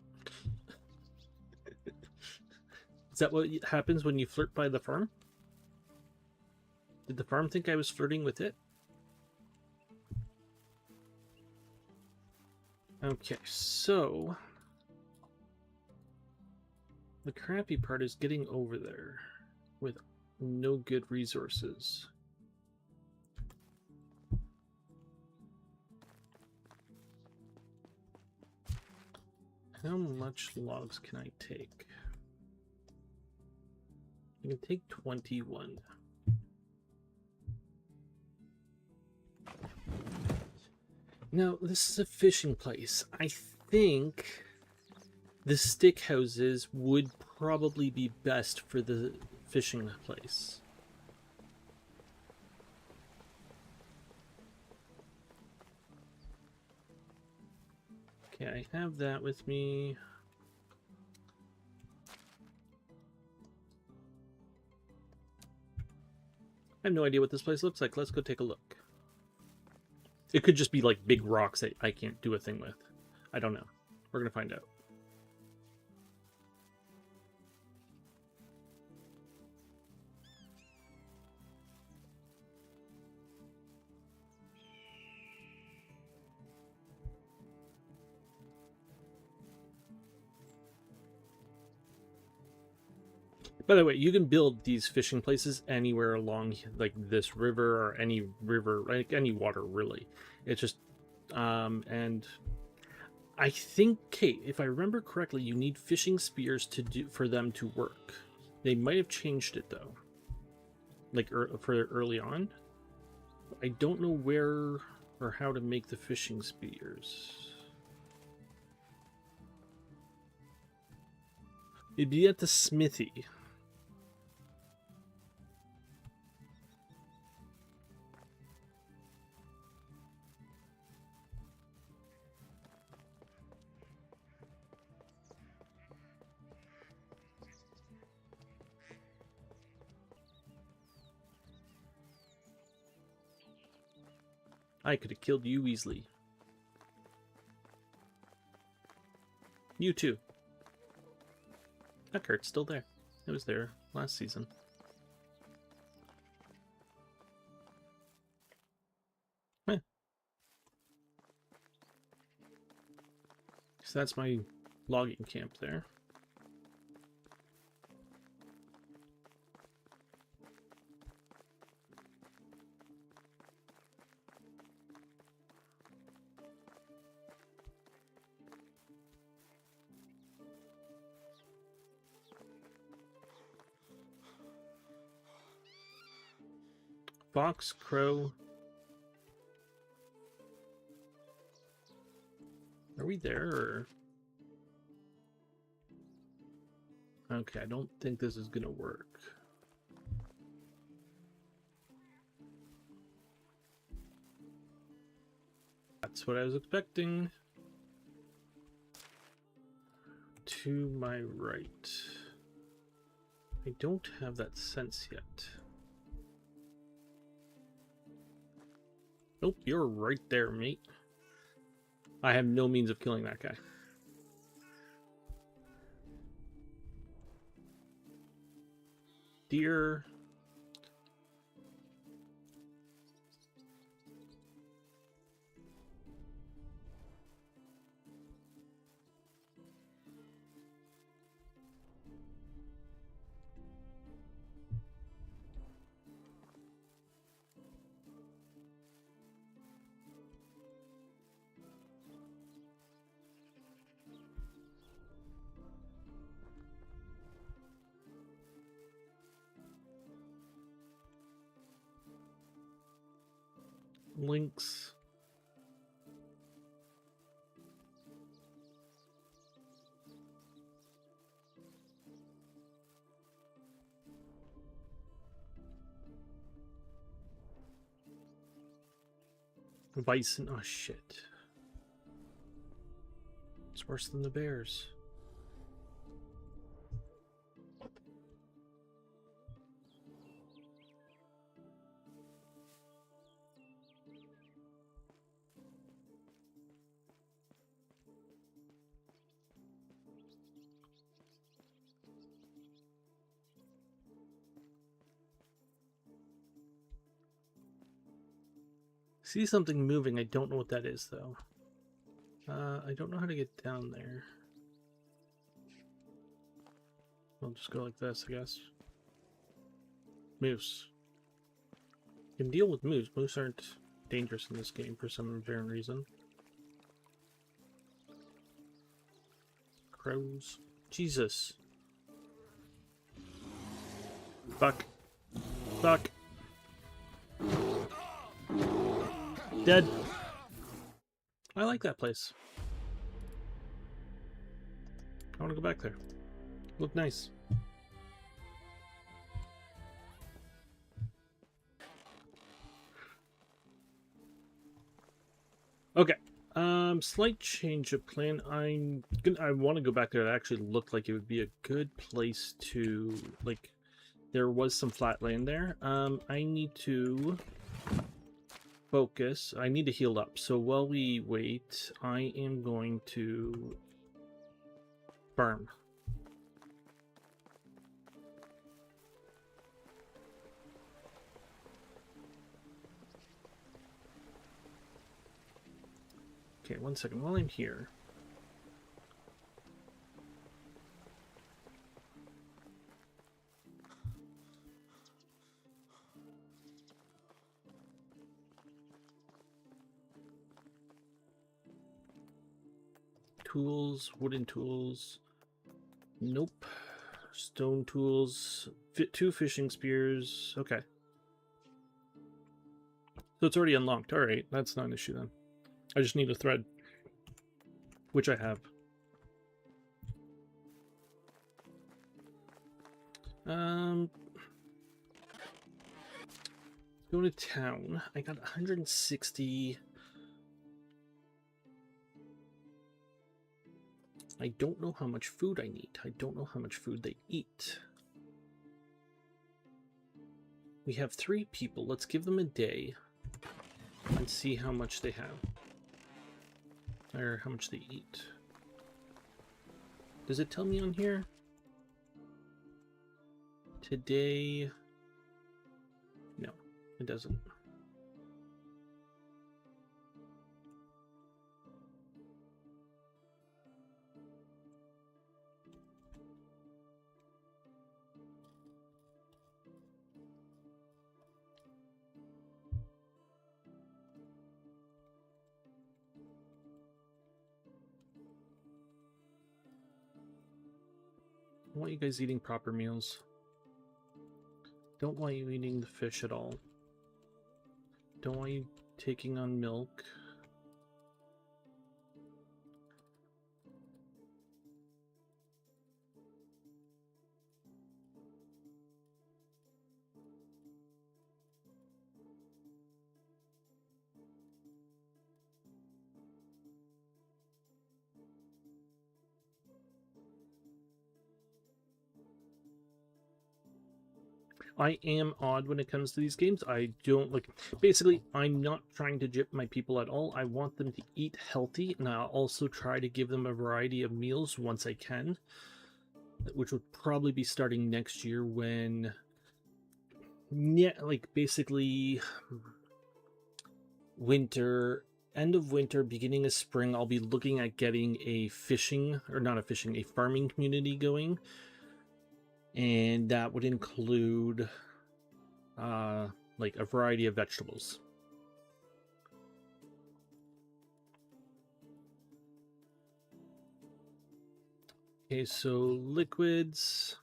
Is that what happens when you flirt by the farm? Did the farm think I was flirting with it? Okay, so... the crappy part is getting over there with no good resources. How much logs can I take? I can take 21. Now, this is a fishing place. I think the stick houses would probably be best for the fishing place. Okay, I have that with me. I have no idea what this place looks like. Let's go take a look. It could just be like big rocks that I can't do a thing with. I don't know. We're going to find out. By the way, you can build these fishing places anywhere along like this river or any river, like any water really. It's just, and I think, Kate, if I remember correctly, you need fishing spears for them to work. They might have changed it though, like for early on. I don't know where or how to make the fishing spears. It'd be at the smithy. I could have killed you easily. You too. That cart's still there. It was there last season. Huh. So that's my logging camp there. Fox, crow. Are we there or? Okay, I don't think this is gonna work. That's what I was expecting. to my right. I don't have that sense yet. Nope, you're right there, mate. I have no means of killing that guy. Deer. Lynx. Bison. Oh shit. It's worse than the bears. See something moving. I don't know what that is, though. I don't know how to get down there. I'll just go like this, I guess. Moose. You can deal with moose. Moose aren't dangerous in this game for some apparent reason. Crows. Jesus. Fuck. Fuck. Dead. I like that place. I want to go back there. Look nice. Okay. Slight change of plan. I want to go back there. It actually looked like it would be a good place to, like, there was some flat land there. I need to focus. I need to heal up. So while we wait, I am going to farm. Okay, 1 second. While I'm here, tools, wooden tools. Nope. Stone tools. 2 fishing spears. Okay. So it's already unlocked. Alright, that's not an issue then. I just need a thread, which I have. Go to town. I got 160. I don't know how much food I need. I don't know how much food they eat. We have 3 people. Let's give them a day and see how much they have. Or how much they eat. Does it tell me on here? Today... No, it doesn't. I want you guys eating proper meals. Don't want you eating the fish at all. Don't want you taking on milk. I am odd when it comes to these games. I don't like. Basically, I'm not trying to gyp my people at all. I want them to eat healthy, and I'll also try to give them a variety of meals once I can, which would probably be starting next year when, yeah, like basically winter, end of winter, beginning of spring. I'll be looking at getting a fishing, or not a fishing, a farming community going. And that would include like a variety of vegetables. Okay, so liquids,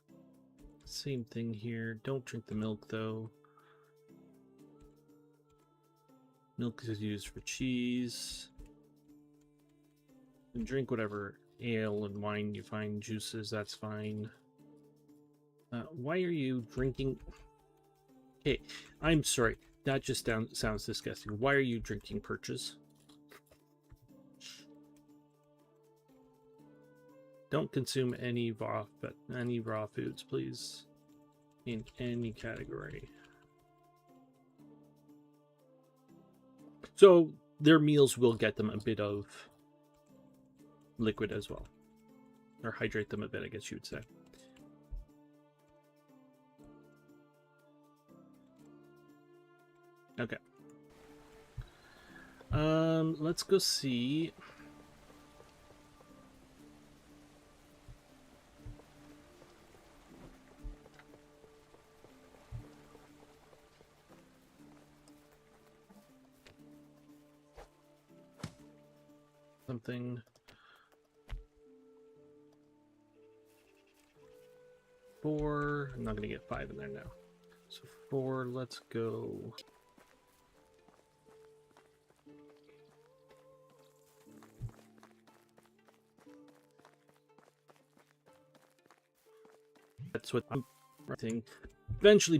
same thing here. Don't drink the milk though. Milk is used for cheese. And drink whatever ale and wine you find, juices, that's fine. Why are you drinking? Okay, I'm sorry. That just sounds disgusting. Why are you drinking Perches? Don't consume any raw foods, please. In any category. So their meals will get them a bit of liquid as well. Or hydrate them a bit, I guess you would say. Okay. Let's go see. Something. 4. I'm not gonna get 5 in there now. So 4, let's go. That's what I'm writing. Eventually,